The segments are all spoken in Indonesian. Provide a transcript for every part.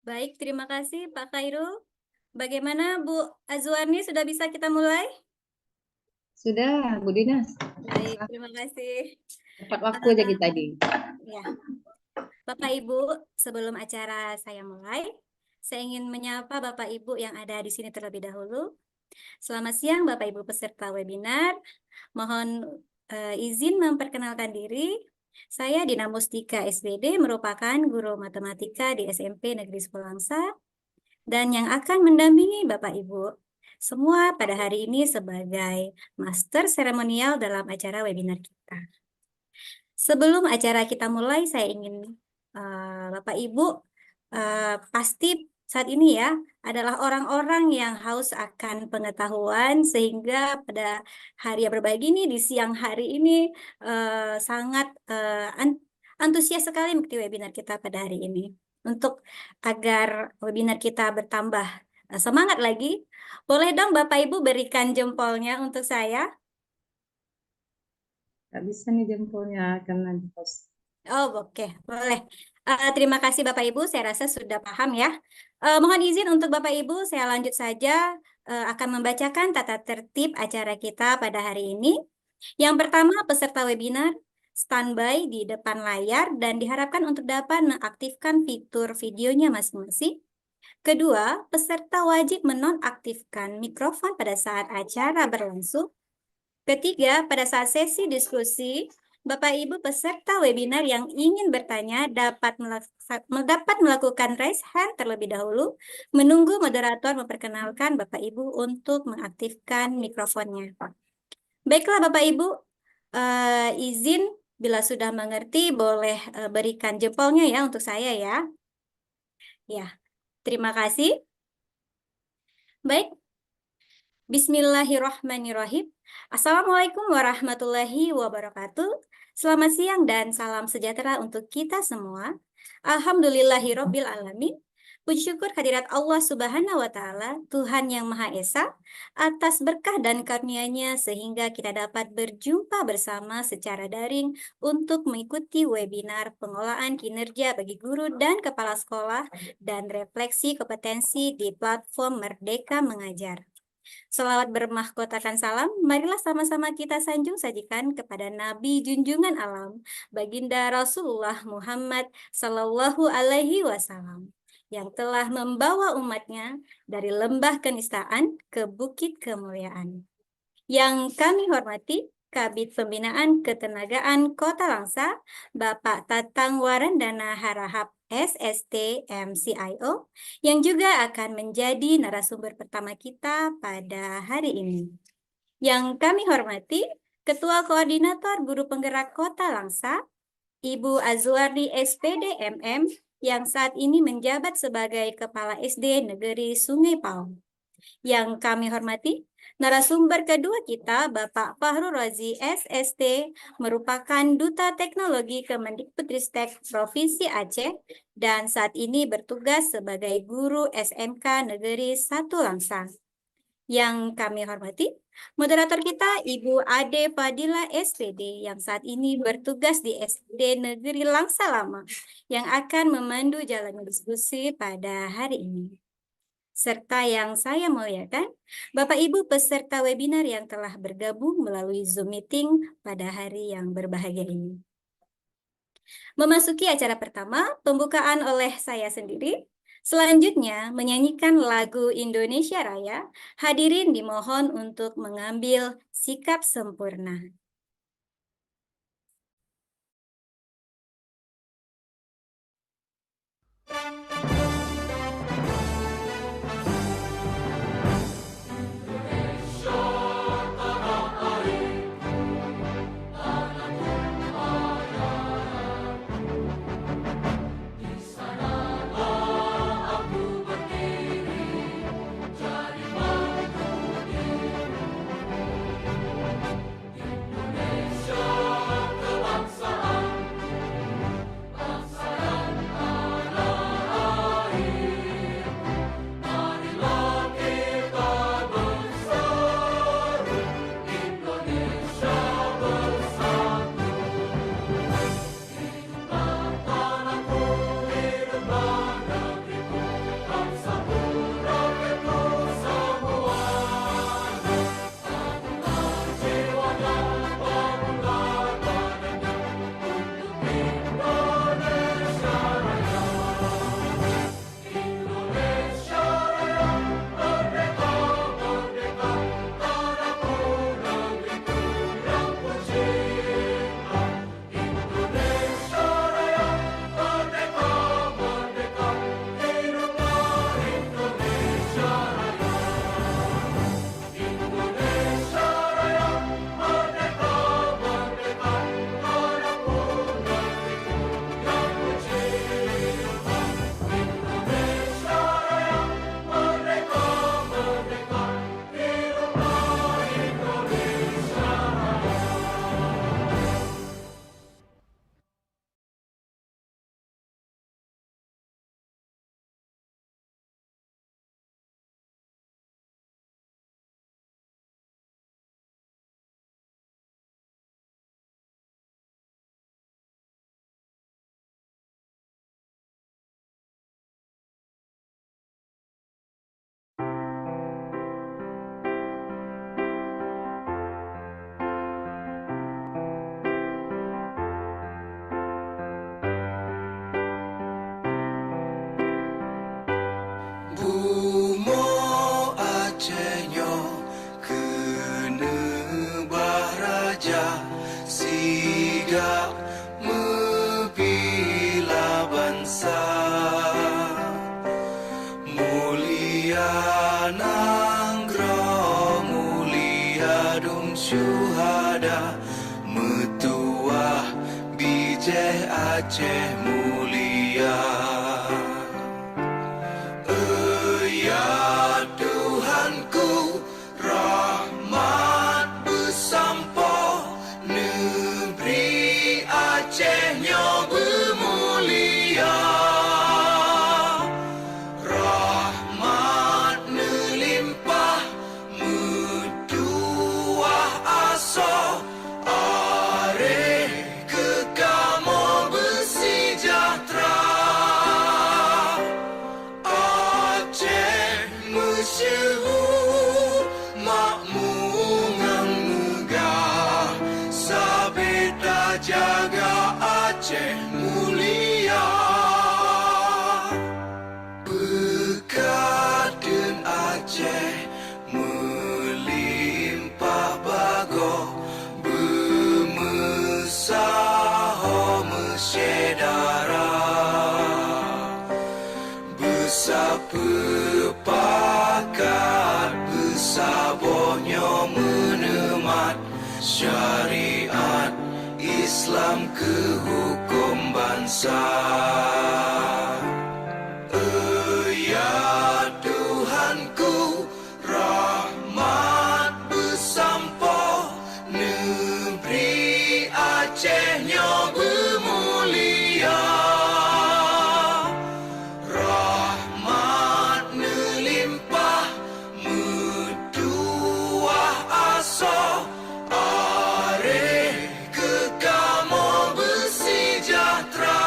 Baik, terima kasih Pak Khairul. Bagaimana Bu Azwarni, sudah bisa kita mulai? Sudah, Bu Dinas. Baik, terima kasih. Tepat waktu aja Eh, kita tadi. ya, Bapak Ibu, sebelum acara saya mulai, saya ingin menyapa Bapak Ibu yang ada di sini terlebih dahulu. Selamat siang Bapak Ibu peserta webinar. Mohon izin memperkenalkan diri. Saya Dina Mustika SBD, merupakan guru matematika di SMP Negeri Sepulangsa dan yang akan mendampingi Bapak Ibu semua pada hari ini sebagai master seremonial dalam acara webinar kita. Sebelum acara kita mulai, saya ingin Bapak Ibu pasti saat ini ya adalah orang-orang yang haus akan pengetahuan, sehingga pada hari yang berbagi ini di siang hari ini sangat antusias sekali mengikuti webinar kita pada hari ini. Untuk agar webinar kita bertambah semangat lagi, boleh dong Bapak Ibu berikan jempolnya untuk saya. Nggak bisa nih jempolnya karena di pos. Oh, oke, boleh. Terima kasih Bapak Ibu, saya rasa sudah paham ya. Mohon izin untuk Bapak Ibu, saya lanjut saja akan membacakan tata tertib acara kita pada hari ini. Yang pertama, peserta webinar standby di depan layar dan diharapkan untuk dapat mengaktifkan fitur videonya masing-masing. Kedua, peserta wajib menonaktifkan mikrofon pada saat acara berlangsung. Ketiga, pada saat sesi diskusi, Bapak Ibu peserta webinar yang ingin bertanya dapat melakukan raise hand terlebih dahulu, menunggu moderator memperkenalkan Bapak Ibu untuk mengaktifkan mikrofonnya. Baiklah Bapak Ibu, izin bila sudah mengerti boleh berikan jempolnya ya untuk saya ya. Ya, terima kasih. Baik, Bismillahirrahmanirrahim. Assalamualaikum warahmatullahi wabarakatuh. Selamat siang dan salam sejahtera untuk kita semua. Alhamdulillahirabbil alamin. Puji syukur hadirat Allah Subhanahu wa taala, Tuhan yang Maha Esa, atas berkah dan karunia-Nya sehingga kita dapat berjumpa bersama secara daring untuk mengikuti webinar pengolahan kinerja bagi guru dan kepala sekolah dan refleksi kompetensi di platform Merdeka Mengajar. Selawat bermahkotakan salam, marilah sama-sama kita sanjung sajikan kepada Nabi junjungan alam, Baginda Rasulullah Muhammad Sallallahu Alaihi Wasallam, yang telah membawa umatnya dari lembah kenistaan ke bukit kemuliaan. Yang kami hormati, Kabid Pembinaan Ketenagaan Kota Langsa, Bapak Tatang Warandana Harahap SST MCIO, yang juga akan menjadi narasumber pertama kita pada hari ini. Yang kami hormati, Ketua Koordinator Guru Penggerak Kota Langsa, Ibu Azwardi SPD MM, yang saat ini menjabat sebagai Kepala SD Negeri Sungai Paung. Yang kami hormati, narasumber kedua kita, Bapak Fahrul Razi SST, merupakan Duta Teknologi Kemendikbudristek Provinsi Aceh dan saat ini bertugas sebagai guru SMK Negeri 1 Langsa. Yang kami hormati, moderator kita Ibu Ade Fadila SPD yang saat ini bertugas di SD Negeri Langsa Lama yang akan memandu jalannya diskusi pada hari ini. Serta yang saya muliakan, Bapak Ibu peserta webinar yang telah bergabung melalui Zoom meeting pada hari yang berbahagia ini. Memasuki acara pertama, pembukaan oleh saya sendiri. Selanjutnya, menyanyikan lagu Indonesia Raya. Hadirin dimohon untuk mengambil sikap sempurna. Aceh mulia. Ya Tuhanku, rahmat bersampo, negeri Acehnya bermulia. Rahmat melimpah, metuah aso, are kekamo bersejahtera. Aceh masyhur, makmungan megah, sabeda jaga Aceh mulia. Berkat dan Aceh melimpah bago, bermesah mesyedara, bersepakat bersabarnya menemat syariat Islam ke hukum bangsa. Ya Tuhanku, rahmat bersampo, negeri Acehnya bermulia. Rahmat melimpah, metuah aso, are kekamo bersejahtera.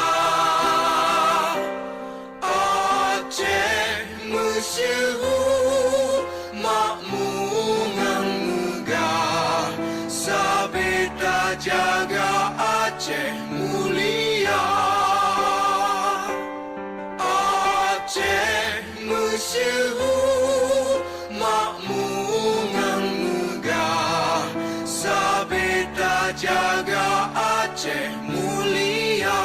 Aceh masyhur, makmungan megah, sabeda jaga Aceh mulia. Aceh masyhur, makmungan megah, sabeda jaga Aceh mulia.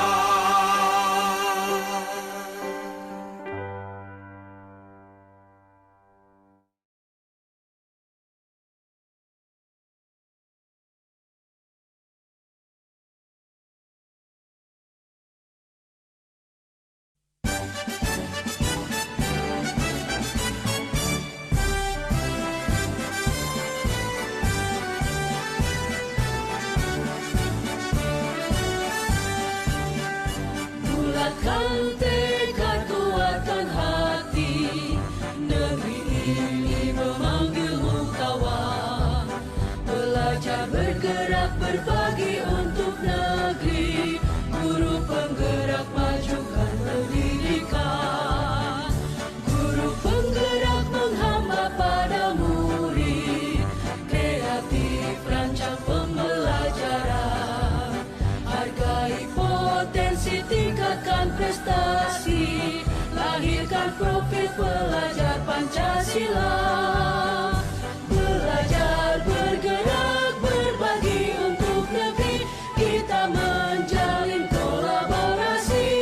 Bulatkan tekad, kuatkan hati, negeri ini memanggilmu kawan. Belajar bergerak berbagi untuk negeri, guru penggerak majukan pendidikan. Guru penggerak menghamba pada murid, kreatif rancang pembelajaran. Hargai potensi, tingkatkan prestasi, lahirkan profil pelajar Pancasila. Belajar bergerak berbagi untuk negeri, kita menjalin kolaborasi.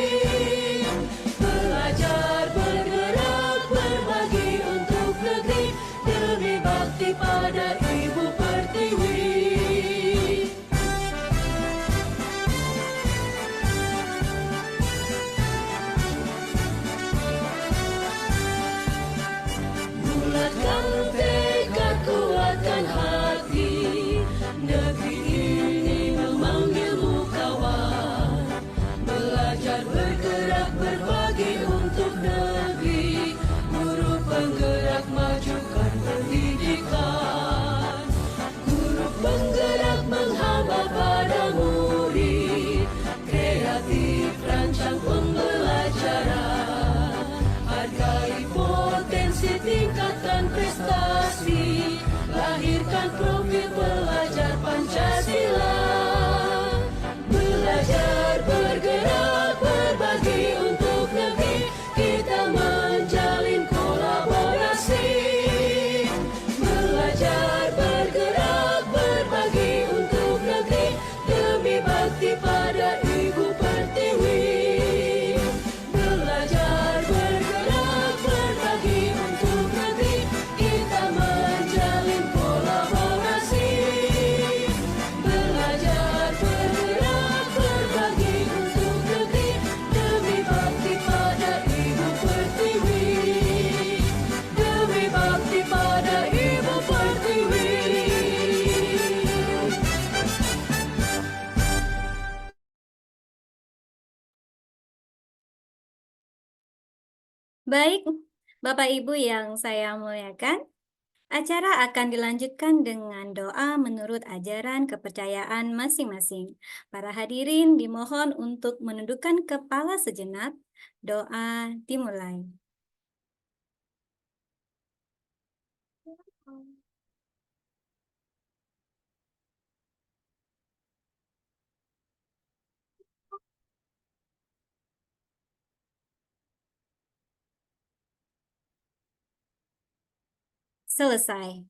Belajar bergerak berbagi untuk negeri, demi bakti pada Ibu Pertiwi. Bulatkan Baik, Bapak Ibu yang saya muliakan, acara akan dilanjutkan dengan doa menurut ajaran kepercayaan masing-masing. Para hadirin dimohon untuk menundukkan kepala sejenak. Doa dimulai. Selesai.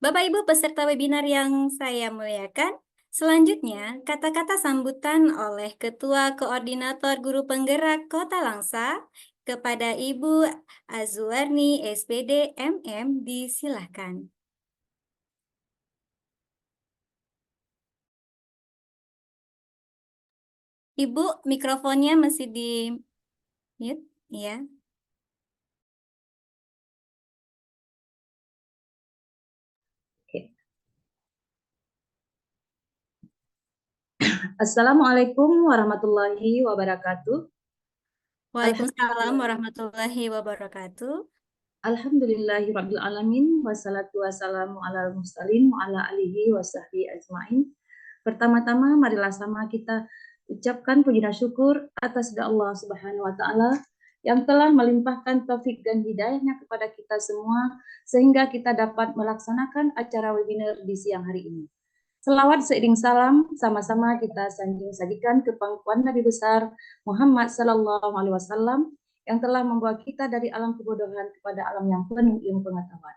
Bapak Ibu peserta webinar yang saya muliakan, selanjutnya kata-kata sambutan oleh Ketua Koordinator Guru Penggerak Kota Langsa kepada Ibu Azwarni SPD MM disilahkan. Ibu, mikrofonnya masih di mute, ya. Assalamualaikum warahmatullahi wabarakatuh. Waalaikumsalam warahmatullahi wabarakatuh. Alhamdulillahirabbil alamin wassalatu wassalamu alal mursalin wa ala alihi wasahbihi ajmain. Pertama-tama marilah sama kita ucapkan puji dan syukur atas Allah Subhanahu wa taala yang telah melimpahkan taufik dan hidayahnya kepada kita semua sehingga kita dapat melaksanakan acara webinar di siang hari ini. Selawat seiring salam sama-sama kita sajikan ke pangkuan Nabi besar Muhammad sallallahu alaihi wasallam yang telah membawa kita dari alam kebodohan kepada alam yang penuh ilmu pengetahuan.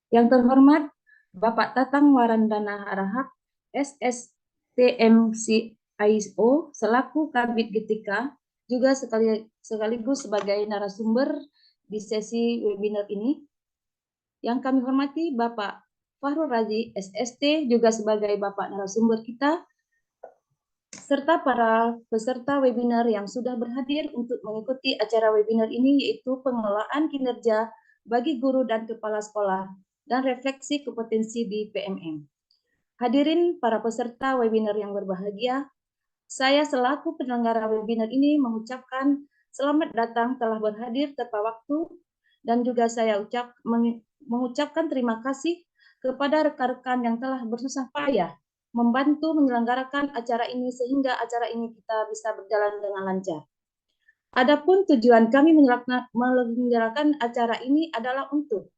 Yang terhormat Bapak Tatang Warandana Harahap SSTMCIO selaku Kabid GTK juga sekaligus sebagai narasumber di sesi webinar ini. Yang kami hormati Bapak Fahrul Razi SST juga sebagai Bapak narasumber kita, serta para peserta webinar yang sudah berhadir untuk mengikuti acara webinar ini, yaitu pengelolaan kinerja bagi guru dan kepala sekolah dan refleksi kompetensi di PMM. Hadirin para peserta webinar yang berbahagia, saya selaku penyelenggara webinar ini mengucapkan selamat datang telah berhadir tepat waktu, dan juga saya mengucapkan terima kasih kepada rekan-rekan yang telah bersusah payah membantu menyelenggarakan acara ini sehingga acara ini kita bisa berjalan dengan lancar. Adapun tujuan kami menyelenggarakan acara ini adalah untuk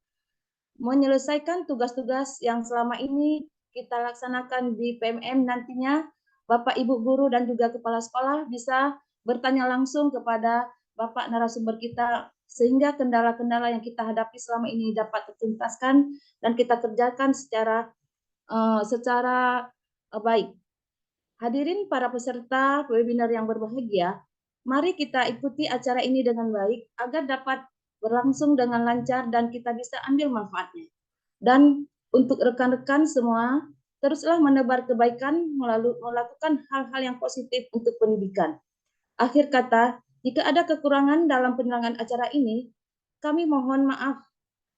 menyelesaikan tugas-tugas yang selama ini kita laksanakan di PMM. Nantinya Bapak Ibu guru dan juga kepala sekolah bisa bertanya langsung kepada Bapak narasumber kita sehingga kendala-kendala yang kita hadapi selama ini dapat tertuntaskan dan kita kerjakan secara baik. Hadirin para peserta webinar yang berbahagia, mari kita ikuti acara ini dengan baik agar dapat berlangsung dengan lancar dan kita bisa ambil manfaatnya. Dan untuk rekan-rekan semua, teruslah menebar kebaikan melakukan hal-hal yang positif untuk pendidikan. Akhir kata, jika ada kekurangan dalam penyelenggaraan acara ini, kami mohon maaf.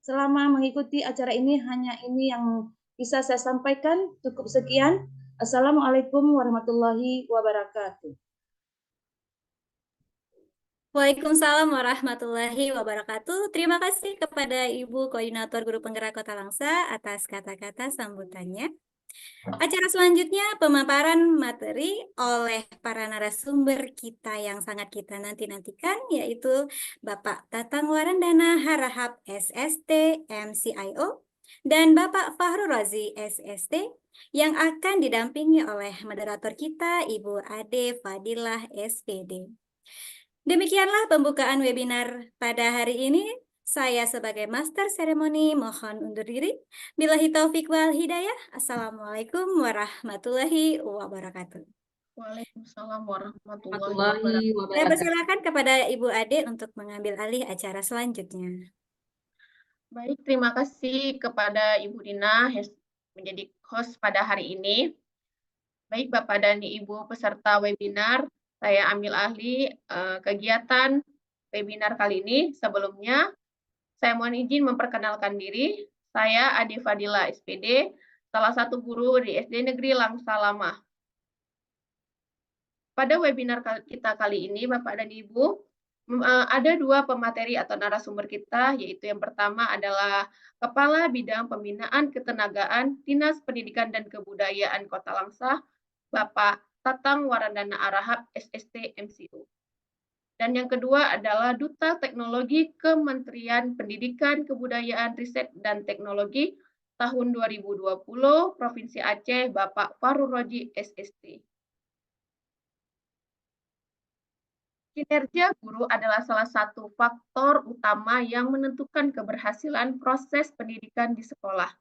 Selama mengikuti acara ini, hanya ini yang bisa saya sampaikan. Cukup sekian. Assalamualaikum warahmatullahi wabarakatuh. Waalaikumsalam warahmatullahi wabarakatuh. Terima kasih kepada Ibu Koordinator Guru Penggerak Kota Langsa atas kata-kata sambutannya. Acara selanjutnya pemaparan materi oleh para narasumber kita yang sangat kita nanti-nantikan, yaitu Bapak Tatang Warandana Harahap SST MCIO dan Bapak Fahrul Razi SST yang akan didampingi oleh moderator kita Ibu Ade Fadilah SPD. Demikianlah pembukaan webinar pada hari ini. Saya sebagai Master Seremoni mohon undur diri. Billahi taufiq wal hidayah. Assalamualaikum warahmatullahi wabarakatuh. Waalaikumsalam warahmatullahi Warahmatullahi wabarakatuh. Saya wabarakatuh. persilakan kepada Ibu Ade untuk mengambil alih acara selanjutnya. Baik, terima kasih kepada Ibu Dina menjadi host pada hari ini. Baik, Bapak dan Ibu peserta webinar, saya ambil alih kegiatan webinar kali ini. Sebelumnya, saya mohon izin memperkenalkan diri. Saya Ade Fadila SPD, salah satu guru di SD Negeri Langsa Lama. Pada webinar kita kali ini, Bapak dan Ibu, ada 2 pemateri atau narasumber kita, yaitu yang pertama adalah Kepala Bidang Pembinaan Ketenagaan Dinas Pendidikan dan Kebudayaan Kota Langsa, Bapak Tatang Warandana Arahap, SST MCO. Dan yang kedua adalah Duta Teknologi Kementerian Pendidikan, Kebudayaan, Riset, dan Teknologi tahun 2020 Provinsi Aceh, Bapak Farul Roji, SST. Kinerja guru adalah salah satu faktor utama yang menentukan keberhasilan proses pendidikan di sekolah,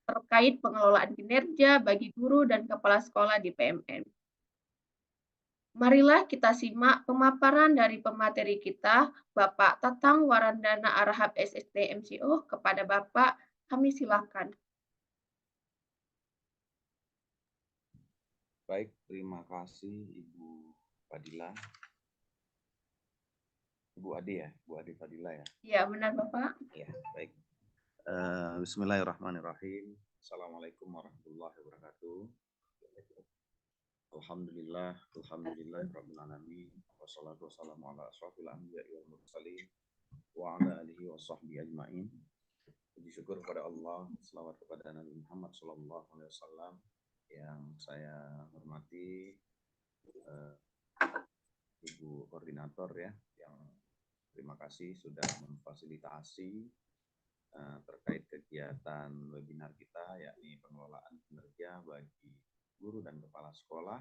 terkait pengelolaan kinerja bagi guru dan kepala sekolah di PMN. Marilah kita simak pemaparan dari pemateri kita, Bapak Tatang Warandana Arahap, SST MCO. Kepada Bapak, kami silakan. Baik, terima kasih Ibu Fadila. Ibu Ade ya, Bu Ade Fadila ya. Ya, benar Bapak. Ya, baik. Bismillahirrahmanirrahim. Assalamualaikum warahmatullahi wabarakatuh. Alhamdulillahirabbil alamin. Wassalatu wassalamu ala asyrofil anbiya'i wal mursalin wa ala alihi washabbihi ajmain. Puji syukur kepada Allah, selawat kepada Nabi Muhammad sallallahu alaihi wasallam. Yang saya hormati Ibu Koordinator ya, yang terima kasih sudah memfasilitasi terkait kegiatan webinar kita, yakni pengelolaan kinerja bagi guru dan kepala sekolah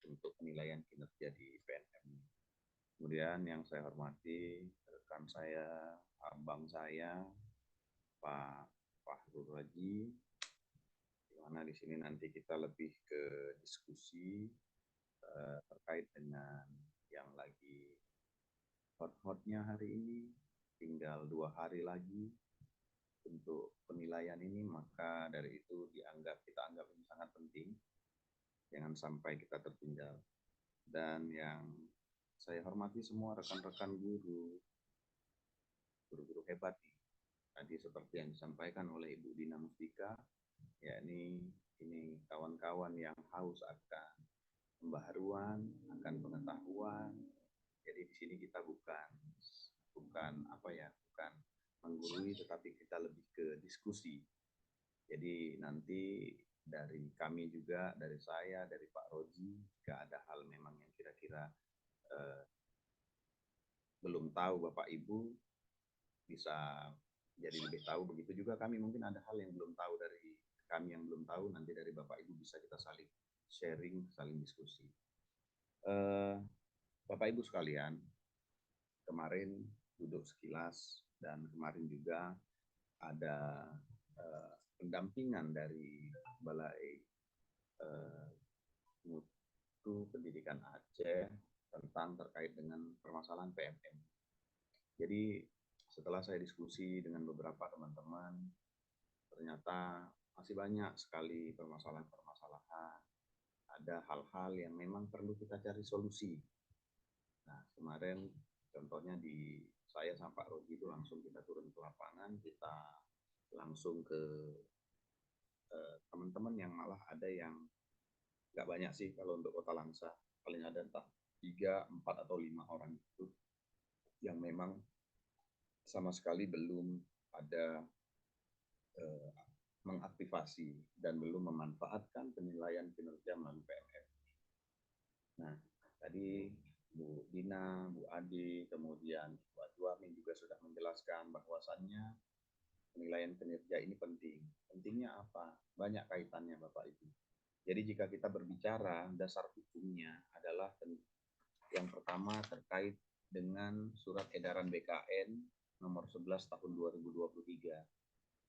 untuk penilaian kinerja di PNM. Kemudian yang saya hormati rekan saya, abang saya, Pak Farul Roji, di mana di sini nanti kita lebih ke diskusi terkait dengan yang lagi hot-hotnya hari ini. Tinggal 2 hari lagi untuk penilaian ini, maka dari itu kita anggap ini sangat penting. Jangan sampai kita tertinggal. Dan yang saya hormati semua rekan-rekan guru hebat nih. Tadi seperti yang disampaikan oleh Ibu Dina Mustika, yakni ini kawan-kawan yang haus akan pembaharuan, akan pengetahuan. Jadi di sini kita bukan menggurui, tetapi kita lebih ke diskusi. Jadi nanti dari kami juga, dari saya, dari Pak Roji, jika ada hal memang yang kira-kira belum tahu Bapak Ibu bisa jadi lebih tahu. Begitu juga kami mungkin ada hal yang belum tahu dari kami yang belum tahu, nanti dari Bapak Ibu bisa kita saling sharing, saling diskusi. Bapak Ibu sekalian, kemarin duduk sekilas dan kemarin juga ada pendampingan dari Balai Mutu Pendidikan Aceh tentang terkait dengan permasalahan PMM. Jadi setelah saya diskusi dengan beberapa teman-teman, ternyata masih banyak sekali permasalahan-permasalahan. Ada hal-hal yang memang perlu kita cari solusi. Nah, kemarin contohnya saya sama Pak Roji itu langsung kita turun ke lapangan, kita langsung ke teman-teman yang malah ada yang nggak banyak sih kalau untuk Kota Langsa, paling ada entah 3, 4, atau 5 orang itu yang memang sama sekali belum ada mengaktifasi dan belum memanfaatkan penilaian kinerja melalui PMM. Nah, tadi Bu Dina, Bu Adi, kemudian Pak Juamin juga sudah menjelaskan bahwasannya penilaian kinerja ini penting. Pentingnya apa? Banyak kaitannya Bapak Ibu. Jadi jika kita berbicara, dasar hukumnya adalah yang pertama terkait dengan Surat Edaran BKN nomor 11 tahun 2023.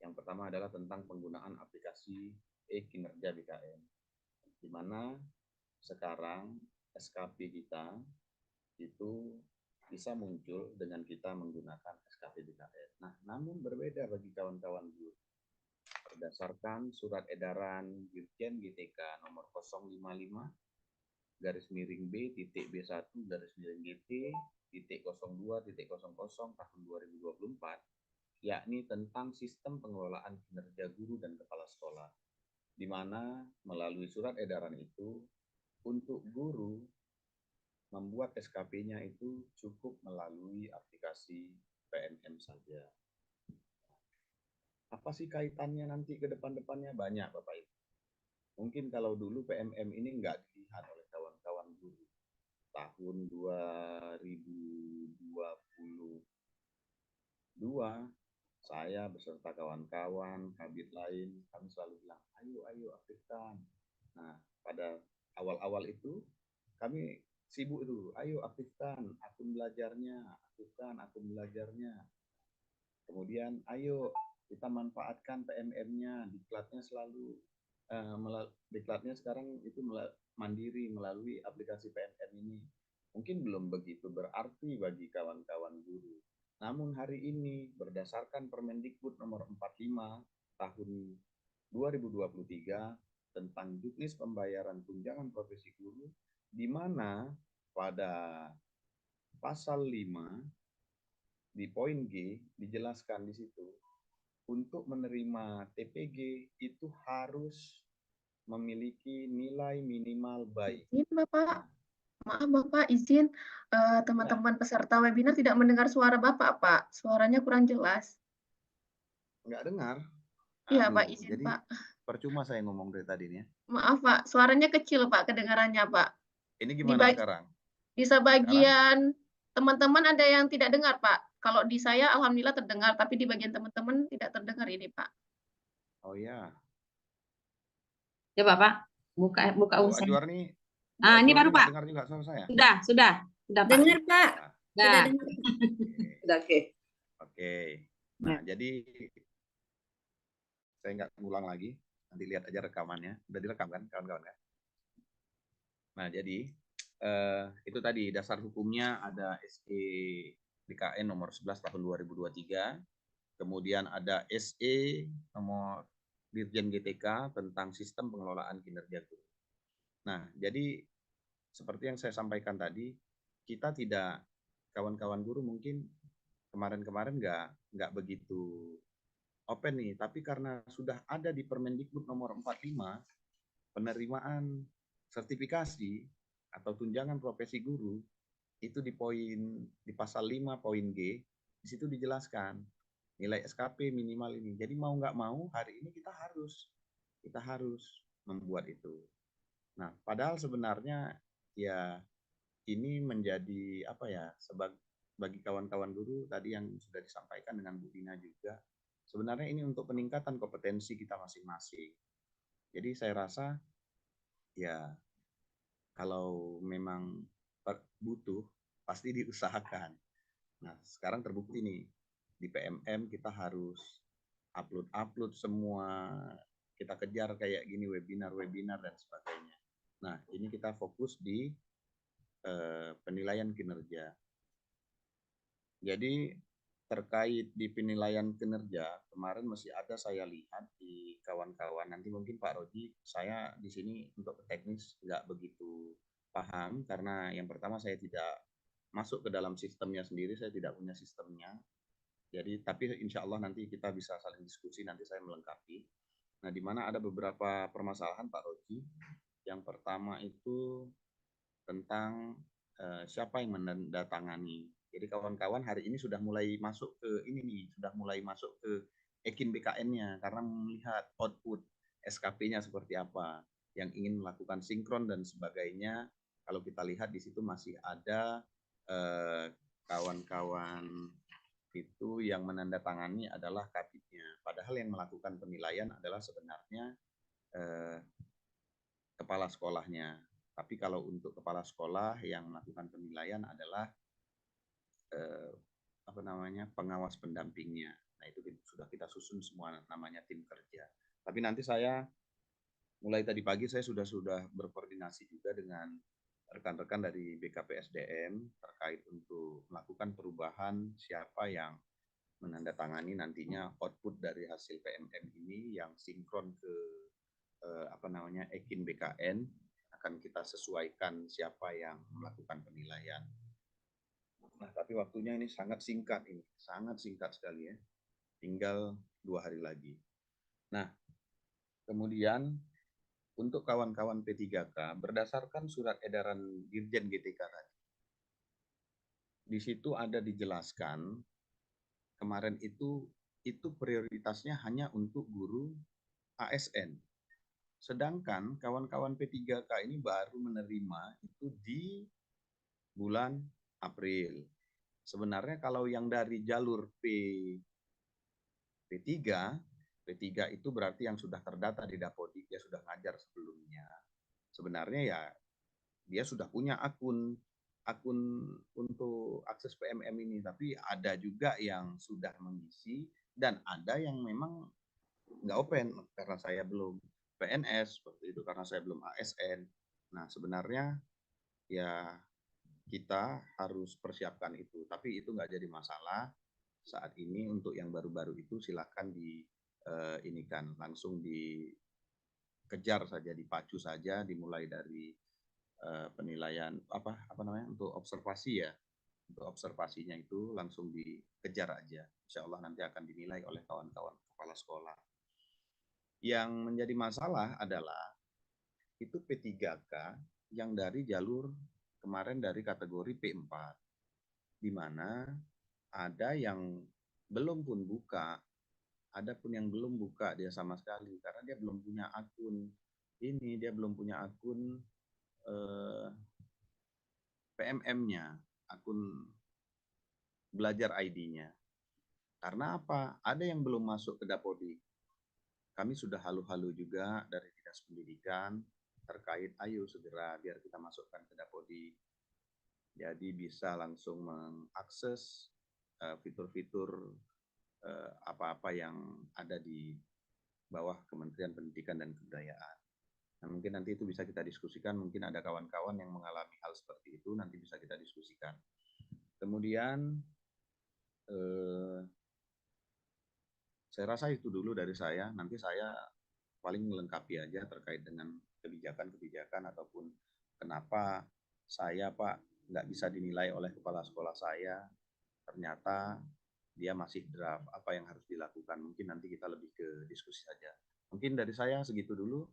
Yang pertama adalah tentang penggunaan aplikasi kinerja BKN. Di mana sekarang SKP kita itu bisa muncul dengan kita menggunakan SKP BKN. Nah, namun berbeda bagi kawan-kawan guru. Berdasarkan Surat Edaran Dirjen GTK nomor 051-B1-GT.02.00 tahun 2024, yakni tentang sistem pengelolaan kinerja guru dan kepala sekolah. di mana melalui surat edaran itu untuk guru membuat SKP-nya itu cukup melalui aplikasi PMM saja. Apa sih kaitannya nanti ke depan-depannya? Banyak Bapak Ibu. Mungkin kalau dulu PMM ini nggak dilihat oleh kawan-kawan guru. Tahun 2022, saya beserta kawan-kawan, kabit lain, kami selalu bilang, ayo aktifkan. Nah, pada awal-awal itu, kami sibuk dulu, ayo aktifkan akun belajarnya, Kemudian, ayo kita manfaatkan PMM-nya, diklatnya selalu, diklatnya sekarang itu mandiri melalui aplikasi PMM ini. Mungkin belum begitu berarti bagi kawan-kawan guru. Namun hari ini berdasarkan Permendikbud nomor 45 tahun 2023 tentang juknis pembayaran tunjangan profesi guru, di mana pada pasal 5 di poin G dijelaskan di situ untuk menerima TPG itu harus memiliki nilai minimal baik. Izin Bapak, maaf Bapak, izin teman-teman peserta webinar tidak mendengar suara Bapak, Pak. Suaranya kurang jelas. Nggak dengar? Iya Aduh, Pak, izin jadi Pak. percuma saya ngomong dari tadi nih ya. Maaf Pak, suaranya kecil Pak kedengarannya Pak. Ini gimana Di sekarang? Bisa bagian teman-teman ada yang tidak dengar Pak. Kalau di saya alhamdulillah terdengar, tapi di bagian teman-teman tidak terdengar ini Pak. Oh ya, Coba Pak, buka Bu usaha. Ajwar nih, Ini baru nggak Pak. dengar juga suara saya. Sudah Pak. Dengar Pak, sudah Nah, dengar. sudah oke. Oke. Nah, jadi saya nggak ngulang lagi. Nanti lihat aja rekamannya. Udah direkam kan, kawan-kawan ya? Nah, jadi itu tadi dasar hukumnya ada SE BKN nomor 11 tahun 2023. Kemudian ada SE nomor Dirjen GTK tentang sistem pengelolaan kinerja guru. Nah, jadi seperti yang saya sampaikan tadi, kita tidak, kawan-kawan guru mungkin kemarin-kemarin nggak begitu open nih, tapi karena sudah ada di Permendikbud nomor 45, penerimaan sertifikasi atau tunjangan profesi guru, itu di pasal 5 poin G, di situ dijelaskan nilai SKP minimal ini. Jadi mau nggak mau hari ini kita harus membuat itu. Nah, padahal sebenarnya ya ini menjadi apa ya, bagi kawan-kawan guru tadi yang sudah disampaikan dengan Bu Dina juga, sebenarnya ini untuk peningkatan kompetensi kita masing-masing. Jadi saya rasa ya kalau memang butuh pasti diusahakan. Nah, sekarang terbukti nih di PMM kita harus upload semua, kita kejar kayak gini webinar dan sebagainya. Nah, ini kita fokus di penilaian kinerja. Jadi terkait di penilaian kinerja, kemarin masih ada saya lihat di kawan-kawan, nanti mungkin Pak Roji, saya di sini untuk teknis nggak begitu paham, karena yang pertama saya tidak masuk ke dalam sistemnya sendiri, saya tidak punya sistemnya. Jadi, tapi insya Allah nanti kita bisa saling diskusi, nanti saya melengkapi. Nah, di mana ada beberapa permasalahan Pak Roji. Yang pertama itu tentang siapa yang menandatangani. Jadi kawan-kawan hari ini sudah mulai masuk ke ini nih, sudah mulai masuk ke Ekin BKN-nya karena melihat output SKP-nya seperti apa, yang ingin melakukan sinkron dan sebagainya. Kalau kita lihat di situ masih ada kawan-kawan itu yang menandatangani adalah kabitnya. Padahal yang melakukan penilaian adalah sebenarnya kepala sekolahnya. Tapi kalau untuk kepala sekolah yang melakukan penilaian adalah pengawas pendampingnya. Nah, itu sudah kita susun semua, namanya tim kerja. Tapi nanti saya mulai tadi pagi saya sudah berkoordinasi juga dengan rekan-rekan dari BKPSDM terkait untuk melakukan perubahan siapa yang menandatangani nantinya output dari hasil PMM ini yang sinkron ke Ekin BKN. Akan kita sesuaikan siapa yang melakukan penilaian. Nah, tapi waktunya ini sangat singkat sekali ya. Tinggal 2 hari lagi. Nah, Kemudian untuk kawan-kawan P3K berdasarkan surat edaran Dirjen GTK tadi, di situ ada dijelaskan kemarin itu prioritasnya hanya untuk guru ASN. Sedangkan kawan-kawan P3K ini baru menerima itu di bulan April. Sebenarnya kalau yang dari jalur P3 itu berarti yang sudah terdata di Dapodik, dia sudah ngajar sebelumnya. Sebenarnya ya dia sudah punya akun untuk akses PMM ini, tapi ada juga yang sudah mengisi dan ada yang memang nggak open karena saya belum PNS seperti itu, karena saya belum ASN. Nah sebenarnya ya kita harus persiapkan itu, tapi itu nggak jadi masalah saat ini. Untuk yang baru-baru itu silakan ini kan langsung dikejar saja, dipacu saja, dimulai dari penilaian apa namanya untuk observasi ya. Untuk observasinya itu langsung dikejar aja. Insya Allah nanti akan dinilai oleh kawan-kawan kepala sekolah. Yang menjadi masalah adalah itu P3K yang dari jalur kemarin dari kategori P4, di mana ada yang belum pun buka, ada pun yang belum buka dia sama sekali karena dia belum punya akun ini, dia belum punya akun PMM-nya, akun belajar ID-nya. Karena apa? Ada yang belum masuk ke Dapodik. Kami sudah halu-halu juga dari Dinas Pendidikan terkait ayo segera biar kita masukkan ke Dapodik. Jadi bisa langsung mengakses fitur-fitur apa-apa yang ada di bawah Kementerian Pendidikan dan Kebudayaan. Nah, mungkin nanti itu bisa kita diskusikan, mungkin ada kawan-kawan yang mengalami hal seperti itu, nanti bisa kita diskusikan. Kemudian saya rasa itu dulu dari saya, nanti saya paling melengkapi aja terkait dengan kebijakan-kebijakan ataupun kenapa saya Pak nggak bisa dinilai oleh kepala sekolah saya, ternyata dia masih draft, apa yang harus dilakukan, mungkin nanti kita lebih ke diskusi saja. Mungkin dari saya segitu dulu.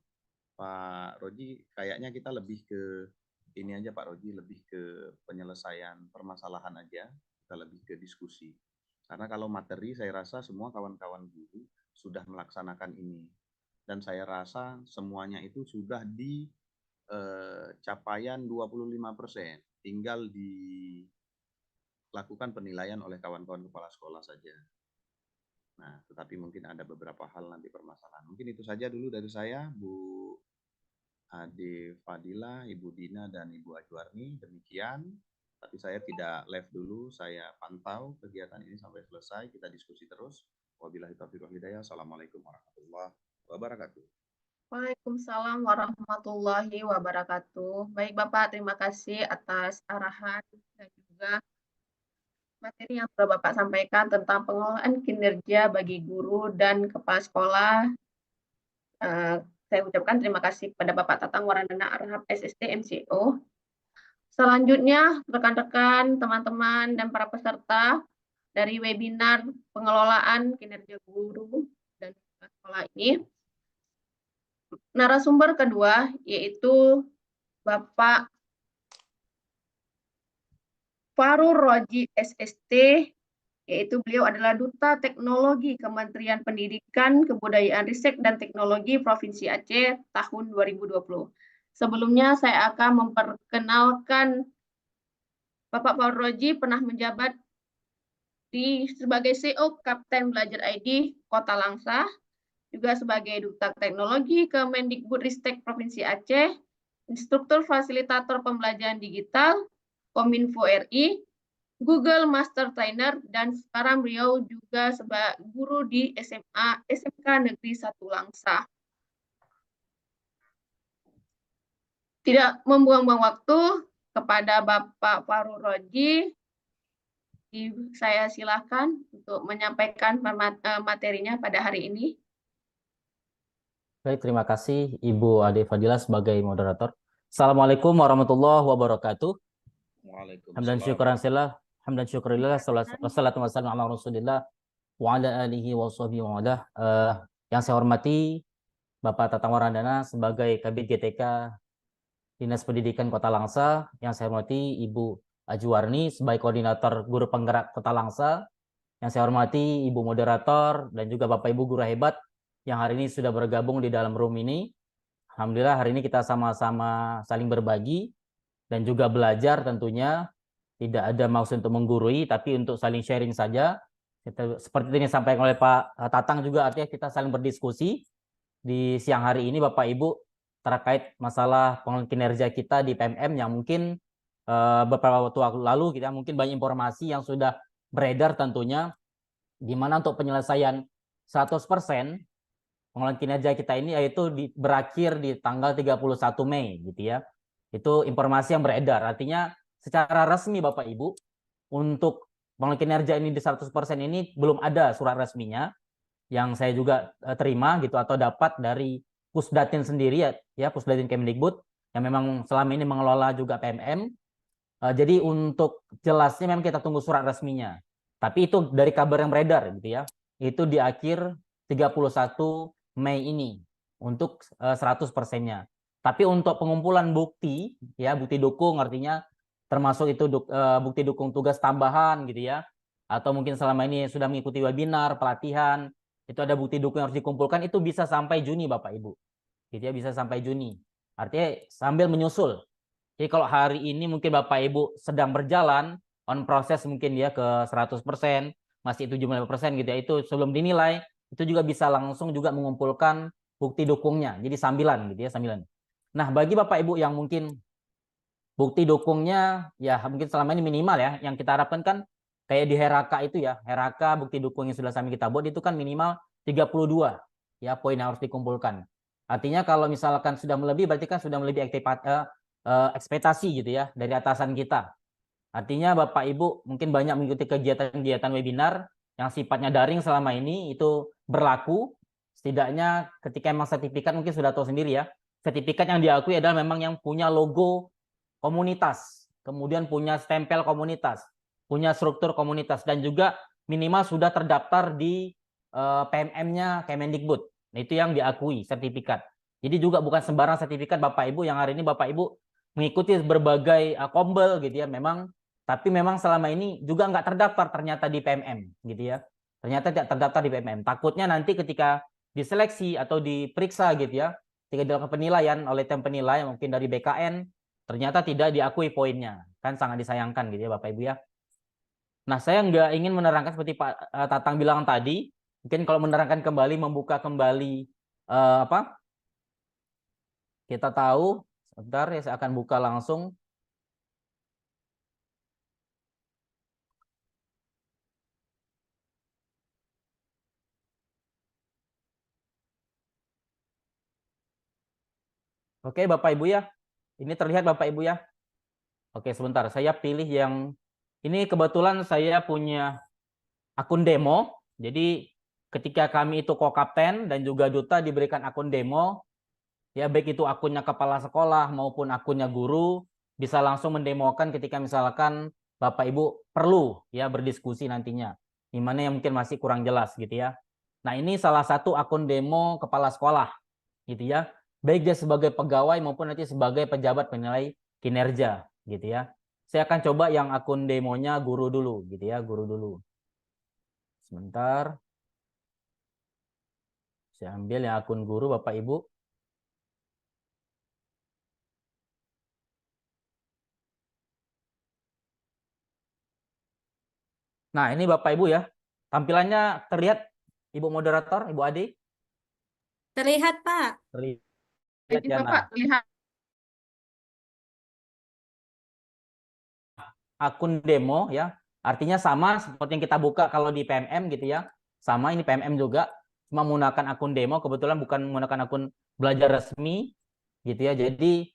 Pak Roji, kayaknya kita lebih ke ini aja Pak Roji, lebih ke penyelesaian permasalahan aja, kita lebih ke diskusi. Karena kalau materi saya rasa semua kawan-kawan guru sudah melaksanakan ini. Dan saya rasa semuanya itu sudah di capaian 25%, tinggal dilakukan penilaian oleh kawan-kawan kepala sekolah saja. Nah, tetapi mungkin ada beberapa hal nanti permasalahan. Mungkin itu saja dulu dari saya, Bu Ade Fadila, Ibu Dina, dan Ibu Ajwarni. Demikian. Tapi saya tidak live dulu, saya pantau kegiatan ini sampai selesai, kita diskusi terus. Wabillahi taufiq wal hidayah. Assalamualaikum warahmatullahi wabarakatuh. Waalaikumsalam warahmatullahi wabarakatuh. Baik Bapak, terima kasih atas arahan dan juga materi yang telah Bapak sampaikan tentang pengelolaan kinerja bagi guru dan kepala sekolah. Saya ucapkan terima kasih kepada Bapak Tatang Warandana Arhab SST MCO. Selanjutnya, rekan-rekan, teman-teman, dan para peserta dari webinar pengelolaan kinerja guru dan kepala sekolah ini, narasumber kedua yaitu Bapak Farur Roji SST, yaitu beliau adalah Duta Teknologi Kementerian Pendidikan, Kebudayaan, Ristek, dan Teknologi Provinsi Aceh tahun 2020. Sebelumnya saya akan memperkenalkan Bapak Farur Roji pernah menjabat sebagai CEO Kapten Belajar ID Kota Langsa, juga sebagai Duta Teknologi Kemendikbudristek Provinsi Aceh, Instruktur Fasilitator Pembelajaran Digital, Kominfo RI, Google Master Trainer, dan sekarang beliau juga sebagai guru di SMK Negeri 1 Langsa. Tidak membuang-buang waktu, kepada Bapak Farur Roji, saya silakan untuk menyampaikan materinya pada hari ini. Baik, terima kasih Ibu Ade Fadila sebagai moderator. Assalamualaikum warahmatullahi wabarakatuh. Hamdan syukuran sillah, hamdan syukurillah, wassalatu wassalamu ala rasulillah, wa ala alihi wa sahbihi wa ala. Yang saya hormati Bapak Tatang Warandana sebagai Kabid GTK Dinas Pendidikan Kota Langsa, yang saya hormati Ibu Ajuwarni sebagai Koordinator Guru Penggerak Kota Langsa, yang saya hormati Ibu Moderator dan juga Bapak Ibu guru hebat yang hari ini sudah bergabung di dalam room ini. Alhamdulillah hari ini kita sama-sama saling berbagi dan juga belajar tentunya. Tidak ada maksud untuk menggurui, tapi untuk saling sharing saja. Seperti ini disampaikan oleh Pak Tatang juga, artinya kita saling berdiskusi di siang hari ini Bapak Ibu terkait masalah pengelolaan kinerja kita di PMM yang mungkin beberapa waktu lalu kita mungkin banyak informasi yang sudah beredar tentunya, di mana untuk penyelesaian 100% pengelolaan kinerja kita ini yaitu berakhir di tanggal 31 Mei gitu ya. Itu informasi yang beredar, artinya secara resmi Bapak Ibu untuk pengelolaan kinerja ini di 100% ini belum ada surat resminya yang saya juga terima gitu atau dapat dari Pusdatin sendiri ya Pusdatin Kemdikbud yang memang selama ini mengelola juga PMM. Jadi untuk jelasnya memang kita tunggu surat resminya. Tapi itu dari kabar yang beredar gitu ya. Itu di akhir 31 Mei ini untuk 100%-nya. Tapi untuk pengumpulan bukti ya, bukti dukung artinya termasuk itu bukti dukung tugas tambahan gitu ya. Atau mungkin selama ini sudah mengikuti webinar, pelatihan, itu ada bukti dukung yang harus dikumpulkan, itu bisa sampai Juni Bapak Ibu. Gitu ya, bisa sampai Juni. Artinya sambil menyusul. Jadi kalau hari ini mungkin Bapak Ibu sedang berjalan on proses mungkin ya ke 100%, masih 75% gitu ya, itu sebelum dinilai, itu juga bisa langsung juga mengumpulkan bukti dukungnya. Jadi sambilan gitu ya, sambilan. Nah, bagi Bapak Ibu yang mungkin bukti dukungnya ya mungkin selama ini minimal ya, yang kita harapkan kan kayak di Heraka itu ya, Heraka bukti dukung yang sudah kami kita buat itu kan minimal 32 ya poin yang harus dikumpulkan. Artinya kalau misalkan sudah melebihi berarti kan sudah melebihi ekspektasi gitu ya dari atasan kita. Artinya Bapak Ibu mungkin banyak mengikuti kegiatan-kegiatan webinar yang sifatnya daring selama ini itu berlaku. Setidaknya ketika memang sertifikat mungkin sudah tahu sendiri ya. Sertifikat yang diakui adalah memang yang punya logo komunitas, kemudian punya stempel komunitas, punya struktur komunitas, dan juga minimal sudah terdaftar di PMM-nya Kemendikbud. Nah, itu yang diakui sertifikat. Jadi juga bukan sembarang sertifikat Bapak Ibu yang hari ini Bapak Ibu mengikuti berbagai kombel gitu ya memang, tapi memang selama ini juga nggak terdaftar ternyata di PMM gitu ya. Ternyata tidak terdaftar di PMM. Takutnya nanti ketika diseleksi atau diperiksa gitu ya, ketika dilakukan penilaian oleh tim penilai mungkin dari BKN, ternyata tidak diakui poinnya. Kan sangat disayangkan gitu ya Bapak Ibu ya. Nah, saya nggak ingin menerangkan seperti Pak Tatang bilang tadi, mungkin kalau menerangkan kembali, membuka kembali kita tahu, sebentar ya saya akan buka langsung. Oke Bapak Ibu ya, ini terlihat Bapak Ibu ya. Oke sebentar, saya pilih yang ini kebetulan saya punya akun demo. Jadi ketika kami itu co-kapten dan juga duta diberikan akun demo, ya baik itu akunnya kepala sekolah maupun akunnya guru, bisa langsung mendemokan ketika misalkan Bapak Ibu perlu ya berdiskusi nantinya. Di mana yang mungkin masih kurang jelas gitu ya. Nah, ini salah satu akun demo kepala sekolah gitu ya. Baik dia sebagai pegawai maupun nanti sebagai pejabat penilai kinerja gitu ya. Saya akan coba yang akun demonya guru dulu gitu ya, guru dulu. Sebentar. Saya ambil yang akun guru Bapak Ibu. Nah, ini Bapak Ibu ya. Tampilannya terlihat Ibu moderator, Ibu Ade? Terlihat, Pak. Terlihat Jadi ya. Bapak lihat Akun demo ya. Artinya sama seperti yang kita buka kalau di PMM gitu ya. Sama ini PMM juga, cuma menggunakan akun demo, kebetulan bukan menggunakan akun belajar resmi gitu ya. Jadi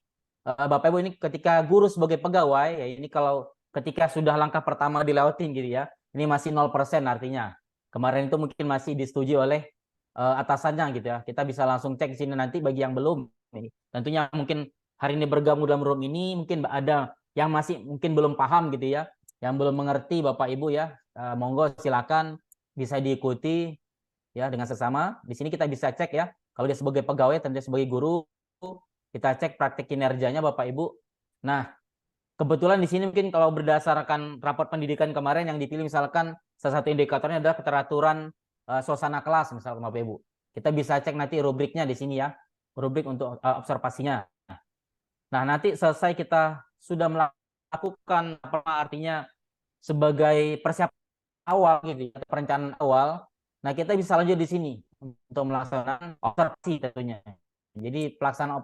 Bapak Ibu ini ketika guru sebagai pegawai ya, ini kalau ketika sudah langkah pertama dilewatin gitu ya. Ini masih 0% artinya. Kemarin itu mungkin masih disetujui oleh atasannya gitu ya. Kita bisa langsung cek di sini nanti bagi yang belum. Ini tentunya mungkin hari ini bergabung dalam room ini mungkin ada yang masih mungkin belum paham gitu ya, yang belum mengerti Bapak Ibu ya, monggo silakan bisa diikuti ya dengan sesama. Di sini kita bisa cek ya, Kalau dia sebagai pegawai, tentunya sebagai guru, kita cek praktik kinerjanya Bapak Ibu. Nah, kebetulan di sini mungkin kalau berdasarkan raport pendidikan kemarin yang dipilih misalkan salah satu indikatornya adalah keteraturan suasana kelas misalkan Bapak Ibu. Kita bisa cek nanti rubriknya di sini ya, rubrik untuk observasinya. Nah, nanti selesai kita sudah melakukan apa artinya sebagai persiapan awal gitu ya, perencanaan awal. Nah, kita bisa lanjut di sini untuk melaksanakan observasi tentunya. Jadi pelaksanaan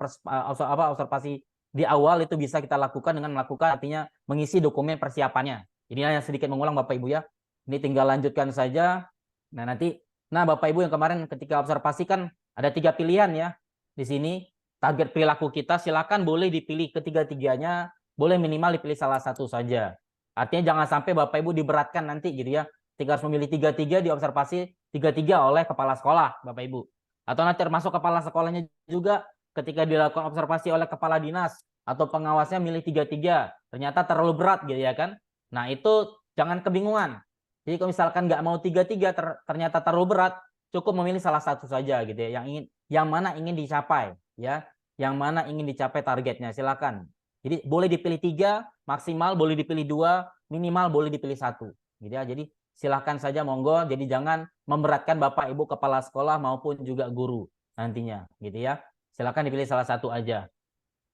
observasi di awal itu bisa kita lakukan dengan melakukan artinya mengisi dokumen persiapannya. Ini hanya sedikit mengulang Bapak Ibu ya. Ini tinggal lanjutkan saja. Nah, Bapak Ibu yang kemarin ketika observasi kan ada 3 pilihan ya. Di sini target perilaku kita silakan boleh dipilih ketiga-tiganya, boleh minimal dipilih salah satu saja. Artinya jangan sampai Bapak Ibu diberatkan nanti gitu ya. Harus memilih 3-3 di observasi 3-3 oleh kepala sekolah Bapak Ibu. Atau nanti termasuk kepala sekolahnya juga ketika dilakukan observasi oleh kepala dinas atau pengawasnya milih 3-3. Ternyata terlalu berat gitu ya kan. Nah, itu jangan kebingungan. Jadi kalau misalkan nggak mau 3-3 ternyata terlalu berat, cukup memilih salah satu saja gitu ya. Yang mana ingin dicapai ya. Yang mana ingin dicapai targetnya silakan. Jadi boleh dipilih 3, maksimal boleh dipilih 2, minimal boleh dipilih 1. Gitu ya. Jadi silahkan saja monggo. Jadi jangan memberatkan Bapak Ibu kepala sekolah maupun juga guru nantinya gitu ya. Silakan dipilih salah satu aja.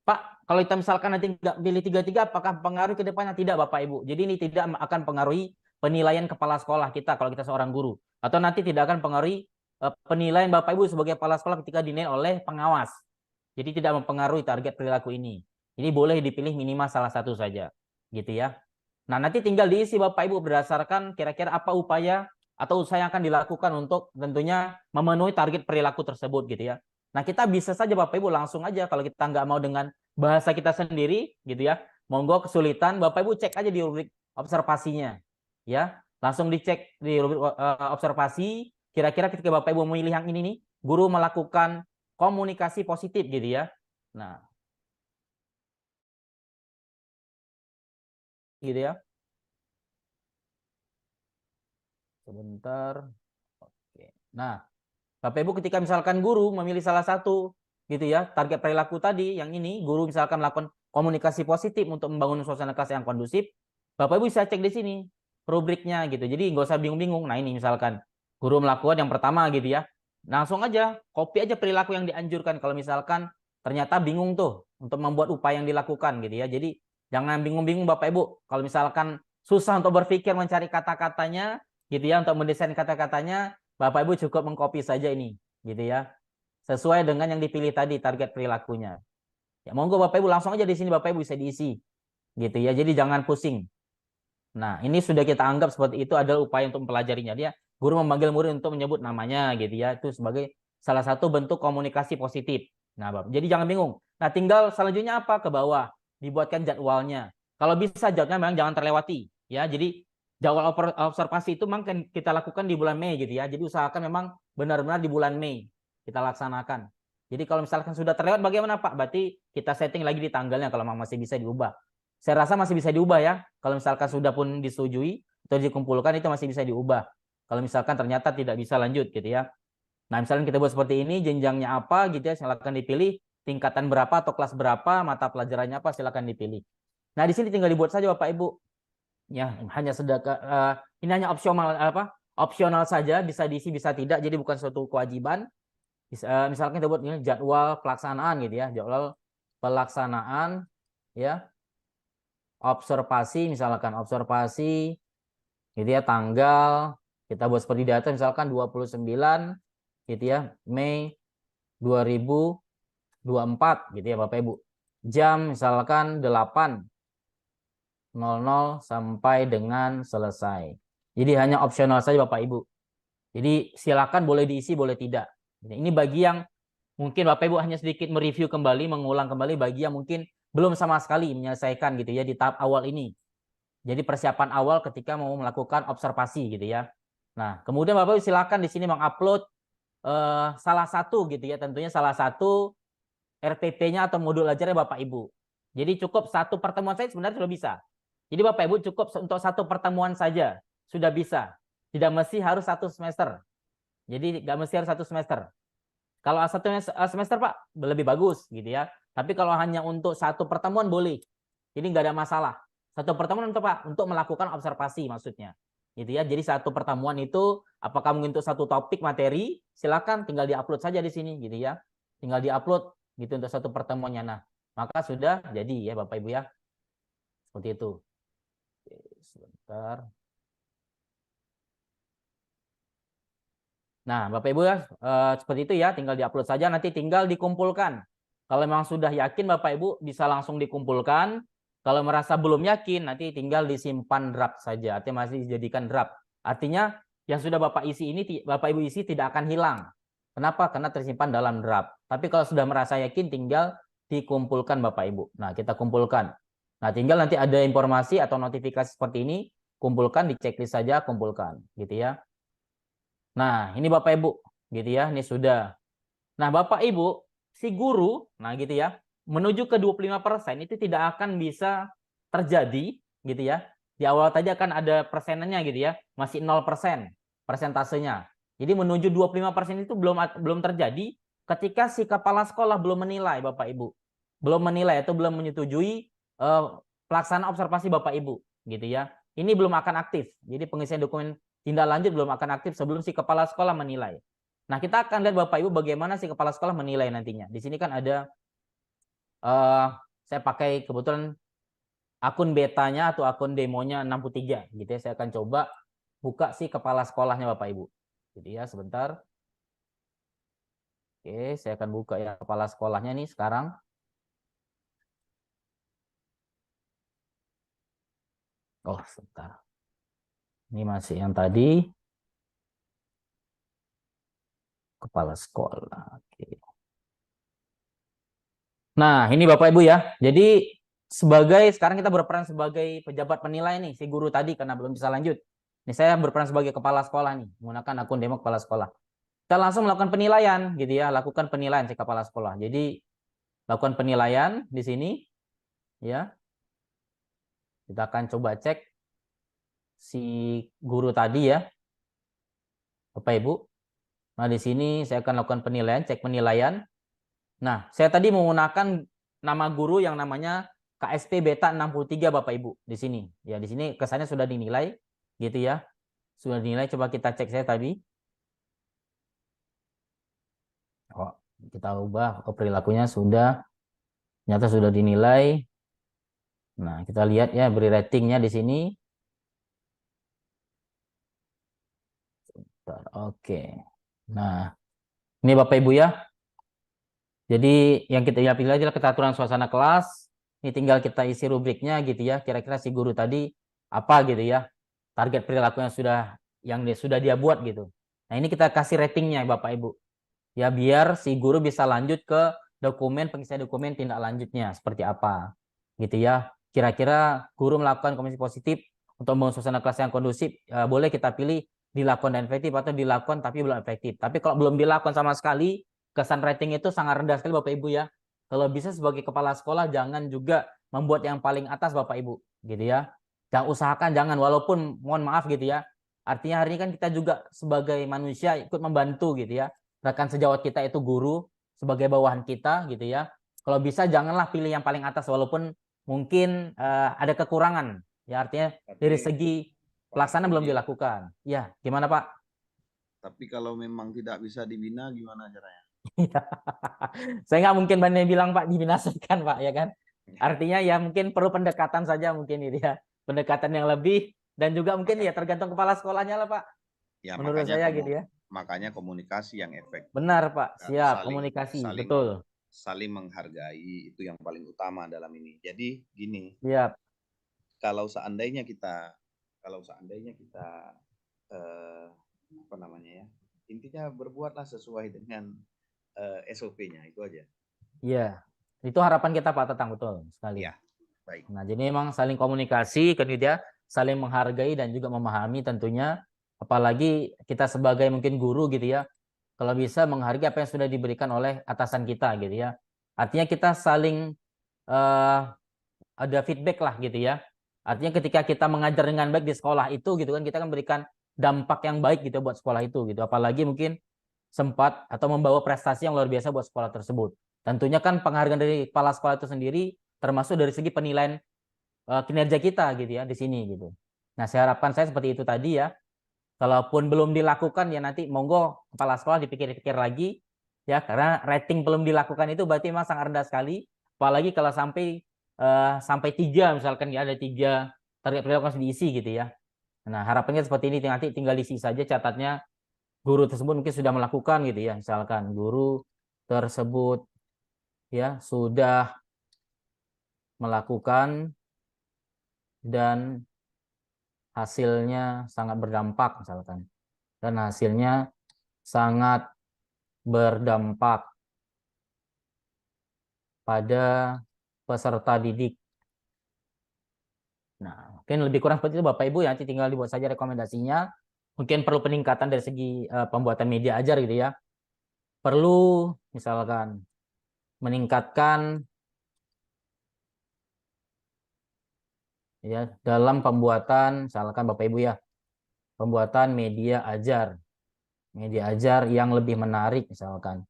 Pak, kalau kita misalkan nanti nggak pilih 3-3, apakah pengaruh ke depannya? Tidak Bapak Ibu. Jadi ini tidak akan pengaruhi penilaian kepala sekolah kita kalau kita seorang guru. Atau nanti tidak akan pengaruhi penilaian Bapak Ibu sebagai kepala sekolah ketika dinilai oleh pengawas. Jadi tidak mempengaruhi target perilaku ini. Ini boleh dipilih minimal salah satu saja. Gitu ya. Nah, nanti tinggal diisi Bapak Ibu berdasarkan kira-kira apa upaya atau usaha yang akan dilakukan untuk tentunya memenuhi target perilaku tersebut gitu ya. Nah, kita bisa saja Bapak Ibu langsung aja kalau kita nggak mau dengan bahasa kita sendiri gitu ya. Monggo kesulitan Bapak Ibu cek aja di rubrik observasinya. Ya, langsung dicek di rubrik observasi kira-kira ketika Bapak Ibu memilih yang ini nih, guru melakukan komunikasi positif gitu ya. Nah, gitu ya. Sebentar. Oke. Nah, Bapak Ibu ketika misalkan guru memilih salah satu gitu ya, target perilaku tadi yang ini, guru misalkan melakukan komunikasi positif untuk membangun suasana kelas yang kondusif, Bapak Ibu bisa cek di sini rubriknya gitu. Jadi nggak usah bingung-bingung. Nah, ini misalkan guru melakukan yang pertama gitu ya. Langsung aja copy aja perilaku yang dianjurkan kalau misalkan ternyata bingung tuh untuk membuat upaya yang dilakukan gitu ya. Jadi jangan bingung-bingung Bapak Ibu. Kalau misalkan susah untuk berpikir mencari kata-katanya gitu ya, untuk mendesain kata-katanya, Bapak Ibu cukup mengcopy saja ini gitu ya. Sesuai dengan yang dipilih tadi target perilakunya. Ya monggo Bapak Ibu langsung aja di sini Bapak Ibu bisa diisi. Gitu ya. Jadi jangan pusing. Nah, ini sudah kita anggap seperti itu adalah upaya untuk mempelajarinya. Dia guru memanggil murid untuk menyebut namanya gitu ya. Itu sebagai salah satu bentuk komunikasi positif. Nah, Bapak, jadi jangan bingung. Nah, tinggal selanjutnya apa? Ke bawah dibuatkan jadwalnya. Kalau bisa jadwalnya memang jangan terlewati ya. Jadi jadwal observasi itu memang kita lakukan di bulan Mei gitu ya. Jadi usahakan memang benar-benar di bulan Mei kita laksanakan. Jadi kalau misalkan sudah terlewat bagaimana Pak? Berarti kita setting lagi di tanggalnya kalau masih bisa diubah. Saya rasa masih bisa diubah ya. Kalau misalkan sudah pun disetujui atau dikumpulkan itu masih bisa diubah. Kalau misalkan ternyata tidak bisa lanjut gitu ya. Nah, misalkan kita buat seperti ini, jenjangnya apa gitu ya, silakan dipilih, tingkatan berapa atau kelas berapa, mata pelajarannya apa silakan dipilih. Nah, di sini tinggal dibuat saja Bapak Ibu. Ya, hanya ini hanya opsional saja, bisa diisi bisa tidak, jadi bukan suatu kewajiban. Misalkan kita buat ini jadwal pelaksanaan gitu ya, jadwal pelaksanaan ya. Observasi misalkan observasi gitu ya, tanggal kita buat seperti data misalkan 29 gitu ya Mei 2024 gitu ya Bapak Ibu. Jam misalkan 8.00 sampai dengan selesai. Jadi hanya opsional saja Bapak Ibu. Jadi silakan boleh diisi boleh tidak. Ini bagi yang mungkin Bapak Ibu hanya sedikit mereview kembali, mengulang kembali bagi yang mungkin belum sama sekali menyelesaikan gitu ya di tahap awal ini. Jadi persiapan awal ketika mau melakukan observasi gitu ya. Nah, kemudian Bapak Ibu silakan di sini mengupload salah satu gitu ya, tentunya salah satu RPP-nya atau modul ajarnya Bapak Ibu. Jadi cukup satu pertemuan saja sebenarnya sudah bisa. Jadi Bapak Ibu cukup untuk satu pertemuan saja sudah bisa. Tidak mesti harus 1 semester. Jadi nggak mesti harus 1 semester. Kalau satu semester Pak lebih bagus gitu ya. Tapi kalau hanya untuk satu pertemuan boleh. Jadi nggak ada masalah. Satu pertemuan untuk Pak untuk melakukan observasi maksudnya. Gitu ya. Jadi satu pertemuan itu apakah mungkin untuk satu topik materi, silakan tinggal diupload saja di sini gitu ya. Tinggal diupload gitu untuk satu pertemuannya. Nah, maka sudah jadi ya Bapak Ibu ya. Seperti itu. Oke, sebentar. Nah, Bapak Ibu ya, seperti itu ya, tinggal diupload saja, nanti tinggal dikumpulkan. Kalau memang sudah yakin Bapak Ibu bisa langsung dikumpulkan. Kalau merasa belum yakin, nanti tinggal disimpan draft saja. Artinya masih dijadikan draft. Artinya yang sudah Bapak isi ini, Bapak Ibu isi tidak akan hilang. Kenapa? Karena tersimpan dalam draft. Tapi kalau sudah merasa yakin, tinggal dikumpulkan Bapak Ibu. Nah, kita kumpulkan. Nah, tinggal nanti ada informasi atau notifikasi seperti ini, kumpulkan, di checklist saja, kumpulkan. Gitu ya. Nah, ini Bapak Ibu, gitu ya. Ini sudah. Nah, Bapak Ibu, si guru, nah gitu ya, menuju ke 25% itu tidak akan bisa terjadi, gitu ya. Di awal tadi akan ada persenannya gitu ya, masih 0% persentasenya. Jadi menuju 25% itu belum terjadi ketika si kepala sekolah belum menilai Bapak Ibu. Belum menilai atau belum menyetujui pelaksanaan observasi Bapak Ibu, gitu ya. Ini belum akan aktif. Jadi pengisian dokumen tindak lanjut belum akan aktif sebelum si kepala sekolah menilai. Nah, kita akan lihat Bapak Ibu bagaimana si kepala sekolah menilai nantinya. Di sini kan ada, saya pakai kebetulan akun betanya atau akun demonya 63. Gitu ya, saya akan coba buka si kepala sekolahnya Bapak Ibu. Jadi ya, sebentar. Oke, saya akan buka ya kepala sekolahnya nih sekarang. Oh, sebentar. Ini masih yang tadi. Kepala sekolah. Oke. Nah, ini Bapak Ibu ya. Jadi sekarang kita berperan sebagai pejabat penilai nih, si guru tadi karena belum bisa lanjut. Ini saya berperan sebagai kepala sekolah nih, menggunakan akun demo kepala sekolah. Kita langsung melakukan penilaian gitu ya, lakukan penilaian si kepala sekolah. Jadi lakukan penilaian di sini ya. Kita akan coba cek si guru tadi ya. Bapak Ibu. Nah, di sini saya akan lakukan penilaian, cek penilaian. Nah, saya tadi menggunakan nama guru yang namanya KSP Beta 63 Bapak Ibu di sini. Ya, di sini kesannya sudah dinilai gitu ya. Sudah dinilai, coba kita cek saya tadi. Oh, kita ubah perilakunya sudah. Ternyata sudah dinilai. Nah, kita lihat ya beri ratingnya di sini. Oke. Nah, ini Bapak Ibu ya. Jadi yang kita pilih adalah ketaturan suasana kelas. Ini tinggal kita isi rubriknya gitu ya. Kira-kira si guru tadi apa gitu ya. Target perilakunya yang sudah dia buat gitu. Nah, ini kita kasih ratingnya Bapak Ibu. Ya biar si guru bisa lanjut ke pengisian dokumen tindak lanjutnya seperti apa. Gitu ya. Kira-kira guru melakukan komunikasi positif untuk membangun suasana kelas yang kondusif, boleh kita pilih dilakukan dan efektif atau dilakukan tapi belum efektif. Tapi kalau belum dilakukan sama sekali, kesan rating itu sangat rendah sekali Bapak Ibu ya. Kalau bisa sebagai kepala sekolah jangan juga membuat yang paling atas Bapak Ibu, gitu ya. Jangan usahakan jangan, walaupun mohon maaf gitu ya. Artinya hari ini kan kita juga sebagai manusia ikut membantu gitu ya. Rekan sejawat kita itu guru sebagai bawahan kita gitu ya. Kalau bisa janganlah pilih yang paling atas walaupun mungkin ada kekurangan. Ya artinya dari segi pelaksanaan belum dilakukan. Ya, gimana Pak? Tapi kalau memang tidak bisa dibina, gimana caranya? Saya nggak mungkin bilang Pak dibinasakan Pak ya kan. Artinya ya mungkin perlu pendekatan saja mungkin gitu ya. Pendekatan yang lebih dan juga mungkin ya tergantung kepala sekolahnya lah Pak. Ya, menurut saya gitu ya. Makanya komunikasi yang efektif. Benar Pak, siap komunikasi betul. Saling menghargai itu yang paling utama dalam ini. Jadi gini. Siap. Kalau seandainya kita apa namanya ya, intinya berbuatlah sesuai dengan SOP-nya itu aja. Iya, itu harapan kita Pak Tatang, betul sekali. Ya, baik. Nah jadi memang saling komunikasi, kemudian saling menghargai dan juga memahami tentunya, apalagi kita sebagai mungkin guru gitu ya, kalau bisa menghargai apa yang sudah diberikan oleh atasan kita gitu ya. Artinya kita saling ada feedback lah gitu ya. Artinya ketika kita mengajar dengan baik di sekolah itu gitu kan, kita kan berikan dampak yang baik gitu buat sekolah itu gitu. Apalagi mungkin sempat atau membawa prestasi yang luar biasa buat sekolah tersebut. Tentunya kan penghargaan dari kepala sekolah itu sendiri termasuk dari segi penilaian kinerja kita gitu ya di sini gitu. Nah, harapan saya seperti itu tadi ya. Kalaupun belum dilakukan ya nanti monggo kepala sekolah dipikir-pikir lagi ya, karena rating belum dilakukan itu berarti memang sangat rendah sekali. Apalagi kalau sampai 3 misalkan ya, ada 3 target prioritas diisi gitu ya. Nah, harapannya seperti ini, nanti tinggal diisi saja catatnya guru tersebut mungkin sudah melakukan gitu ya. Misalkan guru tersebut ya sudah melakukan dan hasilnya sangat berdampak misalkan. Dan hasilnya sangat berdampak pada peserta didik. Nah, mungkin lebih kurang seperti itu Bapak Ibu ya, nanti tinggal dibuat saja rekomendasinya. Mungkin perlu peningkatan dari segi pembuatan media ajar gitu ya. Perlu misalkan meningkatkan ya dalam pembuatan misalkan Bapak Ibu ya, pembuatan media ajar yang lebih menarik misalkan.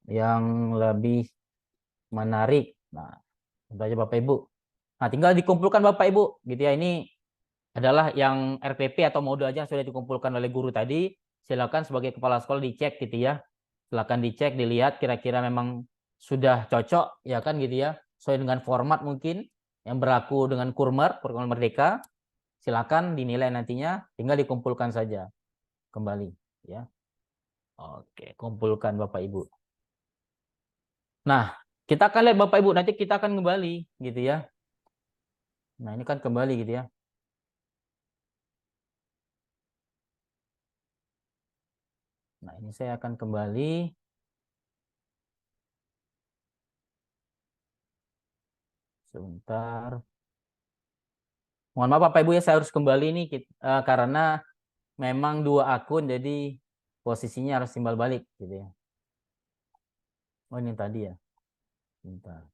Yang lebih menarik. Nah, itu aja Bapak Ibu. Nah, tinggal dikumpulkan Bapak Ibu gitu ya. Ini adalah yang RPP atau modul aja yang sudah dikumpulkan oleh guru tadi. Silakan sebagai kepala sekolah dicek gitu ya. Silakan dicek, dilihat kira-kira memang sudah cocok ya kan gitu ya. Sesuai dengan format mungkin yang berlaku dengan kurikulum merdeka. Silakan dinilai nantinya, tinggal dikumpulkan saja kembali ya. Oke, kumpulkan Bapak Ibu. Nah, kita akan lihat Bapak Ibu, nanti kita akan kembali gitu ya. Nah, ini kan kembali gitu ya. Nah, ini saya akan kembali. Sebentar. Mohon maaf Bapak Ibu ya, saya harus kembali nih karena memang 2 akun, jadi posisinya harus timbal balik gitu ya. Oh, ini tadi ya. Bentar.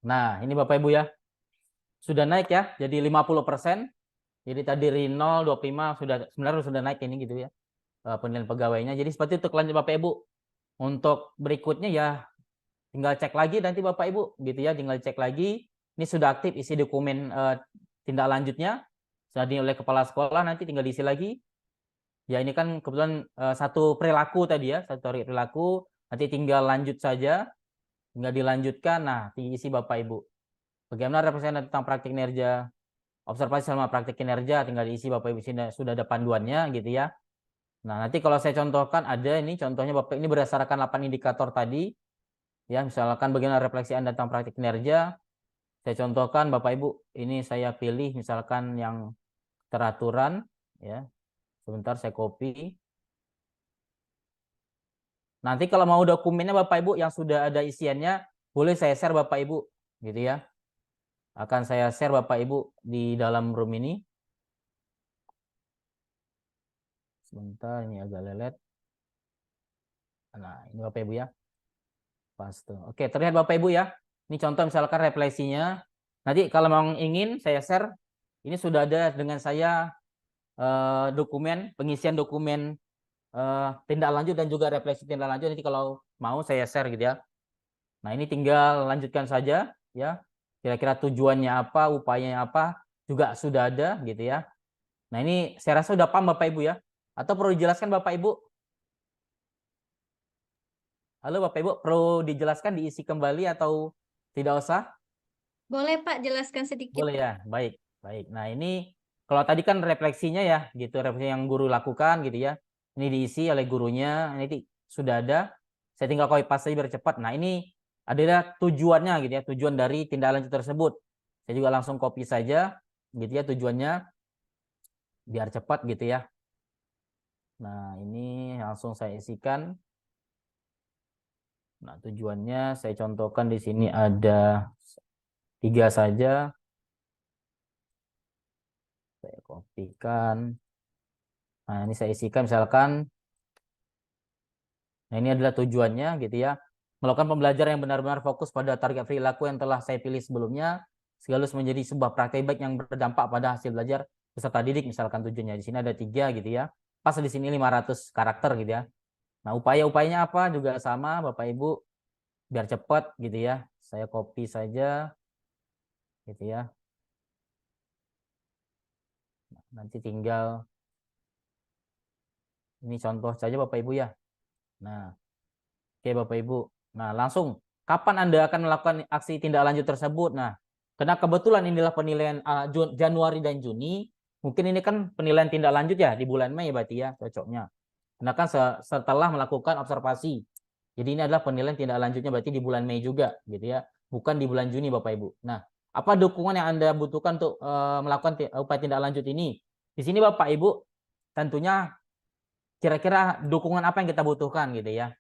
Nah, ini Bapak Ibu ya. Sudah naik ya, jadi 50%. Jadi tadi 0, 25 sebenarnya sudah naik ini gitu ya. Penilaian pegawainya. Jadi seperti itu kelanjut Bapak Ibu. Untuk berikutnya ya tinggal cek lagi nanti Bapak Ibu gitu ya, tinggal cek lagi. Ini sudah aktif isi dokumen tindak lanjutnya. Sudah oleh kepala sekolah, nanti tinggal diisi lagi. Ya ini kan kebetulan satu perilaku tadi ya, satu perilaku. Nanti tinggal lanjut saja, tinggal dilanjutkan. Nah, diisi Bapak Ibu. Bagaimana representasi tentang praktik kinerja, observasi selama praktik kinerja, tinggal diisi Bapak Ibu, sini sudah ada panduannya gitu ya. Nah, nanti kalau saya contohkan ada ini contohnya Bapak, ini berdasarkan 8 indikator tadi. Ya, misalkan bagaimana refleksi Anda tentang praktik kinerja. Saya contohkan Bapak Ibu, ini saya pilih misalkan yang teraturan ya. Sebentar saya copy. Nanti kalau mau dokumennya Bapak Ibu yang sudah ada isiannya, boleh saya share Bapak Ibu gitu ya. Akan saya share Bapak Ibu di dalam room ini. Sebentar, ini agak lelet. Nah, ini Bapak Ibu ya. Paste. Oke, terlihat Bapak Ibu ya. Ini contoh misalkan refleksinya. Nanti kalau memang ingin saya share, ini sudah ada dengan saya dokumen, pengisian dokumen tindak lanjut dan juga refleksi tindak lanjut. Nanti kalau mau saya share gitu ya. Nah, ini tinggal lanjutkan saja ya. Kira-kira tujuannya apa, upayanya apa, juga sudah ada gitu ya. Nah, ini saya rasa sudah paham Bapak Ibu ya. Atau perlu dijelaskan Bapak Ibu? Halo Bapak Ibu, perlu dijelaskan, diisi kembali atau tidak usah? Boleh Pak, jelaskan sedikit. Boleh ya, baik. Baik. Nah, ini kalau tadi kan refleksinya ya, gitu, refleksi yang guru lakukan gitu ya. Ini diisi oleh gurunya, ini sudah ada. Saya tinggal copy paste saja biar cepat. Nah, ini adalah tujuannya gitu ya, tujuan dari tindak lanjut tersebut. Saya juga langsung copy saja gitu ya tujuannya biar cepat gitu ya. Nah, ini langsung saya isikan. Nah, tujuannya saya contohkan di sini ada 3 saja. Saya kopikan. Nah, ini saya isikan misalkan. Nah, ini adalah tujuannya gitu ya. Melakukan pembelajaran yang benar-benar fokus pada target perilaku yang telah saya pilih sebelumnya, sekaligus menjadi sebuah praktek baik yang berdampak pada hasil belajar peserta didik. Misalkan tujuannya di sini ada 3 gitu ya. Pas di sini 500 karakter gitu ya. Nah, upaya-upayanya apa juga sama Bapak Ibu, biar cepat gitu ya. Saya copy saja gitu ya. Nanti tinggal ini contoh saja Bapak Ibu ya. Nah, oke Bapak Ibu. Nah, langsung kapan Anda akan melakukan aksi tindak lanjut tersebut? Nah, karena kebetulan inilah penilaian Januari dan Juni, mungkin ini kan penilaian tindak lanjut ya di bulan Mei berarti ya cocoknya. Karena kan setelah melakukan observasi. Jadi ini adalah penilaian tindak lanjutnya berarti di bulan Mei juga gitu ya, bukan di bulan Juni Bapak Ibu. Nah, apa dukungan yang Anda butuhkan untuk melakukan upaya tindak lanjut ini? Di sini Bapak Ibu tentunya kira-kira dukungan apa yang kita butuhkan gitu ya.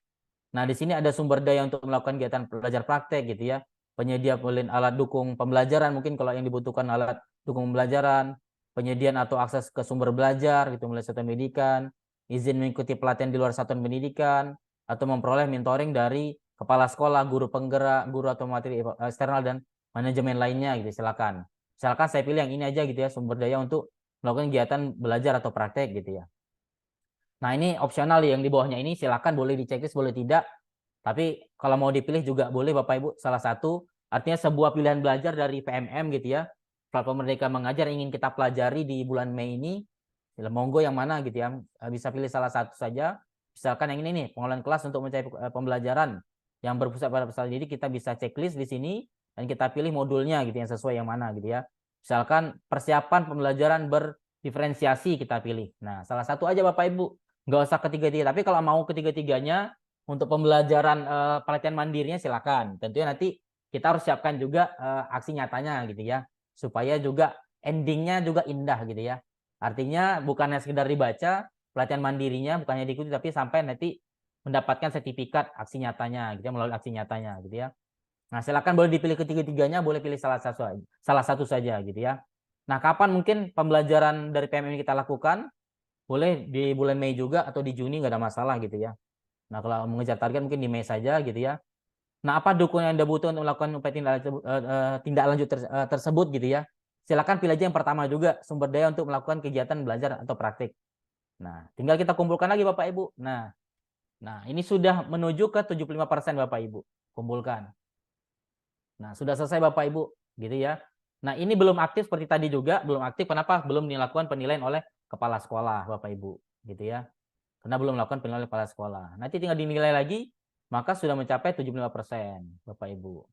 Nah, di sini ada sumber daya untuk melakukan kegiatan belajar praktek gitu ya. Penyedia alat dukung pembelajaran, mungkin kalau yang dibutuhkan alat dukung pembelajaran, penyediaan atau akses ke sumber belajar gitu mulai satuan pendidikan, izin mengikuti pelatihan di luar satuan pendidikan, atau memperoleh mentoring dari kepala sekolah, guru penggerak, guru atau materi eksternal dan manajemen lainnya gitu. Silakan. Misalkan saya pilih yang ini aja gitu ya, sumber daya untuk melakukan kegiatan belajar atau praktek gitu ya. Nah, ini opsional yang di bawahnya ini silakan boleh diceklis, boleh tidak. Tapi kalau mau dipilih juga boleh Bapak Ibu salah satu. Artinya sebuah pilihan belajar dari PMM gitu ya. Platform Merdeka Mengajar ingin kita pelajari di bulan Mei ini. Monggo yang mana gitu ya. Bisa pilih salah satu saja. Misalkan yang ini nih, pengolahan kelas untuk mencari pembelajaran yang berpusat pada peserta didik, kita bisa checklist di sini dan kita pilih modulnya gitu yang sesuai yang mana gitu ya. Misalkan persiapan pembelajaran berdiferensiasi kita pilih. Nah, salah satu aja Bapak Ibu. Nggak usah ketiga-tiga, tapi kalau mau ketiga-tiganya untuk pembelajaran pelatihan mandirinya silakan. Tentunya nanti kita harus siapkan juga aksi nyatanya gitu ya, supaya juga endingnya juga indah gitu ya. Artinya bukannya sekedar dibaca pelatihan mandirinya, bukannya diikuti, tapi sampai nanti mendapatkan sertifikat aksi nyatanya gitu ya, melalui aksi nyatanya gitu ya. Nah, silakan boleh dipilih ketiga-tiganya, boleh pilih salah satu saja gitu ya. Nah, kapan mungkin pembelajaran dari PMM ini kita lakukan? Boleh di bulan Mei juga atau di Juni, nggak ada masalah gitu ya. Nah, kalau mengejar target mungkin di Mei saja gitu ya. Nah, apa dukungan yang Anda butuh untuk melakukan upaya tindak lanjut tersebut gitu ya. Silakan pilih aja yang pertama juga, sumber daya untuk melakukan kegiatan belajar atau praktik. Nah, tinggal kita kumpulkan lagi Bapak Ibu. Nah, ini sudah menuju ke 75% Bapak Ibu. Kumpulkan. Nah, sudah selesai Bapak Ibu gitu ya. Nah, ini belum aktif seperti tadi juga, belum aktif. Kenapa? Belum dilakukan penilaian oleh kepala sekolah Bapak Ibu gitu ya. Karena belum melakukan penilaian oleh kepala sekolah. Nanti tinggal dinilai lagi, maka sudah mencapai 75% Bapak Ibu.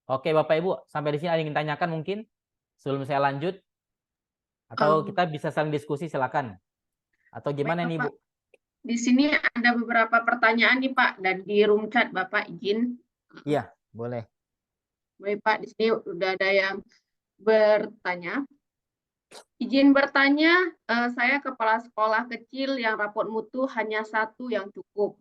Oke Bapak Ibu, sampai di sini ada yang ingin tanyakan mungkin sebelum saya lanjut? Atau kita bisa saling diskusi silakan. Atau gimana nih Bu? Di sini ada beberapa pertanyaan nih Pak, dan di room chat Bapak izin. Iya, boleh. Baik Pak, di sini udah ada yang bertanya. Izin bertanya, saya kepala sekolah kecil yang rapot mutu hanya 1 yang cukup,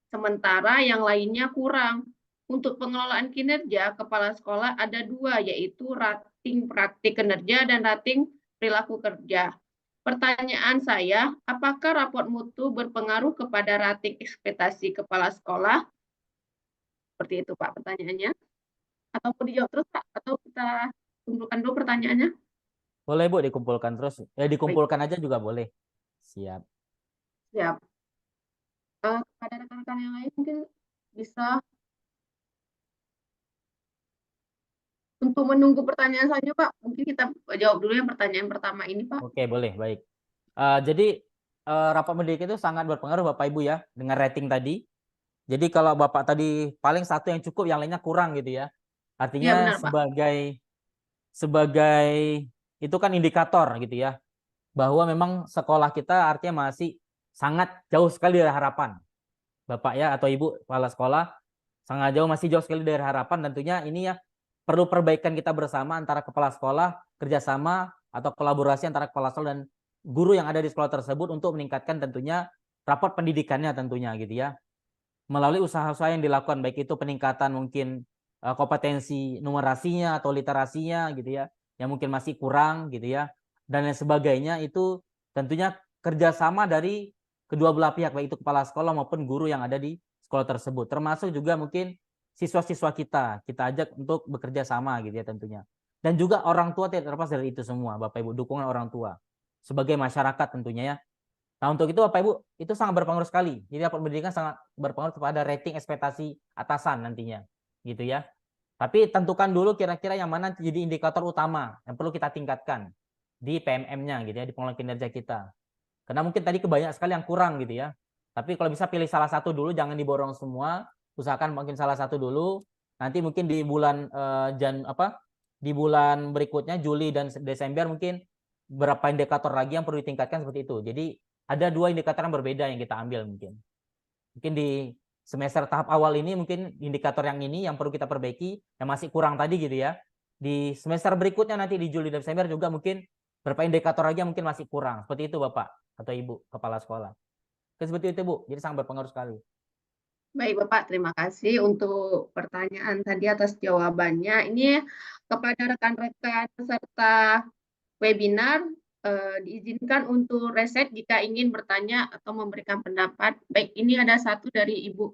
sementara yang lainnya kurang. Untuk pengelolaan kinerja, kepala sekolah ada 2, yaitu rating praktik kinerja dan rating perilaku kerja. Pertanyaan saya, apakah rapot mutu berpengaruh kepada rating ekspektasi kepala sekolah? Seperti itu Pak pertanyaannya. Atau mau dijawab terus Pak? Atau kita kumpulkan dulu pertanyaannya? Boleh Bu, dikumpulkan terus. Dikumpulkan aja juga boleh. Siap. Siap. Kepada rekan-rekan yang lain mungkin bisa untuk menunggu pertanyaan selanjutnya Pak. Mungkin kita jawab dulu yang pertanyaan pertama ini Pak. Oke, boleh, baik. Jadi rapat pendidik itu sangat berpengaruh Bapak Ibu ya dengan rating tadi. Jadi kalau Bapak tadi paling 1 yang cukup, yang lainnya kurang gitu ya. Artinya Ya, benar, Pak. sebagai itu kan indikator gitu ya, bahwa memang sekolah kita artinya masih sangat jauh sekali dari harapan. Bapak ya atau Ibu kepala sekolah sangat jauh, masih jauh sekali dari harapan. Tentunya ini ya perlu perbaikan kita bersama antara kepala sekolah, kerjasama atau kolaborasi antara kepala sekolah dan guru yang ada di sekolah tersebut untuk meningkatkan tentunya rapot pendidikannya tentunya gitu ya. Melalui usaha-usaha yang dilakukan, baik itu peningkatan mungkin kompetensi numerasinya atau literasinya gitu ya, yang mungkin masih kurang gitu ya, dan lain sebagainya, itu tentunya kerjasama dari kedua belah pihak, baik itu kepala sekolah maupun guru yang ada di sekolah tersebut. Termasuk juga mungkin siswa-siswa kita ajak untuk bekerja sama gitu ya tentunya. Dan juga orang tua tidak terlepas dari itu semua, Bapak Ibu, dukungan orang tua sebagai masyarakat tentunya ya. Nah, untuk itu Bapak Ibu, itu sangat berpengaruh sekali. Jadi rapat pendidikan sangat berpengaruh kepada rating ekspektasi atasan nantinya, gitu ya. Tapi tentukan dulu kira-kira yang mana jadi indikator utama yang perlu kita tingkatkan di PMM-nya gitu ya, di pengelolaan kinerja kita. Karena mungkin tadi kebanyakan sekali yang kurang gitu ya. Tapi kalau bisa pilih salah satu dulu, jangan diborong semua. Usahakan mungkin salah satu dulu. Nanti mungkin di bulan di bulan berikutnya Juli dan Desember mungkin berapa indikator lagi yang perlu ditingkatkan seperti itu. Jadi ada 2 indikator yang berbeda yang kita ambil mungkin. Mungkin di semester tahap awal ini mungkin indikator yang ini yang perlu kita perbaiki, yang masih kurang tadi gitu ya. Di semester berikutnya nanti di Juli dan Desember juga mungkin berapa indikator lagi yang mungkin masih kurang. Seperti itu Bapak atau Ibu Kepala Sekolah. Seperti itu Bu, jadi sangat berpengaruh sekali. Baik Bapak, terima kasih untuk pertanyaan tadi atas jawabannya. Ini kepada rekan-rekan peserta webinar, diizinkan untuk reset jika ingin bertanya atau memberikan pendapat. Baik, ini ada satu dari Ibu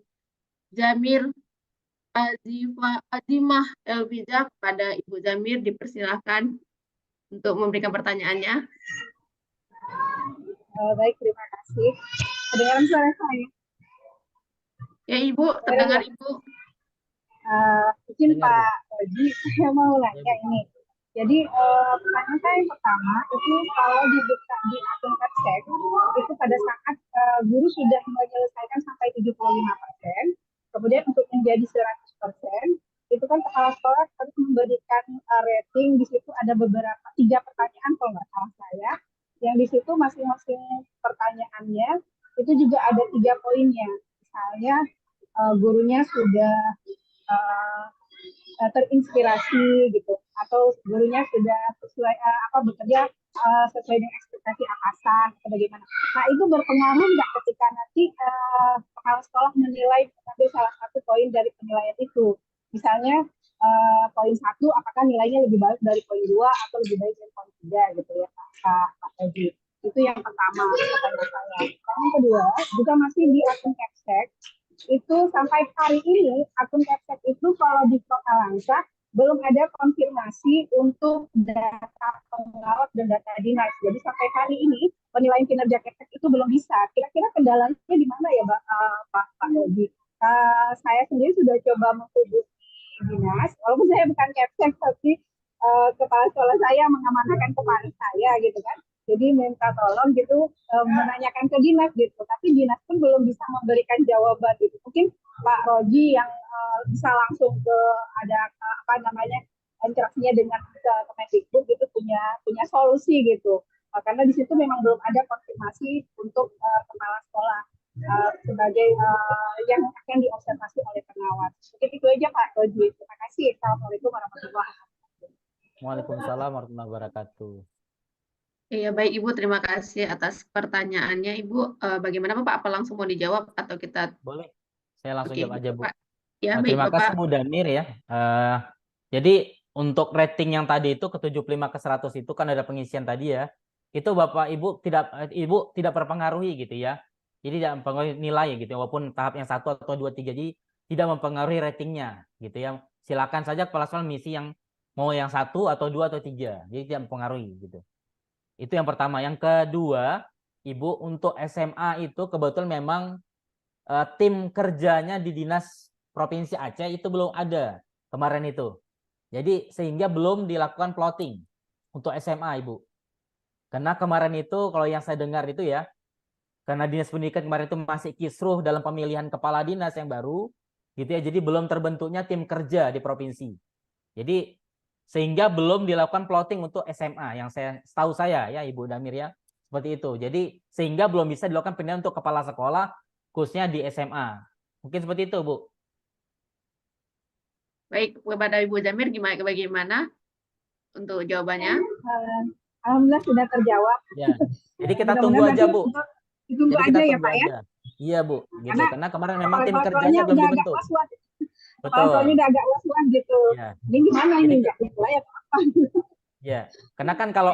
Jamir Azimah Elwiza. Kepada Ibu Jamir, dipersilahkan untuk memberikan pertanyaannya. Baik, terima kasih. Kedengaran suara saya? Ya Ibu, terdengar Ibu. Mungkin Pak Roji, saya mau nanya ini. Jadi pertanyaan saya yang pertama itu kalau dibuka di akun Capsek itu pada saat guru sudah menyelesaikan sampai 75%, kemudian untuk menjadi 100% itu kan kepala sekolah harus memberikan rating. Di situ ada beberapa 3 pertanyaan kalau nggak salah saya, yang di situ masing-masing pertanyaannya itu juga ada 3 poinnya. Misalnya gurunya sudah terinspirasi gitu, atau gurunya sudah sesuai bekerja sesuai dengan ekspektasi atasan atau bagaimana. Nah, itu berpengaruh nggak ketika nanti kepala sekolah menilai mengambil salah satu poin dari penilaian itu. Misalnya poin 1 apakah nilainya lebih baik dari poin 2 atau lebih baik dari poin 3 gitu ya Pak Haji. Itu yang pertama pertanyaan saya. Yang kedua juga masih di akun Capsek. Itu sampai hari ini akun Capsek itu kalau di Kota Langsa belum ada konfirmasi untuk data pengawat dan data dinas. Jadi sampai hari ini penilaian kinerja Capsek itu belum bisa. Kira-kira kendalanya di mana ya Pak Haji? Saya sendiri sudah coba menghubungi dinas, walaupun saya bukan Capsek, tapi kepala sekolah saya mengamanahkan kepada saya gitu kan. Jadi minta tolong gitu menanyakan ke dinas gitu, tapi dinas pun belum bisa memberikan jawaban gitu. Mungkin Pak Roji yang bisa langsung ke ada interaksinya dengan Kemendikbud gitu punya solusi gitu. Karena di situ memang belum ada konfirmasi untuk kepala sekolah sebagai yang akan diobservasi oleh pengawas. Mungkin itu aja Pak Roji. Terima kasih. Assalamualaikum warahmatullahi wabarakatuh. Waalaikumsalam warahmatullahi wabarakatuh. Iya, baik Ibu, terima kasih atas pertanyaannya. Ibu, bagaimana Pak? Apa langsung mau dijawab atau kita? Boleh, saya langsung jawab aja Bu. Pak. Ya, baik Terima kasih Bapak. Bu Damir ya. Jadi untuk rating yang tadi itu ke 75 ke 100 itu kan ada pengisian tadi ya. Itu Bapak Ibu tidak terpengaruhi gitu ya. Jadi tidak mempengaruhi nilai gitu ya, walaupun tahap yang 1 atau 2, 3 jadi tidak mempengaruhi ratingnya gitu ya. Silakan saja kepala sekolah misi yang mau yang 1 atau 2 atau 3. Jadi tidak mempengaruhi gitu. Itu yang pertama. Yang kedua, Ibu, untuk SMA itu kebetulan memang tim kerjanya di Dinas Provinsi Aceh itu belum ada kemarin itu. Jadi sehingga belum dilakukan plotting untuk SMA, Ibu. Karena kemarin itu kalau yang saya dengar itu ya, karena Dinas Pendidikan kemarin itu masih kisruh dalam pemilihan kepala dinas yang baru, gitu ya. Jadi belum terbentuknya tim kerja di provinsi. Jadi sehingga belum dilakukan plotting untuk SMA yang setahu saya ya Ibu Damir ya, seperti itu. Jadi sehingga belum bisa dilakukan penilaian untuk kepala sekolah khususnya di SMA. Mungkin seperti itu Bu. Baik, kepada Ibu Jamir bagaimana untuk jawabannya? Alhamdulillah sudah terjawab. Ya. Jadi kita tunggu aja Bu. Ditunggu aja ya Pak ya. Iya Bu, gitu. Karena kemarin memang tim Kepala kerjanya belum dibentuk. Betul. Soalnya udah agak was-was gitu. Ya. Ini gimana ini enggak mulai atau apa? Ya, karena kan kalau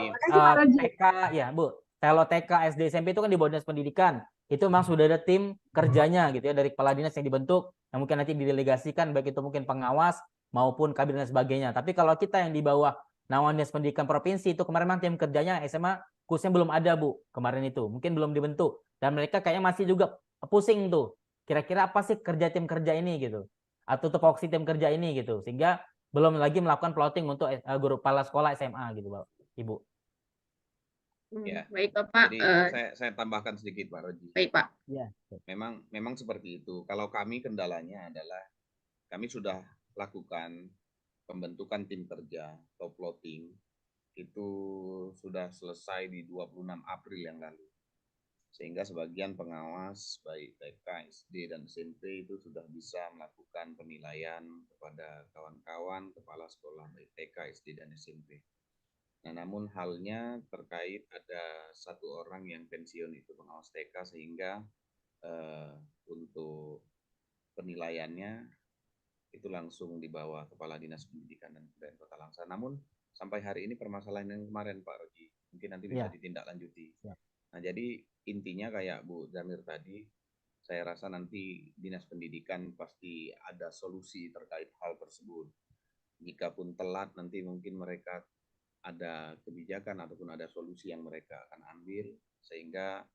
TK ya Bu, kalau TK, SD, SMP itu kan di bawah Dinas Pendidikan. itu memang sudah ada tim kerjanya gitu ya dari kepala dinas yang dibentuk, yang mungkin nanti didelegasikan baik itu mungkin pengawas maupun kabin dan sebagainya. Tapi kalau kita yang di bawah naungan Dinas Pendidikan Provinsi itu kemarin memang tim kerjanya SMA khususnya belum ada Bu kemarin itu, mungkin belum dibentuk dan mereka kayaknya masih juga pusing tuh. Kira-kira apa sih kerja tim kerja ini gitu, atau tupoksi tim kerja ini gitu, sehingga belum lagi melakukan plotting untuk guru kepala sekolah SMA gitu Bapak Ibu. Ya. Baik Bapak. Jadi saya tambahkan sedikit Pak Roji. Baik Pak. Ya. Memang seperti itu. Kalau kami kendalanya adalah kami sudah lakukan pembentukan tim kerja atau plotting itu sudah selesai di 26 April yang lalu. Sehingga sebagian pengawas baik TK, SD, dan SMP itu sudah bisa melakukan penilaian kepada kawan-kawan kepala sekolah baik TK, SD, dan SMP. Nah, namun halnya terkait ada satu orang yang pensiun itu pengawas TK sehingga untuk penilaiannya itu langsung dibawa Kepala Dinas Pendidikan dan Kebudayaan Kota Langsa. Namun sampai hari ini permasalahan yang kemarin Pak Roji mungkin nanti bisa ditindaklanjuti. Nah, jadi intinya kayak Bu Zamir tadi, saya rasa nanti Dinas Pendidikan pasti ada solusi terkait hal tersebut. Jikapun telat nanti mungkin mereka ada kebijakan ataupun ada solusi yang mereka akan ambil sehingga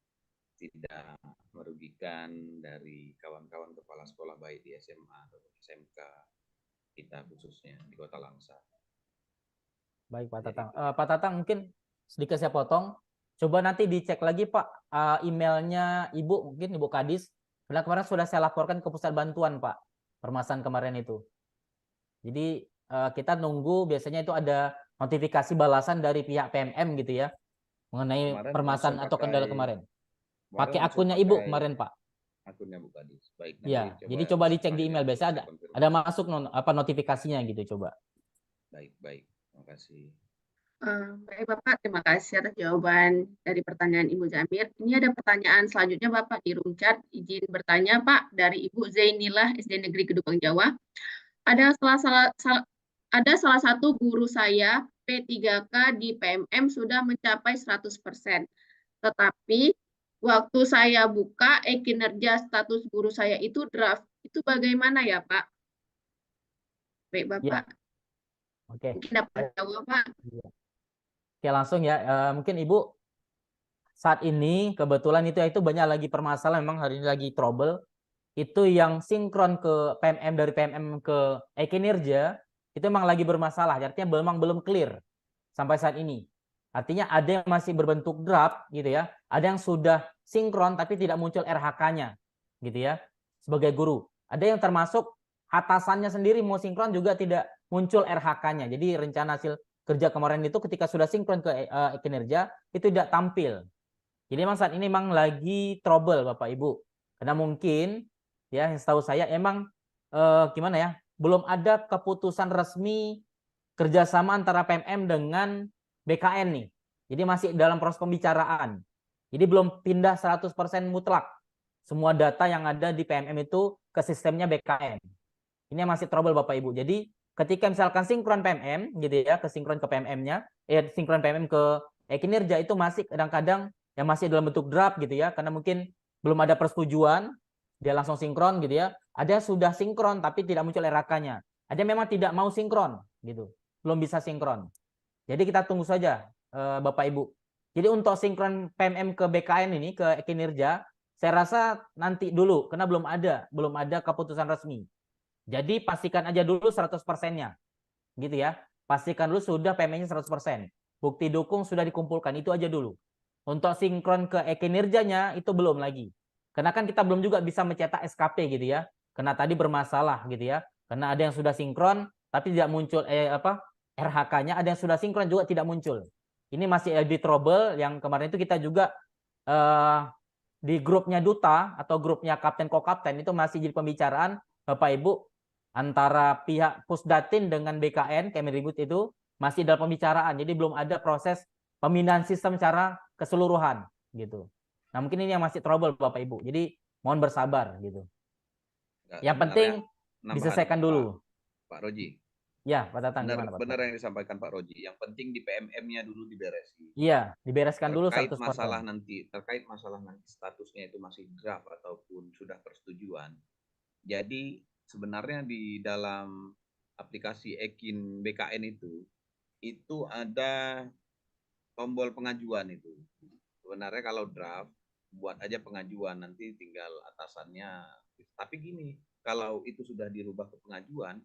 tidak merugikan dari kawan-kawan kepala sekolah baik di SMA atau SMK kita khususnya di Kota Langsa. Baik Pak Tatang. Pak Tatang mungkin sedikit saya potong. Coba nanti dicek lagi Pak emailnya Ibu, mungkin Ibu Kadis. Karena kemarin sudah saya laporkan ke pusat bantuan Pak, permasalahan kemarin itu. Jadi kita nunggu biasanya itu ada notifikasi balasan dari pihak PMM gitu ya mengenai permasalahan atau kendala kemarin. Pakai akunnya Ibu kemarin Pak. Akunnya Bu Kadis. Baik. Ya, jadi coba dicek di email biasa ada masuk notifikasinya gitu coba. Baik. Terima kasih. Baik Bapak, terima kasih atas jawaban dari pertanyaan Ibu Zamir. Ini ada pertanyaan selanjutnya Bapak di room chat. Izin bertanya Pak dari Ibu Zainillah SD Negeri Kedupang Jawa. Ada salah satu guru saya P3K di PMM sudah mencapai 100%. Tetapi waktu saya buka kinerja status guru saya itu draft. Itu bagaimana ya Pak? Baik Bapak. Ya. Oke. Mungkin dapat jawab Pak. Oke langsung ya. Mungkin Ibu saat ini kebetulan itu banyak lagi permasalahan, memang hari ini lagi trouble. Itu yang sinkron ke PMM dari PMM ke kinerja itu memang lagi bermasalah, artinya memang belum clear sampai saat ini. Artinya ada yang masih berbentuk draft gitu ya, ada yang sudah sinkron tapi tidak muncul RHK-nya gitu ya sebagai guru. Ada yang termasuk atasannya sendiri mau sinkron juga tidak muncul RHK-nya. Jadi rencana hasil kerja kemarin itu ketika sudah sinkron ke kinerja itu tidak tampil. Jadi memang saat ini memang lagi trouble Bapak Ibu. Karena mungkin ya setahu saya emang gimana ya, belum ada keputusan resmi kerjasama antara PMM dengan BKN nih. Jadi masih dalam proses pembicaraan. Jadi belum pindah 100% mutlak semua data yang ada di PMM itu ke sistemnya BKN. Ini masih trouble Bapak Ibu. Jadi ketika misalkan sinkron PMM gitu ya, ke sinkron ke PMM-nya, sinkron PMM ke kinerja itu masih kadang-kadang yang masih dalam bentuk draft gitu ya, karena mungkin belum ada persetujuan, dia langsung sinkron gitu ya. Ada yang sudah sinkron tapi tidak muncul RHK-nya. Ada yang memang tidak mau sinkron gitu, belum bisa sinkron. Jadi kita tunggu saja Bapak Ibu. Jadi untuk sinkron PMM ke BKN ini ke kinerja, saya rasa nanti dulu karena belum ada keputusan resmi. Jadi pastikan aja dulu 100%-nya. Gitu ya. Pastikan dulu sudah PMM-nya 100%. Bukti dukung sudah dikumpulkan, itu aja dulu. Untuk sinkron ke kinerjanya itu belum lagi. Karena kan kita belum juga bisa mencetak SKP gitu ya. Karena tadi bermasalah gitu ya. Karena ada yang sudah sinkron tapi tidak muncul RHK-nya, ada yang sudah sinkron juga tidak muncul. Ini masih di trouble yang kemarin itu kita juga di grupnya duta atau grupnya kapten ko-kapten itu masih jadi pembicaraan Bapak Ibu antara pihak Pusdatin dengan BKN Kemendikbud itu masih dalam pembicaraan. Jadi belum ada proses pemindahan sistem secara keseluruhan gitu. Nah, mungkin ini yang masih trouble Bapak Ibu. Jadi mohon bersabar gitu. Yang penting diselesaikan dulu. Pak Roji. Ya, Pak Tatang, Benar, gimana Pak benar Tatang? yang disampaikan Pak Roji. Yang penting di PMM-nya dulu diberesin. Iya, dibereskan dulu Terkait 100%. masalah nanti statusnya itu masih draft ataupun sudah persetujuan. Jadi sebenarnya di dalam aplikasi Ekin BKN itu ada tombol pengajuan itu. Sebenarnya kalau draft buat aja pengajuan, nanti tinggal atasannya. Tapi gini, kalau itu sudah dirubah ke pengajuan,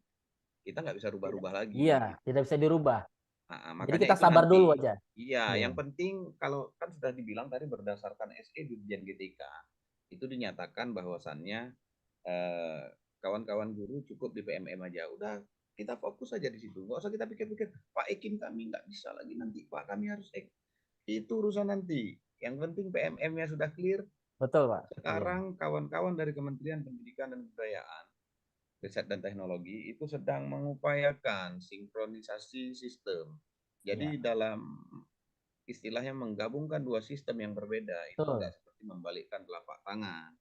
kita nggak bisa rubah-rubah lagi. Iya, tidak bisa dirubah. Nah, Jadi makanya kita itu sabar nanti. dulu aja. Iya, Iya. yang penting kalau kan sudah dibilang tadi berdasarkan SE Dirjen GTK, itu dinyatakan bahwasannya kawan-kawan guru cukup di PMM aja. Udah, kita fokus aja di situ. Nggak usah kita pikir-pikir, Pak Ekin kami nggak bisa lagi nanti, Pak kami harus itu urusan nanti. Yang penting PMM-nya sudah clear. Betul, Pak. Sekarang kawan-kawan dari Kementerian Pendidikan dan Kebudayaan, Riset dan Teknologi itu sedang mengupayakan sinkronisasi sistem. Jadi dalam istilahnya menggabungkan dua sistem yang berbeda, itu tidak seperti membalikkan telapak tangan.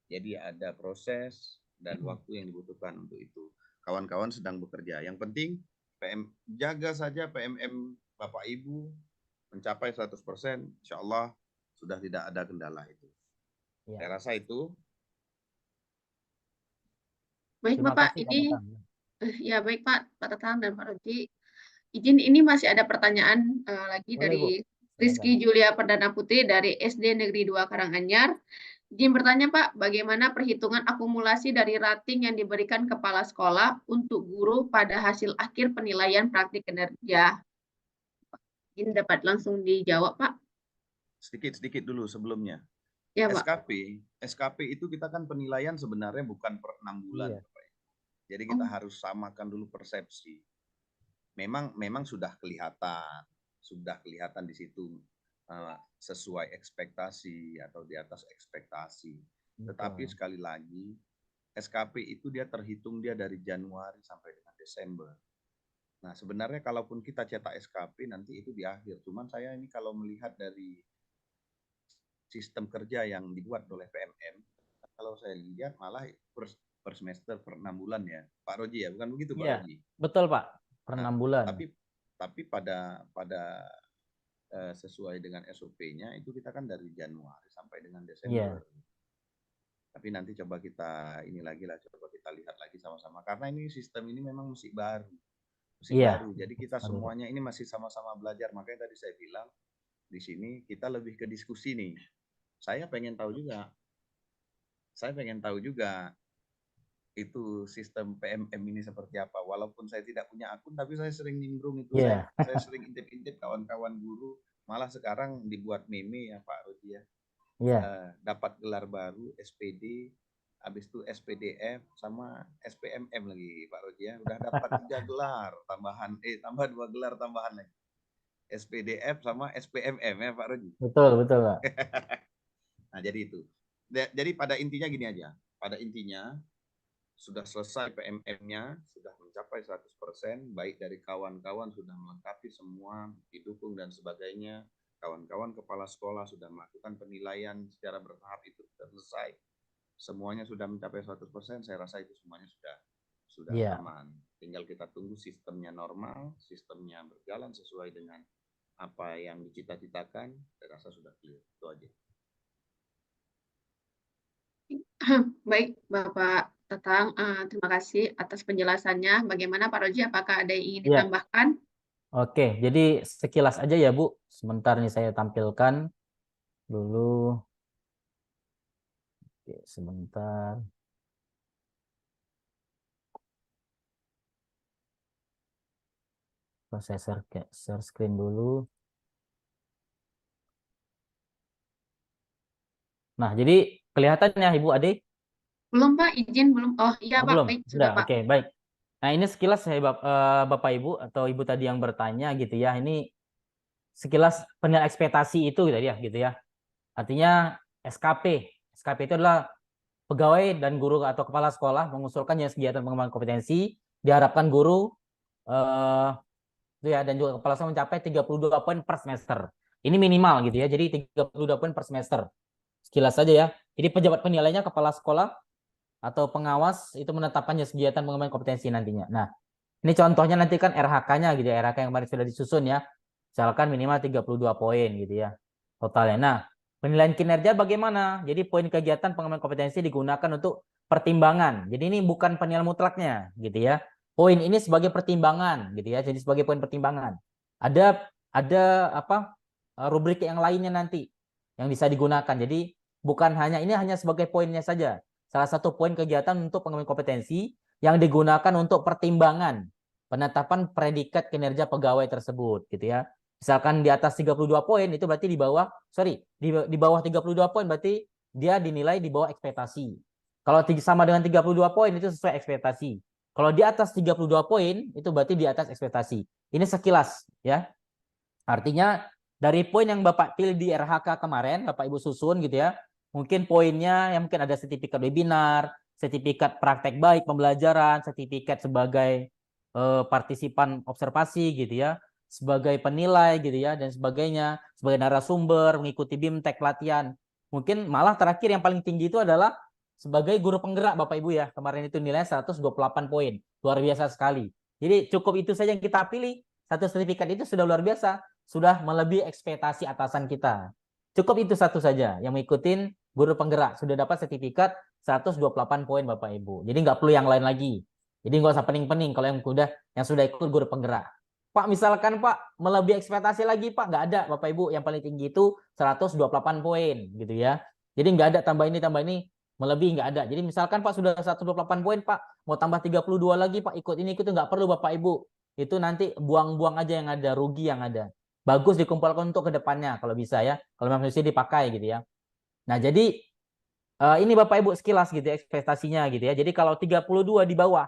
Jadi ada proses dan waktu yang dibutuhkan untuk itu. Kawan-kawan sedang bekerja. Yang penting jaga saja PMM Bapak Ibu mencapai 100%, insya Allah sudah tidak ada kendala itu. Ya. Saya rasa itu. Baik Bapak, ini ya baik Pak Tatang dan Pak Roji. Izin ini masih ada pertanyaan lagi dari Rizky Julia Perdana Putri dari SD Negeri 2 Karanganyar. Izin bertanya Pak, bagaimana perhitungan akumulasi dari rating yang diberikan kepala sekolah untuk guru pada hasil akhir penilaian praktik kinerja? Izin dapat langsung dijawab Pak. Sedikit dulu sebelumnya. Ya, Pak. SKP itu kita kan penilaian sebenarnya bukan per 6 bulan. Iya. Jadi kita harus samakan dulu persepsi. Memang sudah kelihatan di situ sesuai ekspektasi atau di atas ekspektasi. Tetapi sekali lagi SKP itu dia terhitung dia dari Januari sampai dengan Desember. Nah sebenarnya kalaupun kita cetak SKP nanti itu di akhir. Cuman saya ini kalau melihat dari sistem kerja yang dibuat oleh PMM, kalau saya lihat malah per semester per 6 bulan ya, Pak Roji ya, bukan begitu Pak Roji? Betul Pak, per 6 bulan. Tapi pada sesuai dengan SOP-nya itu kita kan dari Januari sampai dengan Desember. Tapi nanti coba kita coba kita lihat lagi sama-sama karena ini sistem ini memang masih baru. Baru. Jadi kita semuanya ini masih sama-sama belajar. Makanya tadi saya bilang di sini kita lebih ke diskusi nih. Saya pengen tahu juga itu sistem PMM ini seperti apa. Walaupun saya tidak punya akun, tapi saya sering nimbrung itu. Saya sering intip-intip kawan-kawan guru. Malah sekarang dibuat meme ya Pak Roji ya. Dapat gelar baru SPD, habis itu SPDF sama SPMM lagi Pak Roji ya. Udah dapat 3 gelar tambahan, tambah 2 gelar tambahan lagi. SPDF sama SPMM ya Pak Roji. Betul Pak. Nah jadi itu. Jadi pada intinya gini aja. Pada intinya sudah selesai PMM-nya, sudah mencapai 100%, baik dari kawan-kawan sudah melengkapi semua, didukung dan sebagainya. Kawan-kawan kepala sekolah sudah melakukan penilaian secara bertahap itu sudah selesai. Semuanya sudah mencapai 100%, saya rasa itu semuanya sudah aman. Tinggal kita tunggu sistemnya normal, sistemnya berjalan sesuai dengan apa yang dicita-citakan, saya rasa sudah clear. Itu aja. Baik, Bapak Tatang, terima kasih atas penjelasannya. Bagaimana Pak Roji, apakah ada yang ingin ditambahkan? Oke, jadi sekilas aja ya Bu. Sebentar nih saya tampilkan dulu. Oke, sebentar. Saya share screen dulu. Nah, jadi kelihatannya Ibu Ade? Belum Pak, izin belum. Oh iya Pak, belum. baik, sudah Pak. Oke, baik. Nah, ini sekilas saya Bapak Ibu atau Ibu tadi yang bertanya gitu ya. Ini sekilas penilaian ekspektasi itu gitu ya. Artinya SKP. SKP itu adalah pegawai dan guru atau kepala sekolah mengusulkan yang kegiatan pengembangan kompetensi, diharapkan guru dan juga kepala sekolah mencapai 32 poin per semester. Ini minimal gitu ya. Jadi 32 poin per semester. Sekilas saja ya. Jadi pejabat penilainya kepala sekolah atau pengawas itu menetapkannya kegiatan pengembangan kompetensi nantinya. Nah, Ini contohnya nanti kan RHK-nya gitu ya, RHK yang kemarin sudah disusun ya. Misalkan minimal 32 poin gitu ya totalnya. Nah, penilaian kinerja bagaimana? Jadi poin kegiatan pengembangan kompetensi digunakan untuk pertimbangan. Jadi ini bukan penilaian mutlaknya gitu ya. Poin ini sebagai pertimbangan gitu ya. Jadi sebagai poin pertimbangan. Ada apa? Rubrik yang lainnya nanti yang bisa digunakan. Jadi bukan hanya ini hanya sebagai poinnya saja. Salah satu poin kegiatan untuk pengembangan kompetensi yang digunakan untuk pertimbangan penetapan predikat kinerja pegawai tersebut gitu ya. Misalkan di atas 32 poin itu berarti di bawah 32 poin berarti dia dinilai di bawah ekspektasi. Kalau sama dengan 32 poin itu sesuai ekspektasi. Kalau di atas 32 poin itu berarti di atas ekspektasi. Ini sekilas ya. Artinya dari poin yang Bapak pilih di RHK kemarin, Bapak Ibu susun gitu ya. Mungkin poinnya yang mungkin ada sertifikat webinar, sertifikat praktek baik pembelajaran, sertifikat sebagai partisipan observasi gitu ya, sebagai penilai gitu ya dan sebagainya, sebagai narasumber, mengikuti BIMTEK pelatihan. Mungkin malah terakhir yang paling tinggi itu adalah sebagai guru penggerak Bapak Ibu ya. Kemarin itu nilainya 128 poin. Luar biasa sekali. Jadi cukup itu saja yang kita pilih. Satu sertifikat itu sudah luar biasa, sudah melebihi ekspektasi atasan kita. Cukup itu satu saja yang mengikuti guru penggerak sudah dapat sertifikat 128 poin Bapak Ibu. Jadi nggak perlu yang lain lagi. Jadi nggak usah pening-pening kalau yang sudah ikut guru penggerak. Pak, misalkan Pak melebihi ekspektasi lagi Pak, nggak ada Bapak Ibu, yang paling tinggi itu 128 poin gitu ya. Jadi nggak ada tambah ini melebihi nggak ada. Jadi misalkan Pak sudah 128 poin Pak, mau tambah 32 lagi Pak, ikut ini itu nggak perlu Bapak Ibu. Itu nanti buang-buang aja yang ada, rugi yang ada. Bagus dikumpulkan untuk kedepannya kalau bisa ya. Kalau memang mesti dipakai gitu ya. Nah jadi ini Bapak Ibu sekilas gitu ya, ekspektasinya gitu ya. Jadi kalau 32 di bawah,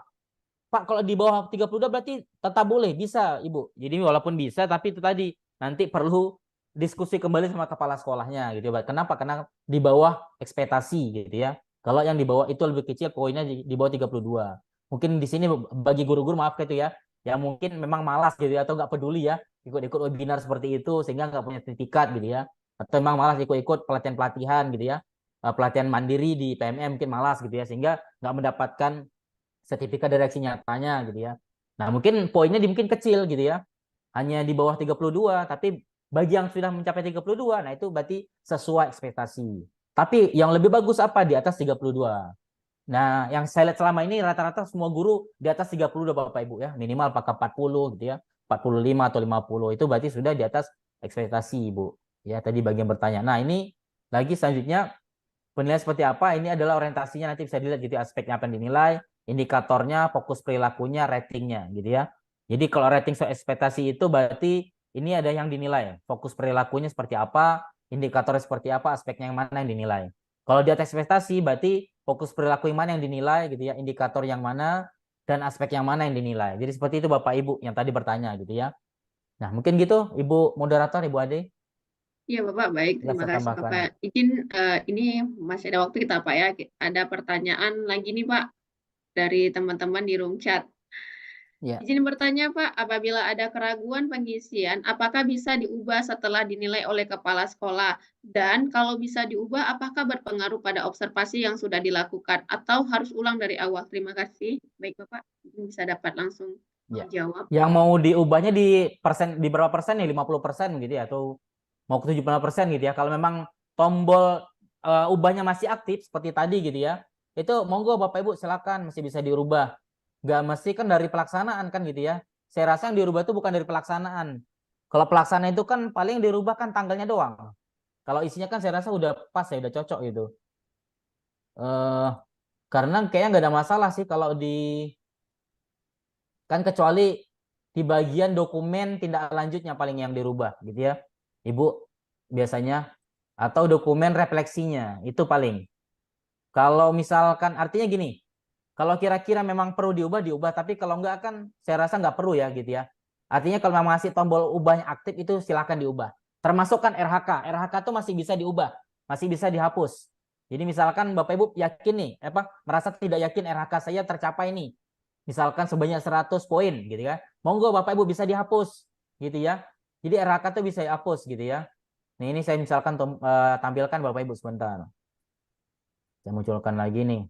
Pak, kalau di bawah 32 berarti tetap boleh, bisa Ibu. Jadi walaupun bisa, tapi itu tadi nanti perlu diskusi kembali sama kepala sekolahnya gitu. Kenapa? Karena di bawah ekspektasi gitu ya. Kalau yang di bawah itu lebih kecil, poinnya di bawah 32. Mungkin di sini bagi guru-guru maaf gitu ya, yang mungkin memang malas gitu ya, atau nggak peduli ya, ikut-ikut webinar seperti itu sehingga nggak punya sertifikat gitu ya. Atau memang malas ikut-ikut pelatihan-pelatihan gitu ya. Pelatihan mandiri di PMM mungkin malas gitu ya, sehingga nggak mendapatkan sertifikat direksi nyatanya gitu ya. Nah, mungkin poinnya mungkin kecil gitu ya. Hanya di bawah 32, tapi bagi yang sudah mencapai 32, nah itu berarti sesuai ekspektasi. Tapi yang lebih bagus apa? Di atas 32. Nah, yang saya lihat selama ini rata-rata semua guru di atas 32 Bapak Ibu ya. Minimal pakai 40 gitu ya. 45 atau 50 itu berarti sudah di atas ekspektasi Ibu. Ya, tadi bagian bertanya. Nah, ini lagi selanjutnya penilaian seperti apa? Ini adalah orientasinya, nanti bisa dilihat gitu aspeknya apa yang dinilai, indikatornya, fokus perilakunya, ratingnya gitu ya. Jadi kalau rating soal ekspektasi itu berarti ini ada yang dinilai, fokus perilakunya seperti apa, indikatornya seperti apa, aspeknya yang mana yang dinilai. Kalau di atas ekspektasi berarti fokus perilaku yang mana yang dinilai gitu ya, indikator yang mana dan aspek yang mana yang dinilai. Jadi seperti itu Bapak Ibu yang tadi bertanya gitu ya. Nah, mungkin gitu Ibu moderator, Ibu Ade. Iya Bapak, baik. Ya, Terima saya kasih tambahkan. Bapak. Izin ini masih ada waktu kita Pak ya. Ada pertanyaan lagi nih Pak dari teman-teman di room chat. Ya. Izin bertanya Pak, apabila ada keraguan pengisian, apakah bisa diubah setelah dinilai oleh kepala sekolah? Dan kalau bisa diubah, apakah berpengaruh pada observasi yang sudah dilakukan atau harus ulang dari awal? Terima kasih. Baik Bapak, bisa dapat langsung Ya. menjawab. Yang mau diubahnya di berapa persen ya? 50% gitu ya, atau mau ke 75% gitu ya. Kalau memang tombol ubahnya masih aktif seperti tadi gitu ya, itu monggo Bapak Ibu silakan, masih bisa dirubah. Nggak mesti kan dari pelaksanaan kan gitu ya. Saya rasa yang dirubah itu bukan dari pelaksanaan. Kalau pelaksanaan itu kan paling dirubah kan tanggalnya doang. Kalau isinya kan saya rasa udah pas ya, udah cocok gitu. Karena kayaknya nggak ada masalah sih kalau kan kecuali di bagian dokumen tindak lanjutnya paling yang dirubah gitu ya Ibu biasanya, atau dokumen refleksinya itu paling. Kalau misalkan artinya gini, kalau kira-kira memang perlu diubah, tapi kalau enggak kan saya rasa nggak perlu ya gitu ya. Artinya kalau memang masih tombol ubahnya aktif itu silakan diubah. Termasuk kan RHK itu masih bisa diubah, masih bisa dihapus. Jadi misalkan Bapak Ibu yakin nih, merasa tidak yakin RHK saya tercapai nih, misalkan sebanyak 100 poin gitu ya, monggo Bapak Ibu bisa dihapus gitu ya. Jadi RHK itu bisa dihapus gitu ya. Nah ini saya misalkan tampilkan Bapak Ibu sebentar. Saya munculkan lagi nih.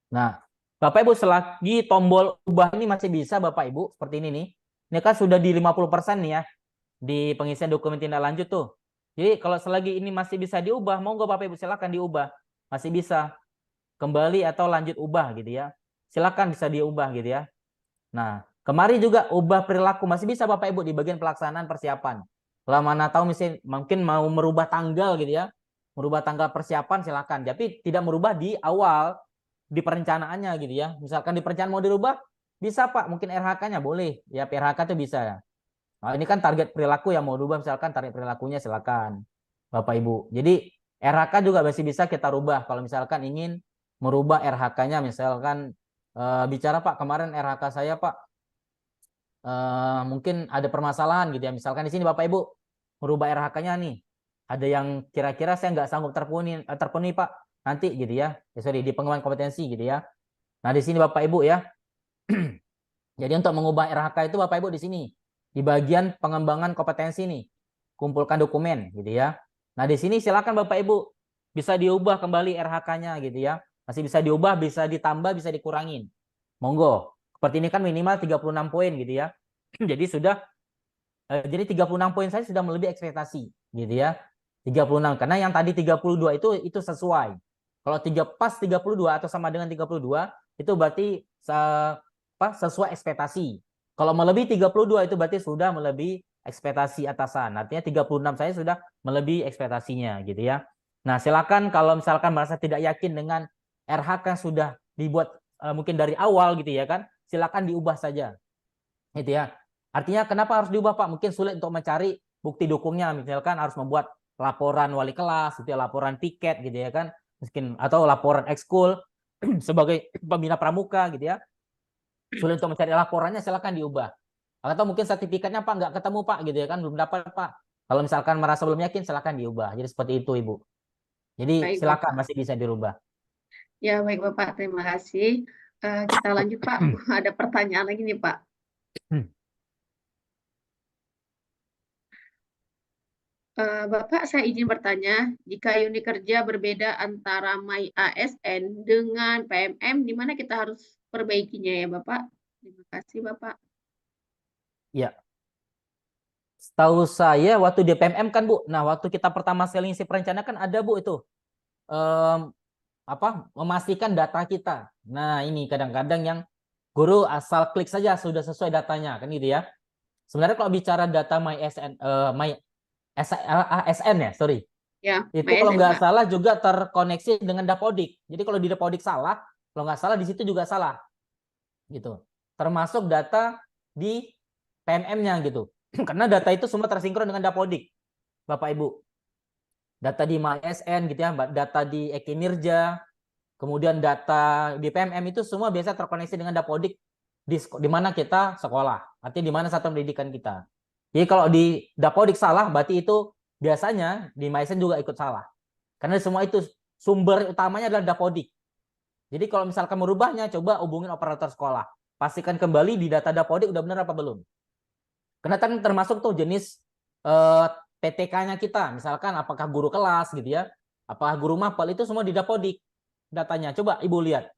Nah Bapak Ibu, selagi tombol ubah ini masih bisa Bapak Ibu, seperti ini nih. Ini kan sudah di 50% nih ya, di pengisian dokumen tindak lanjut tuh. Jadi kalau selagi ini masih bisa diubah, monggo Bapak Ibu silakan diubah. Masih bisa kembali atau lanjut ubah gitu ya. Silakan bisa diubah gitu ya. Nah, kemari juga ubah perilaku masih bisa Bapak Ibu di bagian pelaksanaan persiapan. Kalau mana tahu misalnya mungkin mau merubah tanggal gitu ya. Merubah tanggal persiapan silakan. Tapi tidak merubah di awal di perencanaannya gitu ya. Misalkan di perencanaan mau dirubah, bisa Pak. Mungkin RH-nya boleh. Ya, RH itu bisa ya. Nah, ini kan target perilaku yang mau dirubah, misalkan target perilakunya silakan Bapak Ibu. Jadi RH juga masih bisa kita rubah kalau misalkan ingin merubah RH-nya, misalkan bicara Pak, kemarin RH saya Pak mungkin ada permasalahan gitu ya. Misalkan di sini Bapak Ibu merubah RH-nya nih. Ada yang kira-kira saya nggak sanggup terpenuhi Pak. Nanti gitu ya. Sorry, di pengembangan kompetensi gitu ya. Nah, di sini Bapak Ibu ya. Jadi untuk mengubah RH itu Bapak Ibu di sini. Di bagian pengembangan kompetensi nih. Kumpulkan dokumen gitu ya. Nah, di sini silakan Bapak Ibu bisa diubah kembali RH-nya gitu ya. Masih bisa diubah, bisa ditambah, bisa dikurangin. Monggo. Seperti ini kan minimal 36 poin gitu ya. Jadi sudah jadi 36 poin saya sudah melebihi ekspektasi gitu ya. 36 karena yang tadi 32 itu sesuai. Kalau pas 32 atau sama dengan 32 itu berarti sesuai ekspektasi. Kalau melebihi 32 itu berarti sudah melebihi ekspektasi atasan. Artinya 36 saya sudah melebihi ekspektasinya gitu ya. Nah, silakan kalau misalkan merasa tidak yakin dengan RH yang sudah dibuat mungkin dari awal gitu ya kan, silakan diubah saja. Gitu ya. Artinya kenapa harus diubah Pak? Mungkin sulit untuk mencari bukti dukungnya, misalkan harus membuat laporan wali kelas, gitu ya, laporan piket gitu ya kan, mungkin atau laporan ekskul sebagai pembina pramuka gitu ya. Sulit untuk mencari laporannya, silakan diubah. Atau mungkin sertifikatnya Pak nggak ketemu Pak gitu ya kan, belum dapat Pak. Kalau misalkan merasa belum yakin, silakan diubah. Jadi seperti itu Ibu. Jadi Baik, silakan Bapak. masih bisa dirubah. Ya, baik Bapak, terima kasih. Kita lanjut Pak. Ada pertanyaan lagi nih Pak. Bapak, saya izin bertanya, jika unit kerja berbeda antara My ASN dengan PMM, di mana kita harus perbaikinya ya Bapak? Terima kasih Bapak. Ya. Setahu saya waktu di PMM kan Bu, nah waktu kita pertama selling si perencana kan ada Bu itu memastikan data kita. Nah ini kadang-kadang yang guru asal klik saja sudah sesuai datanya kan gitu ya. Sebenarnya kalau bicara data ASN ya, sorry. Ya, Itu My kalau ASN, nggak Pak. salah juga terkoneksi dengan Dapodik. Jadi kalau di Dapodik salah, kalau nggak salah di situ juga salah. Gitu. Termasuk data di PMM-nya gitu. Karena data itu semua tersinkron dengan Dapodik. Bapak Ibu. Data di MySN gitu ya, data di Ekinerja, kemudian data di PMM itu semua biasa terkoneksi dengan Dapodik di mana kita sekolah. Artinya di mana satuan pendidikan kita. Jadi kalau di Dapodik salah, berarti itu biasanya di MySN juga ikut salah. Karena semua itu sumber utamanya adalah Dapodik. Jadi kalau misalkan merubahnya, coba hubungin operator sekolah. Pastikan kembali di data Dapodik udah benar apa belum. Karena kan termasuk tuh jenis PTK-nya kita. Misalkan apakah guru kelas gitu ya. Apakah guru mapel itu semua di Dapodik datanya. Coba Ibu lihat.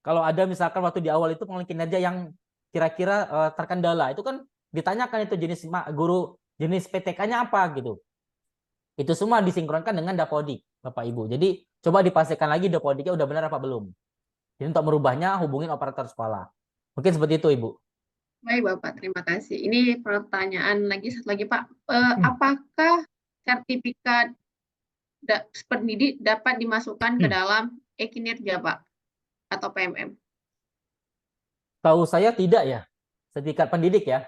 Kalau ada misalkan waktu di awal itu pengalaman kinerja yang kira-kira terkendala, itu kan ditanyakan itu jenis guru, jenis PTK-nya apa gitu. Itu semua disinkronkan dengan Dapodik, Bapak Ibu. Jadi coba dipastikan lagi Dapodiknya udah benar apa belum. Jadi untuk merubahnya hubungin operator sekolah. Mungkin seperti itu Ibu. Baik Bapak, terima kasih. Ini pertanyaan lagi, satu lagi Pak. Apakah sertifikat pendidik dapat dimasukkan ke dalam e-kinerja Pak? Atau PMM? Tahu saya tidak ya. Sertifikat pendidik ya.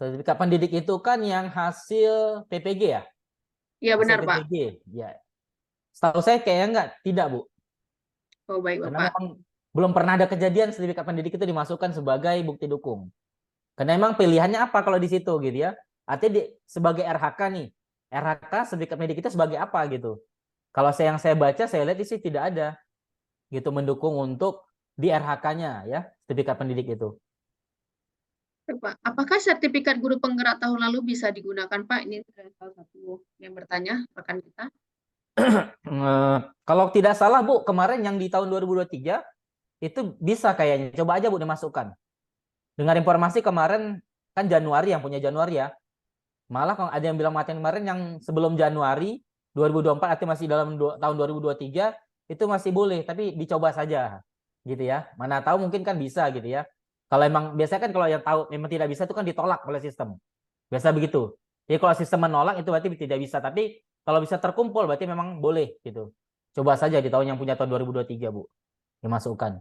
Sertifikat pendidik itu kan yang hasil PPG ya? Iya benar hasil Pak. PPG. Ya. Setahu saya kayaknya enggak, tidak Bu. Oh baik Karena Bapak. memang belum pernah ada kejadian sertifikat pendidik itu dimasukkan sebagai bukti dukung. Karena emang pilihannya apa kalau di situ gitu ya. Artinya sebagai RHK nih. RHK sertifikat pendidik itu sebagai apa gitu. Kalau yang saya baca, saya lihat di sini tidak ada gitu mendukung untuk di RHK-nya ya, sertifikat pendidik itu. Pak, apakah sertifikat guru penggerak tahun lalu bisa digunakan Pak? Ini salah satu yang bertanya rekan kita. Kalau tidak salah Bu, kemarin yang di tahun 2023 itu bisa kayaknya. Coba aja Bu dimasukkan. Dengar informasi kemarin kan Januari yang punya Januari ya. Malah kalau ada yang bilang materi kemarin yang sebelum Januari 2024 artinya masih dalam tahun 2023 itu masih boleh, tapi dicoba saja gitu ya. Mana tahu mungkin kan bisa gitu ya. Kalau emang biasanya kan kalau yang tahu memang tidak bisa itu kan ditolak oleh sistem. Biasa begitu. Jadi kalau sistem menolak itu berarti tidak bisa, tapi kalau bisa terkumpul berarti memang boleh gitu. Coba saja di tahun yang punya tahun 2023, Bu. Dimasukkan.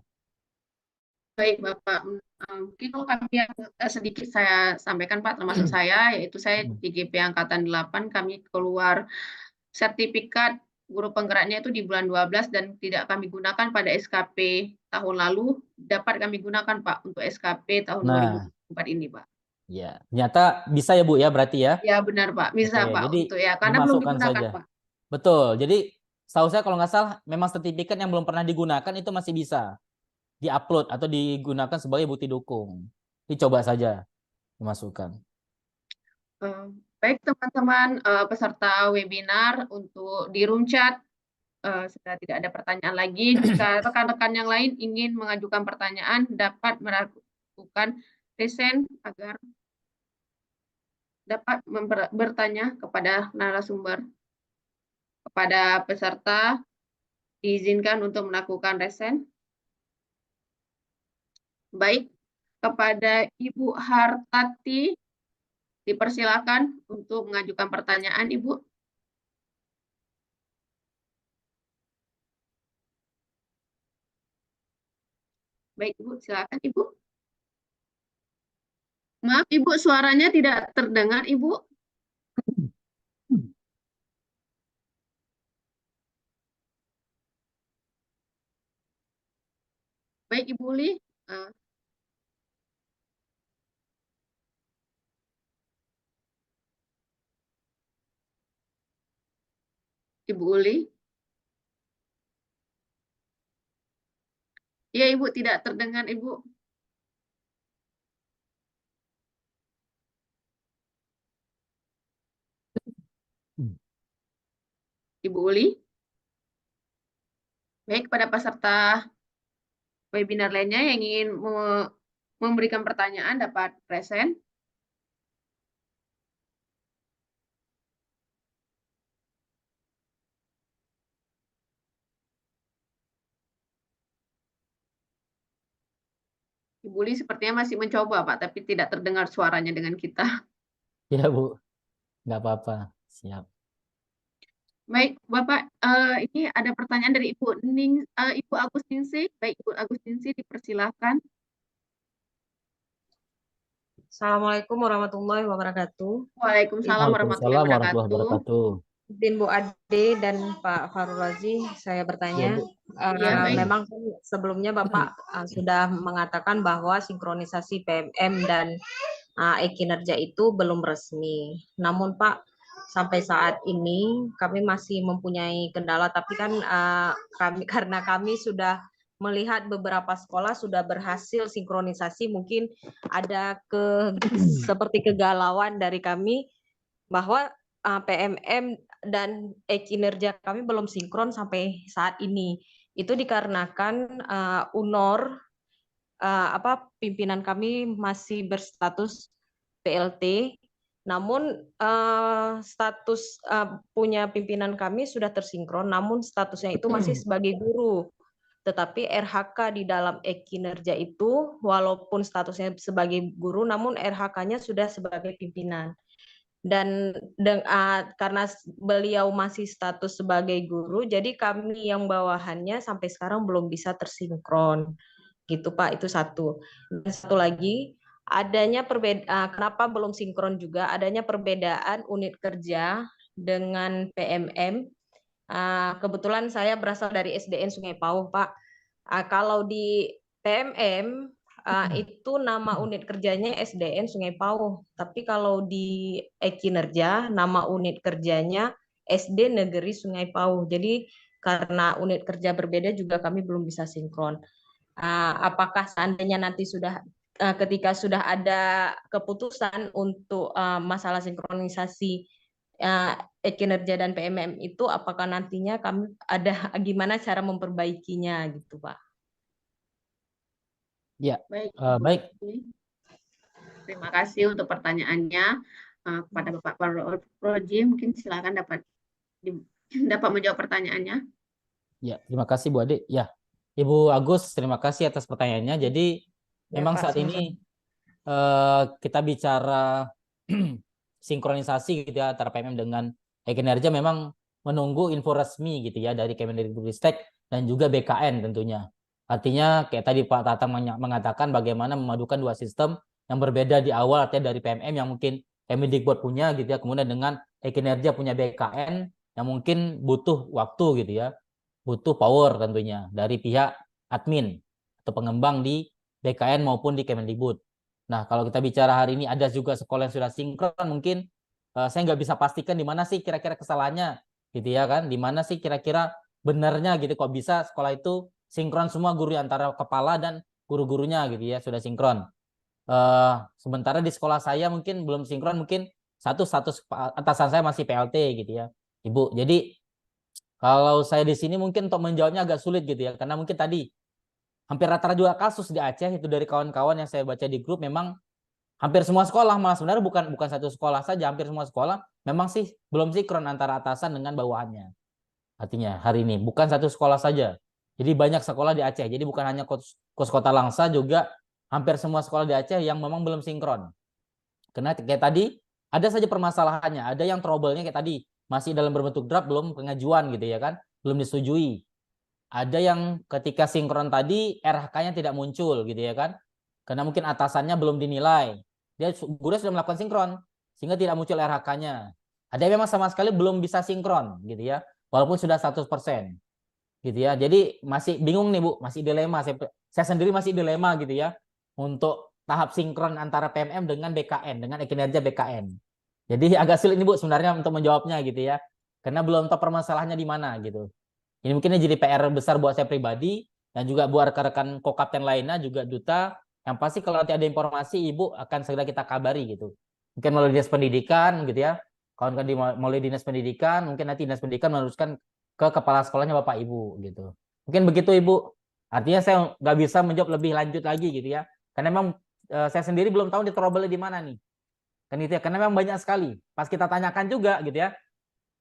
Baik, Bapak. Mungkin kalau kami yang sedikit saya sampaikan, Pak, termasuk saya, yaitu saya DGP Angkatan 8, kami keluar sertifikat guru penggeraknya itu di bulan 12 dan tidak kami gunakan pada SKP tahun lalu, dapat kami gunakan, Pak, untuk SKP tahun Nah, 2024 ini, Pak. ya, ternyata bisa ya Bu ya berarti ya. Ya, benar, Pak. Bisa, Oke, Pak, jadi untuk ya, karena belum dimasukkan digunakan, saja. Pak. Betul. Jadi setahu saya kalau nggak salah memang sertifikat yang belum pernah digunakan itu masih bisa diupload atau digunakan sebagai bukti dukung. Dicoba saja dimasukkan. Baik, teman-teman peserta webinar, untuk di room chat sudah tidak ada pertanyaan lagi. Jika rekan-rekan yang lain ingin mengajukan pertanyaan, dapat melakukan present agar dapat bertanya kepada narasumber. Kepada peserta, diizinkan untuk melakukan resen. Baik, kepada Ibu Hartati, dipersilakan untuk mengajukan pertanyaan, Ibu. Baik, Ibu, silakan, Ibu. Maaf, Ibu, suaranya tidak terdengar, Ibu. Baik, Ibu Uli. Ibu Uli. Ya, Ibu, tidak terdengar, Ibu. Ibu Uli. Baik, pada peserta webinar lainnya yang ingin memberikan pertanyaan dapat present. Ibu Uli sepertinya masih mencoba, Pak, tapi tidak terdengar suaranya dengan kita. Ya, Bu. Nggak apa-apa. Siap. Baik, Bapak, ini ada pertanyaan dari Ibu Agustinsi. Baik, Ibu Agustinsi, dipersilahkan. Assalamualaikum warahmatullahi wabarakatuh. Waalaikumsalam warahmatullahi Waalaikumsalam warahmatullahi wabarakatuh. wabarakatuh. Izin Bu Ade dan Pak Farul Razi, saya bertanya. Ya, baik. Memang sebelumnya Bapak sudah mengatakan bahwa sinkronisasi PMM dan e-kinerja itu belum resmi. Namun Pak, sampai saat ini kami masih mempunyai kendala, tapi kan karena kami sudah melihat beberapa sekolah sudah berhasil sinkronisasi, mungkin ada seperti kegalauan dari kami bahwa PMM dan kinerja kami belum sinkron sampai saat ini. Itu dikarenakan UNOR pimpinan kami masih berstatus PLT, namun status punya pimpinan kami sudah tersinkron, namun statusnya itu masih sebagai guru. Tetapi RHK di dalam kinerja itu walaupun statusnya sebagai guru, namun RHK-nya sudah sebagai pimpinan. Dan karena beliau masih status sebagai guru, jadi kami yang bawahannya sampai sekarang belum bisa tersinkron. Gitu Pak, itu satu. Dan satu lagi, adanya kenapa belum sinkron juga, adanya perbedaan unit kerja dengan PMM. Kebetulan saya berasal dari SDN Sungai Pauh, Pak. Kalau di PMM itu nama unit kerjanya SDN Sungai Pauh, tapi kalau di kinerja nama unit kerjanya SD Negeri Sungai Pauh. Jadi karena unit kerja berbeda juga kami belum bisa sinkron. Apakah seandainya nanti ketika sudah ada keputusan untuk masalah sinkronisasi kinerja dan PMM itu, apakah nantinya kami ada gimana cara memperbaikinya gitu Pak? Ya, Baik, baik. terima kasih untuk pertanyaannya. Kepada Bapak Proji, mungkin silakan dapat menjawab pertanyaannya. Ya, terima kasih Bu Ade. Ya, Ibu Agus, terima kasih atas pertanyaannya. Jadi Ya, memang Pak, saat sama-sama. ini kita bicara sinkronisasi gitu ya antara PMM dengan Ekinerja, memang menunggu info resmi gitu ya dari Kemendikbudristek dan juga BKN tentunya. Artinya kayak tadi Pak Tatang mengatakan bagaimana memadukan dua sistem yang berbeda di awal, artinya dari PMM yang mungkin Kemendikbud punya gitu ya, kemudian dengan Ekinerja punya BKN yang mungkin butuh waktu gitu ya, butuh power tentunya dari pihak admin atau pengembang di BKN maupun di Kemendikbud. Nah, kalau kita bicara hari ini ada juga sekolah yang sudah sinkron, mungkin saya nggak bisa pastikan di mana sih kira-kira kesalahannya, gitu ya kan? Di mana sih kira-kira benarnya gitu, kok bisa sekolah itu sinkron semua guru antara kepala dan guru-gurunya gitu ya, sudah sinkron. Sementara di sekolah saya mungkin belum sinkron, mungkin satu status atasan saya masih PLT gitu ya, Ibu. Jadi kalau saya di sini mungkin untuk menjawabnya agak sulit gitu ya, karena mungkin tadi hampir rata-rata juga kasus di Aceh itu dari kawan-kawan yang saya baca di grup, memang hampir semua sekolah, malah sebenarnya bukan satu sekolah saja, hampir semua sekolah memang sih belum sinkron antara atasan dengan bawahannya. Artinya hari ini bukan satu sekolah saja. Jadi banyak sekolah di Aceh. Jadi bukan hanya kos Kota Langsa, juga hampir semua sekolah di Aceh yang memang belum sinkron. Karena kayak tadi ada saja permasalahannya, ada yang trouble-nya kayak tadi masih dalam berbentuk draft, belum pengajuan gitu ya kan, belum disetujui. Ada yang ketika sinkron tadi RHK-nya tidak muncul gitu ya kan, karena mungkin atasannya belum dinilai. Guru sudah melakukan sinkron sehingga tidak muncul RHK-nya. Ada yang memang sama sekali belum bisa sinkron gitu ya, walaupun sudah 100% gitu ya. Jadi masih bingung nih Bu, masih dilema. Saya sendiri masih dilema gitu ya untuk tahap sinkron antara PMM dengan BKN, dengan kinerja BKN. Jadi agak sulit nih Bu sebenarnya untuk menjawabnya gitu ya, karena belum tahu permasalahannya di mana gitu. Ini mungkin jadi PR besar buat saya pribadi dan juga buat rekan-rekan kokapten lainnya, juga duta. Yang pasti kalau nanti ada informasi, Ibu akan segera kita kabari gitu. Mungkin melalui dinas pendidikan gitu ya. Kawan-kawan melalui dinas pendidikan, mungkin nanti dinas pendidikan meneruskan ke kepala sekolahnya Bapak Ibu gitu. Mungkin begitu Ibu. Artinya saya nggak bisa menjawab lebih lanjut lagi gitu ya. Karena memang saya sendiri belum tahu di trouble di mana nih. Kan itu ya, karena memang banyak sekali. Pas kita tanyakan juga gitu ya,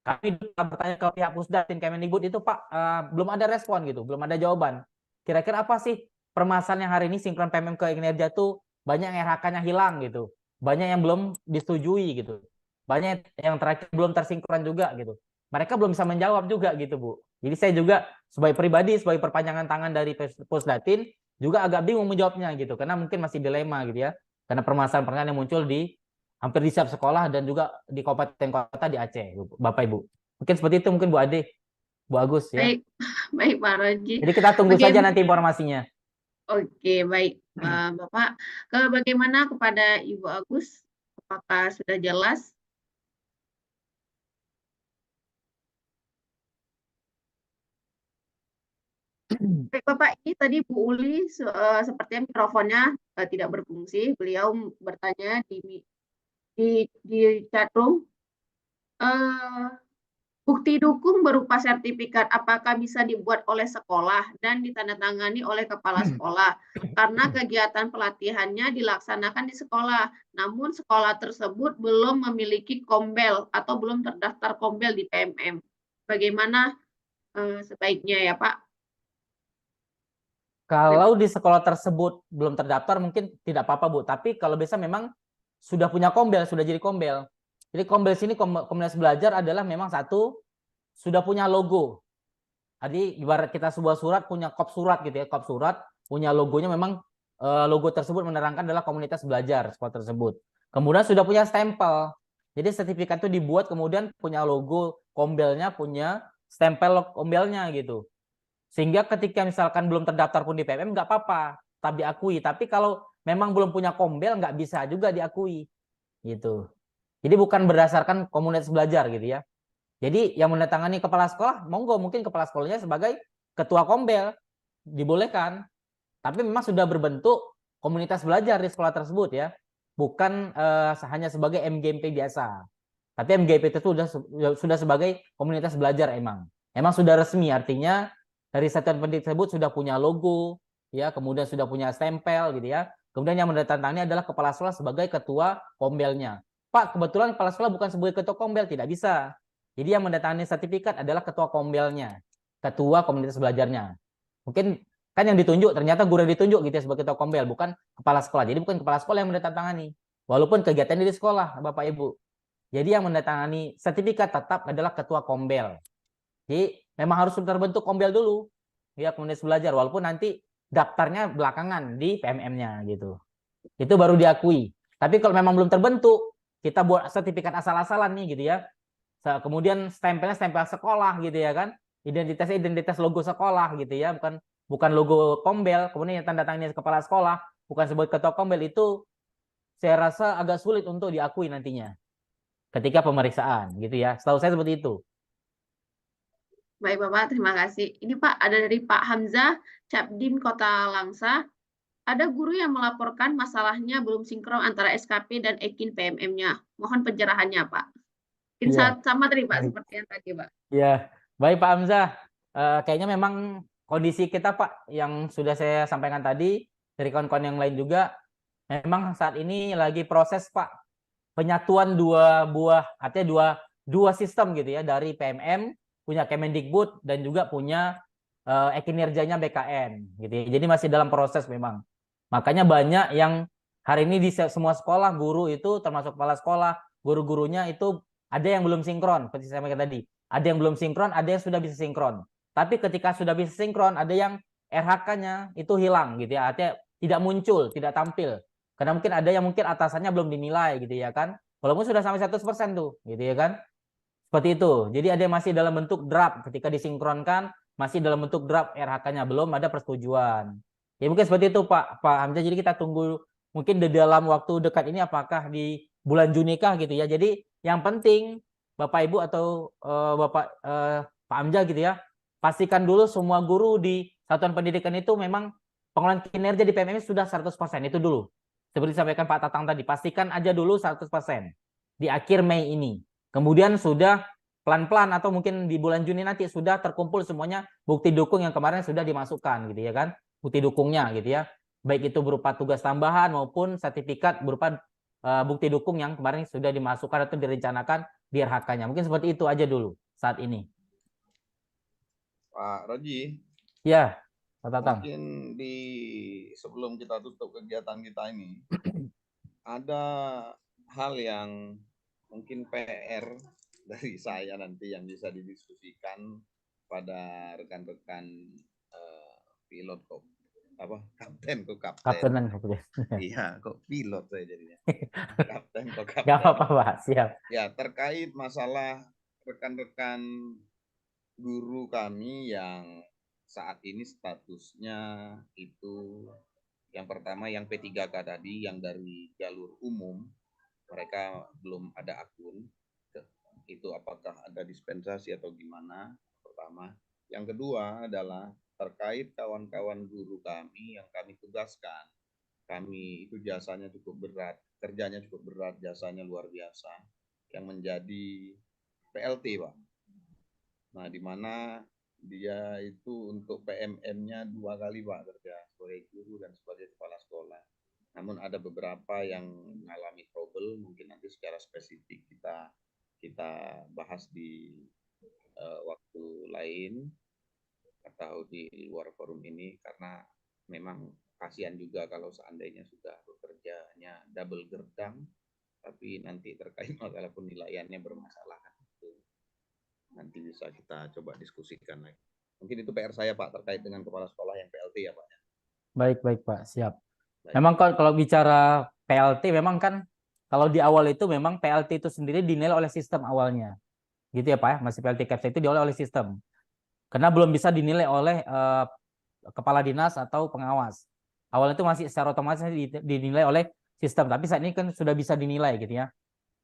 kami bertanya ke pihak Pusdatin Kemendikbud itu Pak, belum ada respon gitu, belum ada jawaban. Kira-kira apa sih permasalahan yang hari ini sinkron PMM ke kinerja tuh banyak yang RHK-nya hilang gitu, banyak yang belum disetujui gitu, banyak yang terakhir belum tersinkron juga gitu. Mereka belum bisa menjawab juga gitu Bu. Jadi saya juga sebagai pribadi, sebagai perpanjangan tangan dari Pusdatin juga agak bingung menjawabnya gitu, karena mungkin masih dilema gitu ya, karena permasalahan-permasalahan yang muncul di hampir di setiap sekolah dan juga di kabupaten kota di Aceh, Bapak Ibu. Mungkin seperti itu mungkin Bu Ade, Bu Agus ya. Baik, baik Pak Roji. Jadi kita tunggu saja nanti informasinya. Oke, baik Bapak. Bagaimana kepada Ibu Agus? Apakah sudah jelas? Baik Bapak, ini tadi Bu Uli sepertinya mikrofonnya tidak berfungsi. Beliau bertanya di chat room. Bukti dukung berupa sertifikat apakah bisa dibuat oleh sekolah dan ditandatangani oleh kepala sekolah, karena kegiatan pelatihannya dilaksanakan di sekolah, namun sekolah tersebut belum memiliki kombel atau belum terdaftar kombel di PMM. Bagaimana sebaiknya ya Pak? Kalau di sekolah tersebut belum terdaftar mungkin tidak apa-apa Bu, tapi kalau bisa memang sudah punya kombel, sudah jadi kombel. Jadi kombel sini, komunitas belajar adalah memang satu sudah punya logo. Jadi ibarat kita sebuah surat punya kop surat gitu ya, kop surat punya logonya, memang logo tersebut menerangkan adalah komunitas belajar sekolah tersebut. Kemudian sudah punya stempel. Jadi sertifikat itu dibuat kemudian punya logo kombelnya, punya stempel kombelnya gitu. Sehingga ketika misalkan belum terdaftar pun di PMM nggak apa-apa, tetap diakui. Tapi kalau memang belum punya kombel nggak bisa juga diakui gitu. Jadi bukan berdasarkan komunitas belajar gitu ya. Jadi yang menandatangani kepala sekolah, monggo, mungkin kepala sekolahnya sebagai ketua kombel dibolehkan. Tapi memang sudah berbentuk komunitas belajar di sekolah tersebut ya. Bukan hanya sebagai MGMP biasa. Tapi MGMP itu sudah sebagai komunitas belajar emang. Emang sudah resmi, artinya dari satuan pendidik tersebut sudah punya logo, ya, kemudian sudah punya stempel gitu ya. Kemudian yang menandatangani adalah kepala sekolah sebagai ketua kombelnya. Pak, kebetulan kepala sekolah bukan sebagai ketua kombel, tidak bisa. Jadi yang menandatangani sertifikat adalah ketua kombelnya, ketua komunitas belajarnya. Mungkin kan yang ditunjuk ternyata guru yang ditunjuk gitu ya sebagai ketua kombel, bukan kepala sekolah. Jadi bukan kepala sekolah yang menandatangani. Walaupun kegiatannya di sekolah, Bapak Ibu. Jadi yang menandatangani sertifikat tetap adalah ketua kombel. Jadi memang harus terbentuk kombel dulu, ya, komunitas belajar. Walaupun nanti daftarnya belakangan di PMM-nya gitu. Itu baru diakui. Tapi kalau memang belum terbentuk, kita buat sertifikat asal-asalan nih gitu ya. Kemudian stempelnya stempel sekolah gitu ya kan. Identitasnya identitas logo sekolah gitu ya, bukan logo kombel. Kemudian yang tanda tangannya kepala sekolah, bukan sebagai ketua kombel, itu saya rasa agak sulit untuk diakui nantinya ketika pemeriksaan gitu ya. Setahu saya seperti itu. Baik Bapak, terima kasih. Ini Pak, ada dari Pak Hamzah, Capdim Kota Langsa. Ada guru yang melaporkan masalahnya belum sinkron antara SKP dan Ekin PMM-nya. Mohon pencerahannya, Pak. Mungkin Iya. sama tadi, Pak, Baik. seperti yang tadi, Pak. Ya, baik Pak Hamzah. Kayaknya memang kondisi kita Pak yang sudah saya sampaikan tadi dari kawan-kawan yang lain juga, memang saat ini lagi proses Pak penyatuan dua buah, artinya dua sistem gitu ya, dari PMM punya Kemendikbud dan juga punya kinerjanya BKN gitu ya. Jadi masih dalam proses memang. Makanya banyak yang hari ini di semua sekolah guru itu termasuk kepala sekolah, guru-gurunya itu ada yang belum sinkron seperti saya sampaikan tadi. Ada yang belum sinkron, ada yang sudah bisa sinkron. Tapi ketika sudah bisa sinkron, ada yang RH-nya itu hilang gitu ya. Artinya tidak muncul, tidak tampil. Karena mungkin ada yang mungkin atasannya belum dinilai gitu ya kan. Walaupun sudah sampai 100% tuh gitu ya kan. Seperti itu. Jadi ada yang masih dalam bentuk draft, ketika disinkronkan masih dalam bentuk draft, RH-nya belum ada persetujuan. Ya mungkin seperti itu Pak Hamzah. Jadi kita tunggu mungkin di dalam waktu dekat ini apakah di bulan Juni kah gitu ya. Jadi yang penting Bapak Ibu atau Pak Hamzah gitu ya, pastikan dulu semua guru di satuan pendidikan itu memang pengelolaan kinerja di PMM sudah 100%, itu dulu. Seperti disampaikan Pak Tatang tadi, pastikan aja dulu 100% di akhir Mei ini. Kemudian sudah pelan-pelan atau mungkin di bulan Juni nanti sudah terkumpul semuanya bukti dukung yang kemarin sudah dimasukkan gitu ya kan, bukti dukungnya gitu ya, baik itu berupa tugas tambahan maupun sertifikat berupa bukti dukung yang kemarin sudah dimasukkan atau direncanakan di RH-nya. Mungkin seperti itu aja dulu saat ini. Pak Roji. Ya, Pak Tatang. Mungkin sebelum kita tutup kegiatan kita ini, ada hal yang mungkin PR dari saya nanti yang bisa didiskusikan pada rekan-rekan pilot kok kapten. Iya, kok pilot saya jadinya. Kapten. Gak apa-apa Pak, siap. Ya, terkait masalah rekan-rekan guru kami yang saat ini statusnya itu yang pertama yang P3K tadi, yang dari jalur umum, mereka belum ada akun. Itu apakah ada dispensasi atau gimana? Pertama. Yang kedua adalah terkait kawan-kawan guru kami yang kami tugaskan. Kami itu jasanya cukup berat, kerjanya cukup berat, jasanya luar biasa, yang menjadi PLT, Pak. Nah, di mana dia itu untuk PMM-nya 2 kali, Pak, kerja sebagai guru dan sebagai kepala sekolah. Namun ada beberapa yang mengalami trouble, mungkin nanti secara spesifik kita bahas di waktu lain atau di luar forum ini, karena memang kasihan juga kalau seandainya sudah bekerjanya double gerdang, tapi nanti terkait masalah penilaiannya bermasalah. Nanti bisa kita coba diskusikan lagi. Mungkin itu PR saya Pak terkait dengan kepala sekolah yang PLT ya Pak. Baik Pak, siap. Baik. Memang kalau bicara PLT memang kan kalau di awal itu memang PLT itu sendiri dinilai oleh sistem awalnya. Gitu ya Pak ya, masih PLT CAPS itu dinilai oleh sistem. Karena belum bisa dinilai oleh kepala dinas atau pengawas. Awalnya itu masih secara otomatis dinilai oleh sistem, tapi saat ini kan sudah bisa dinilai gitu ya.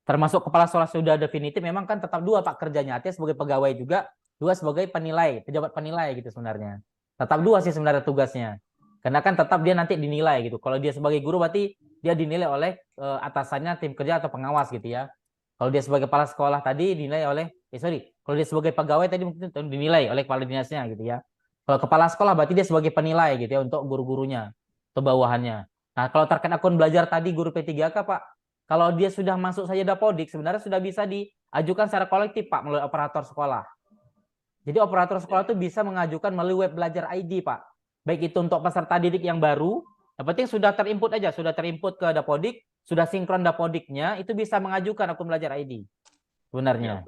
Termasuk kepala sekolah sudah definitif, memang kan tetap 2 Pak kerjanya, artinya sebagai pegawai juga, 2 sebagai penilai, pejabat penilai gitu sebenarnya. Tetap 2 sih sebenarnya tugasnya. Karena kan tetap dia nanti dinilai gitu. Kalau dia sebagai guru berarti dia dinilai oleh atasannya, tim kerja atau pengawas gitu ya. Kalau dia sebagai kepala sekolah tadi dinilai oleh, kalau dia sebagai pegawai tadi mungkin dinilai oleh kepala dinasnya gitu ya. Kalau kepala sekolah berarti dia sebagai penilai gitu ya untuk guru-gurunya atau bawahannya. Nah, kalau terkait akun belajar tadi guru P3K Pak, kalau dia sudah masuk saja Dapodik sebenarnya sudah bisa diajukan secara kolektif Pak melalui operator sekolah. Jadi operator sekolah itu bisa mengajukan melalui web belajar ID Pak. Baik itu untuk peserta didik yang baru, yang penting sudah terinput aja, sudah terinput ke Dapodik, sudah sinkron Dapodiknya, itu bisa mengajukan akun belajar ID sebenarnya.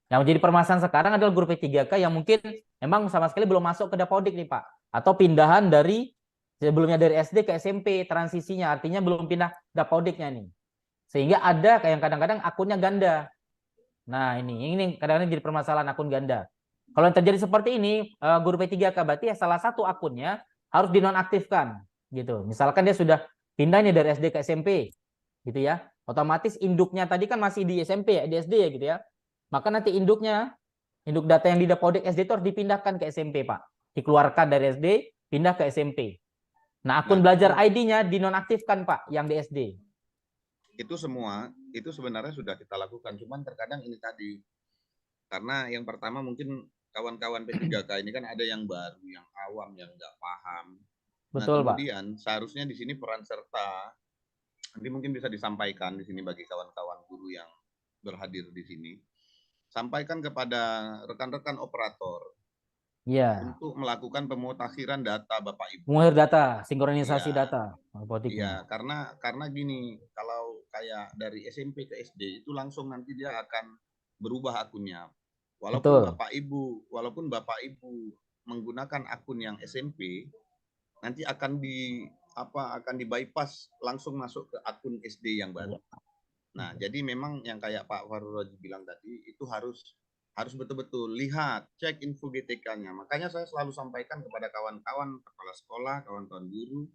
Yang menjadi permasalahan sekarang adalah guru P3K yang mungkin memang sama sekali belum masuk ke Dapodik nih Pak. Atau pindahan dari sebelumnya dari SD ke SMP transisinya, artinya belum pindah Dapodiknya nih. Sehingga ada yang kadang-kadang akunnya ganda. Nah ini kadang-kadang jadi permasalahan akun ganda. Kalau yang terjadi seperti ini, guru P3K berarti ya salah satu akunnya harus dinonaktifkan gitu. Misalkan dia sudah pindah nih dari SD ke SMP gitu ya. Otomatis induknya tadi kan masih di SMP ya, di SD ya gitu ya. Maka nanti induk data yang di Dapodik SD itu harus dipindahkan ke SMP, Pak. Dikeluarkan dari SD, pindah ke SMP. Nah, akun belajar ID-nya dinonaktifkan, Pak, yang di SD. Itu semua, itu sebenarnya sudah kita lakukan. Cuman terkadang ini tadi, karena yang pertama mungkin kawan-kawan P3K ini kan ada yang baru, yang awam, yang nggak paham. Betul, nah, kemudian seharusnya di sini peran serta, nanti mungkin bisa disampaikan di sini bagi kawan-kawan guru yang berhadir di sini. Sampaikan kepada rekan-rekan operator untuk melakukan pemutakhiran data Bapak Ibu. Pemutakhiran data, sinkronisasi data. Iya, karena gini, kalau kayak dari SMP ke SD itu langsung nanti dia akan berubah akunnya. Walaupun Bapak Ibu menggunakan akun yang SMP, nanti akan di bypass langsung masuk ke akun SD yang baru. Nah, jadi memang yang kayak Pak Farul Raji bilang tadi, itu harus betul-betul lihat, cek info GTK-nya. Makanya saya selalu sampaikan kepada kawan-kawan kepala sekolah, kawan-kawan guru,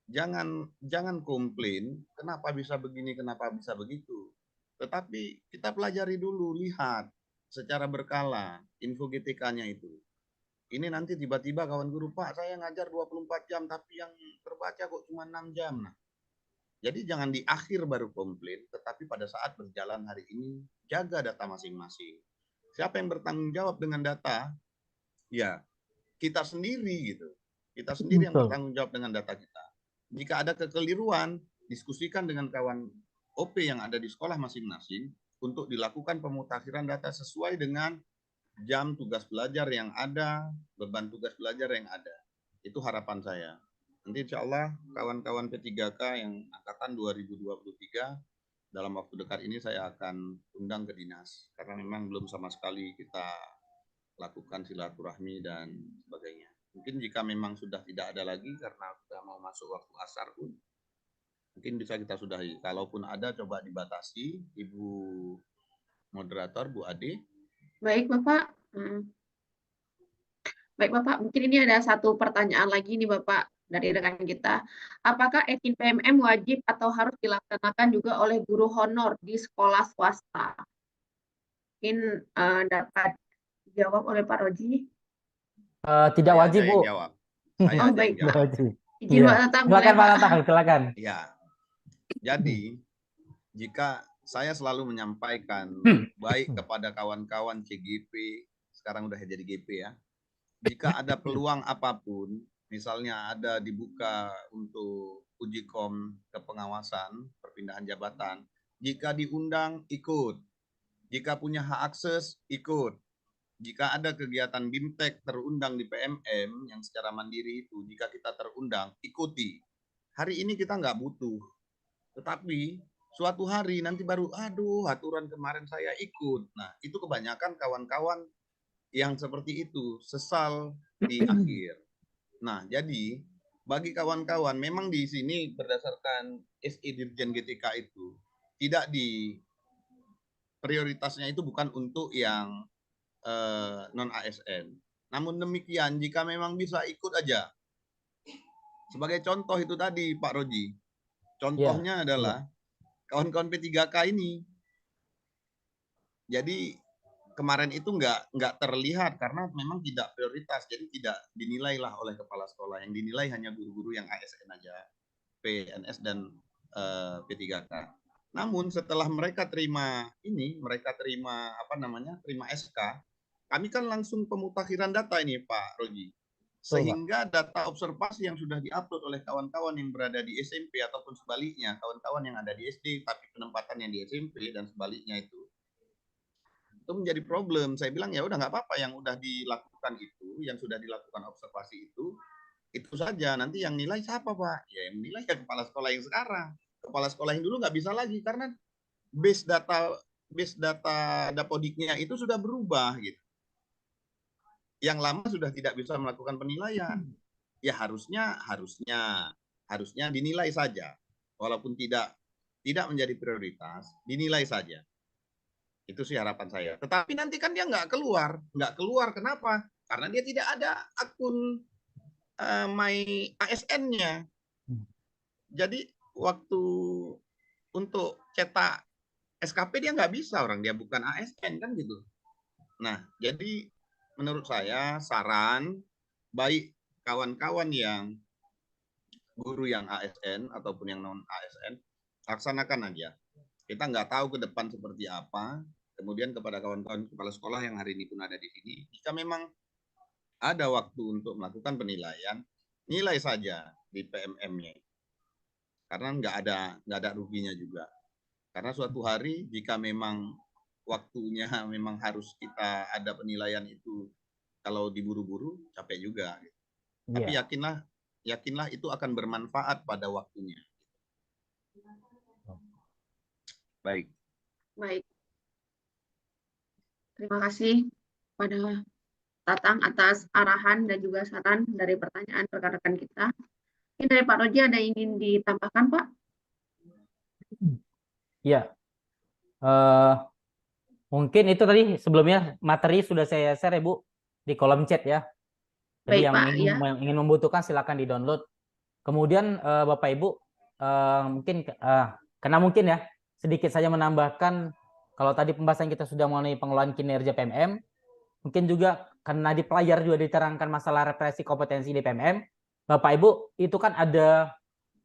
jangan komplain, kenapa bisa begini, kenapa bisa begitu. Tetapi kita pelajari dulu, lihat secara berkala info GTK-nya itu. Ini nanti tiba-tiba kawan guru, Pak, saya ngajar 24 jam, tapi yang terbaca kok cuma 6 jam. Nah, jadi jangan di akhir baru komplain, tetapi pada saat berjalan hari ini, jaga data masing-masing. Siapa yang bertanggung jawab dengan data? Ya, kita sendiri gitu. Kita sendiri yang bertanggung jawab dengan data kita. Jika ada kekeliruan, diskusikan dengan kawan OP yang ada di sekolah masing-masing untuk dilakukan pemutakhiran data sesuai dengan jam tugas belajar yang ada, beban tugas belajar yang ada. Itu harapan saya. Nanti insya Allah kawan-kawan P3K yang angkatan 2023 dalam waktu dekat ini saya akan undang ke dinas. Karena memang belum sama sekali kita lakukan silaturahmi dan sebagainya. Mungkin jika memang sudah tidak ada lagi karena sudah mau masuk waktu asar pun, mungkin bisa kita sudahi. Kalaupun ada coba dibatasi, Ibu moderator, Bu Ade. Baik Bapak. Baik Bapak, mungkin ini ada satu pertanyaan lagi nih Bapak dari rekan kita. Apakah ekin PMM wajib atau harus dilaksanakan juga oleh guru honor di sekolah swasta? Mungkin dapat dijawab oleh Pak Roji. Tidak wajib, Bu. Oh baik. Izin Pak Tatang. Silakan Pak Tatang, silakan. Ya. Jadi, jika saya selalu menyampaikan baik kepada kawan-kawan CGP, sekarang udah jadi GP ya, jika ada peluang apapun, misalnya ada dibuka untuk uji kom kepengawasan, perpindahan jabatan, jika diundang, ikut. Jika punya hak akses, ikut. Jika ada kegiatan BIMTEK terundang di PMM yang secara mandiri itu, jika kita terundang, ikuti. Hari ini kita nggak butuh. Tetapi suatu hari nanti baru, aduh aturan kemarin saya ikut. Nah, itu kebanyakan kawan-kawan yang seperti itu, sesal di akhir. Nah, jadi bagi kawan-kawan, memang di sini berdasarkan SE Dirjen GTK itu, tidak di prioritasnya itu bukan untuk yang non-ASN. Namun demikian, jika memang bisa ikut aja. Sebagai contoh itu tadi, Pak Roji. Contohnya adalah kawan-kawan P3K ini. Jadi kemarin itu nggak terlihat karena memang tidak prioritas, jadi tidak dinilai lah oleh kepala sekolah. Yang dinilai hanya guru-guru yang ASN aja, PNS dan P3K. Namun setelah mereka terima terima SK, kami kan langsung pemutakhiran data ini Pak Roji. Betul, Pak. Sehingga data observasi yang sudah diupload oleh kawan-kawan yang berada di SMP ataupun sebaliknya, kawan-kawan yang ada di SD tapi penempatannya di SMP dan sebaliknya itu menjadi problem. Saya bilang ya udah nggak apa-apa, yang udah dilakukan itu, yang sudah dilakukan observasi itu saja. Nanti yang nilai siapa Pak? Ya yang nilai ya kepala sekolah yang sekarang. Kepala sekolah yang dulu nggak bisa lagi karena base data Dapodiknya itu sudah berubah gitu. Yang lama sudah tidak bisa melakukan penilaian. Ya harusnya dinilai saja, walaupun tidak menjadi prioritas, dinilai saja. Itu sih harapan saya. Tetapi nanti kan dia nggak keluar kenapa? Karena dia tidak ada akun My ASN-nya. Jadi waktu untuk cetak SKP dia nggak bisa, orang dia bukan ASN kan gitu. Nah, jadi menurut saya saran baik kawan-kawan yang guru yang ASN ataupun yang non ASN, laksanakan aja. Kita nggak tahu ke depan seperti apa. Kemudian kepada kawan-kawan kepala sekolah yang hari ini pun ada di sini, jika memang ada waktu untuk melakukan penilaian, nilai saja di PMM-nya. Karena nggak ada ruginya juga. Karena suatu hari jika memang waktunya memang harus kita ada penilaian itu, kalau diburu-buru capek juga. Tapi yakinlah itu akan bermanfaat pada waktunya. Baik. Terima kasih pada Tatang atas arahan dan juga saran dari pertanyaan rekan-rekan kita. Ini dari Pak Roji ada yang ingin ditambahkan, Pak? Ya, mungkin itu tadi sebelumnya materi sudah saya share ya Bu di kolom chat ya. Jadi Baik, yang Pak, ya. ingin membutuhkan silakan di-download. Kemudian Bapak Ibu mungkin karena mungkin ya sedikit saja menambahkan, kalau tadi pembahasan kita sudah mengenai pengelolaan kinerja PMM, mungkin juga karena di player juga diterangkan masalah refleksi kompetensi di PMM. Bapak Ibu itu kan ada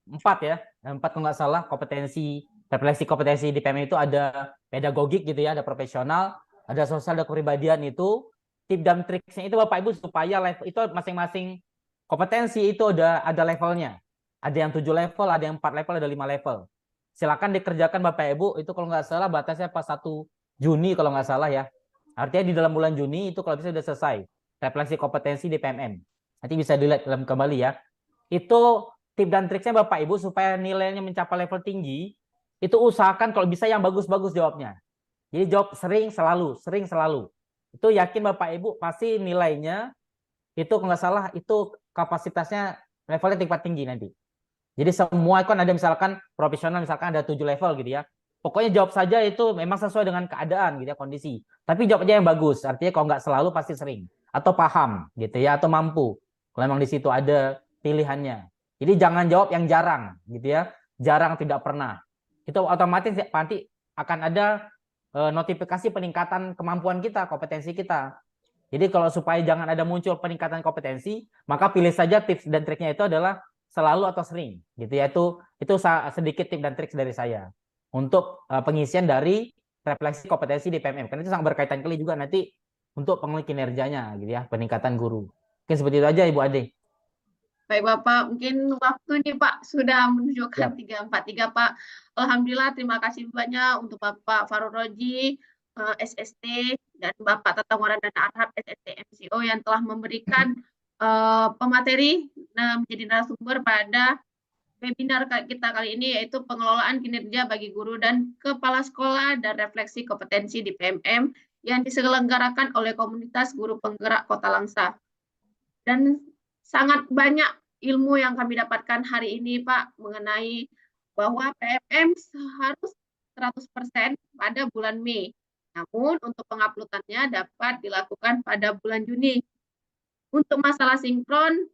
4 ya, 4 kalau nggak salah kompetensi, refleksi kompetensi di PMM itu ada pedagogik gitu ya, ada profesional, ada sosial, ada kepribadian. Itu tip dan triksnya itu Bapak Ibu supaya level itu masing-masing kompetensi itu ada levelnya. Ada yang 7 level, ada yang 4 level, ada 5 level. Silakan dikerjakan Bapak Ibu, itu kalau nggak salah batasnya pas 1 Juni kalau nggak salah ya. Artinya di dalam bulan Juni itu kalau bisa sudah selesai refleksi kompetensi di PMM. Nanti bisa dilihat dalam kembali ya. Itu tip dan triknya Bapak Ibu supaya nilainya mencapai level tinggi, itu usahakan kalau bisa yang bagus-bagus jawabnya. Jadi jawab sering selalu. Itu yakin Bapak Ibu pasti nilainya itu kalau nggak salah itu kapasitasnya levelnya tingkat tinggi nanti. Jadi semua kan ada misalkan profesional misalkan ada 7 level gitu ya. Pokoknya jawab saja itu memang sesuai dengan keadaan gitu ya, kondisi. Tapi jawab aja yang bagus. Artinya kalau nggak selalu pasti sering atau paham gitu ya, atau mampu. Kalau memang di situ ada pilihannya. Jadi jangan jawab yang jarang gitu ya. Jarang, tidak pernah. Itu otomatis nanti akan ada notifikasi peningkatan kemampuan kita, kompetensi kita. Jadi kalau supaya jangan ada muncul peningkatan kompetensi, maka pilih saja tips dan triknya itu adalah selalu atau sering gitu ya. Itu sedikit tips dan trik dari saya untuk pengisian dari refleksi kompetensi di PMM. Karena itu sangat berkaitan kali juga nanti untuk penilaian kinerjanya gitu ya, peningkatan guru. Mungkin seperti itu aja Ibu Ade. Baik Bapak, mungkin waktu nih Pak sudah menunjukkan 3:43 Pak. Alhamdulillah, terima kasih banyak untuk Bapak Farul Roji, SST, dan Bapak Tatang dan Arhab SST MCO yang telah memberikan pemateri menjadi narasumber pada webinar kita kali ini, yaitu pengelolaan kinerja bagi guru dan kepala sekolah dan refleksi kompetensi di PMM yang diselenggarakan oleh komunitas guru penggerak Kota Langsa. Dan sangat banyak ilmu yang kami dapatkan hari ini Pak mengenai bahwa PMM harus 100% pada bulan Mei. Namun untuk penguploadannya dapat dilakukan pada bulan Juni. Untuk masalah sinkron,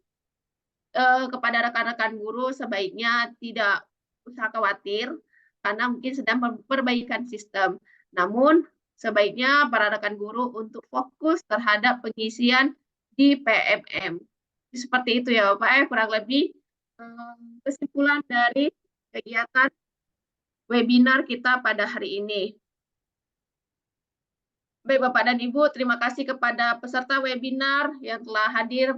kepada rekan-rekan guru sebaiknya tidak usah khawatir karena mungkin sedang perbaikan sistem. Namun sebaiknya para rekan guru untuk fokus terhadap pengisian di PMM. Seperti itu ya Bapak, kurang lebih kesimpulan dari kegiatan webinar kita pada hari ini. Baik Bapak dan Ibu, terima kasih kepada peserta webinar yang telah hadir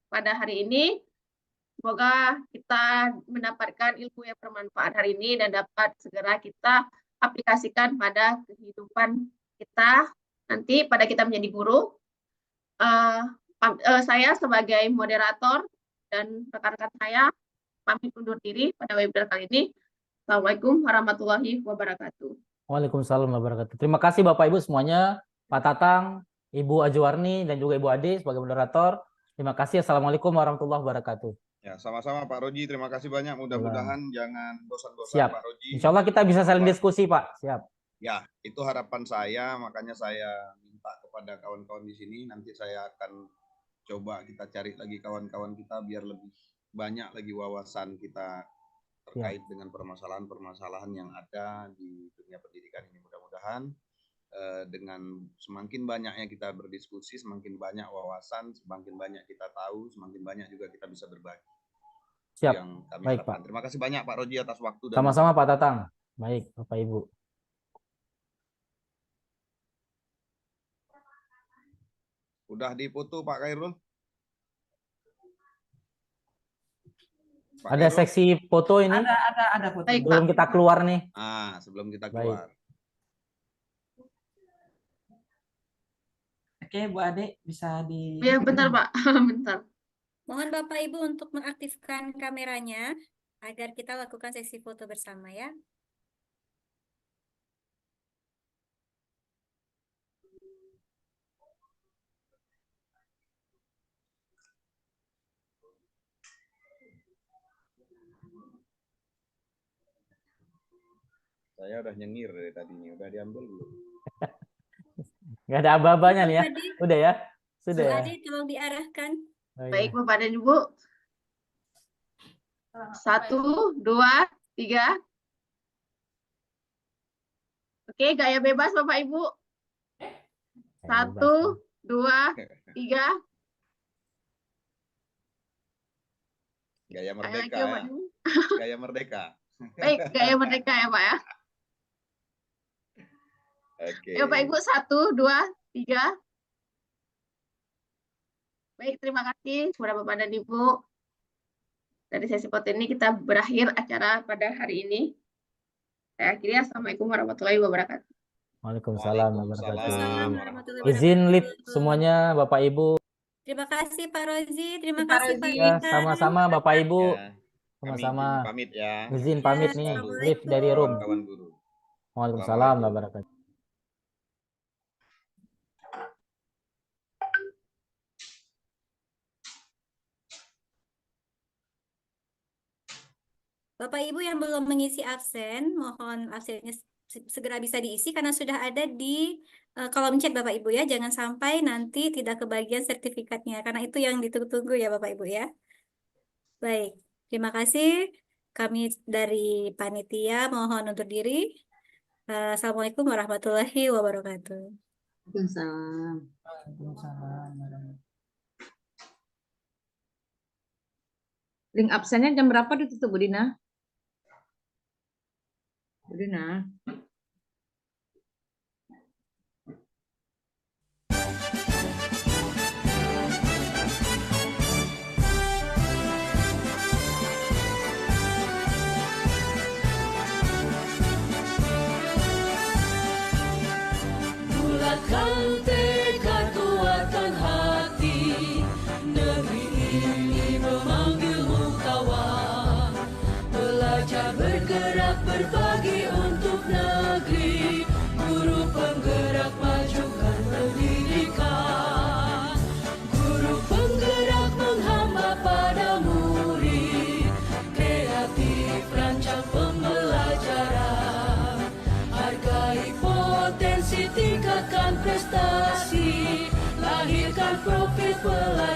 pada hari ini. Semoga kita mendapatkan ilmu yang bermanfaat hari ini dan dapat segera kita aplikasikan pada kehidupan kita nanti pada kita menjadi guru. Saya sebagai moderator dan rekan-rekan saya pamit undur diri pada webinar kali ini. Assalamualaikum warahmatullahi wabarakatuh. Waalaikumsalam warahmatullahi wabarakatuh. Terima kasih Bapak Ibu semuanya, Pak Tatang, Ibu Ajuwarni, dan juga Ibu Ade sebagai moderator. Terima kasih. Assalamualaikum warahmatullahi wabarakatuh. Ya, sama-sama Pak Roji. Terima kasih banyak. Mudah-mudahan jangan bosan-bosan Siap. Pak Roji. Insya Allah kita bisa saling diskusi, Pak. Siap. Ya, itu harapan saya. Makanya saya minta kepada kawan-kawan di sini. Nanti saya akan coba kita cari lagi kawan-kawan kita biar lebih banyak lagi wawasan kita terkait dengan permasalahan-permasalahan yang ada di dunia pendidikan ini. Mudah-mudahan dengan semakin banyaknya kita berdiskusi, semakin banyak wawasan, semakin banyak kita tahu, semakin banyak juga kita bisa berbagi. Siap. Yang kami Baik, harapkan. Pak. Terima kasih banyak Pak Roji atas waktu. Sama-sama Pak Tatang. Baik, Bapak Ibu. Udah dipoto Pak Khairul? Pak Ada Khairul? seksi foto ini. Ada foto. Baik, Sebelum kita keluar nih. Sebelum kita Baik. keluar. Oke, Bu Ade bisa di. Ya, bentar Pak, bentar. Mohon Bapak Ibu untuk mengaktifkan kameranya agar kita lakukan sesi foto bersama ya. Saya udah nyengir dari tadinya. Udah diambil belum? Nggak ada aba-abanya nih ya. Ade, Udah ya? Bu Sudah ya? Ade tolong diarahkan. Oh, iya. Baik Bapak dan Ibu. 1, 2, 3. Oke, gaya bebas Bapak Ibu. 1, 2, 3. Gaya Ayo merdeka. lagi, Bapak Ibu. Gaya merdeka. Baik, gaya merdeka ya Pak ya. Oke. Ayo Bapak Ibu, 1, 2, 3. Baik, terima kasih kepada Bapak dan Ibu. Dari sesi foto ini kita berakhir acara pada hari ini. Saya akhiri. Assalamualaikum warahmatullahi wabarakatuh. Waalaikumsalam warahmatullahi Waalaikumsalam wabarakatuh. warahmatullahi Izin lip wabarakatuh. semuanya Bapak Ibu. Terima kasih Pak Rozi, terima Pak kasih Pak Rozi. Ya, Rita. sama-sama Bapak Ibu. Ya, kami Sama-sama. izin pamit ya. Izin pamit Ya, nih. Assalamualaikum. Lift dari room. Kawan guru. Waalaikumsalam warahmatullahi wabarakatuh. Bapak Ibu yang belum mengisi absen, mohon absennya segera bisa diisi karena sudah ada di kolom chat Bapak Ibu ya. Jangan sampai nanti tidak kebagian sertifikatnya karena itu yang ditunggu-tunggu ya Bapak Ibu ya. Baik, terima kasih. Kami dari panitia mohon undur diri. Assalamualaikum warahmatullahi wabarakatuh. Waalaikumsalam. Link absennya jam berapa ditutup, Bu Dina? Bu Dina. Bulatkan tekad, kuatkan hati. Negeri ini memanggilmu kawan. Belajar bergerak berbagi untuk negeri. Guru penggerak majukan pendidikan. Guru penggerak menghamba pada murid. Kreatif rancang pembelajaran. Hargai potensi, tingkatkan prestasi, lahirkan profil pelajar.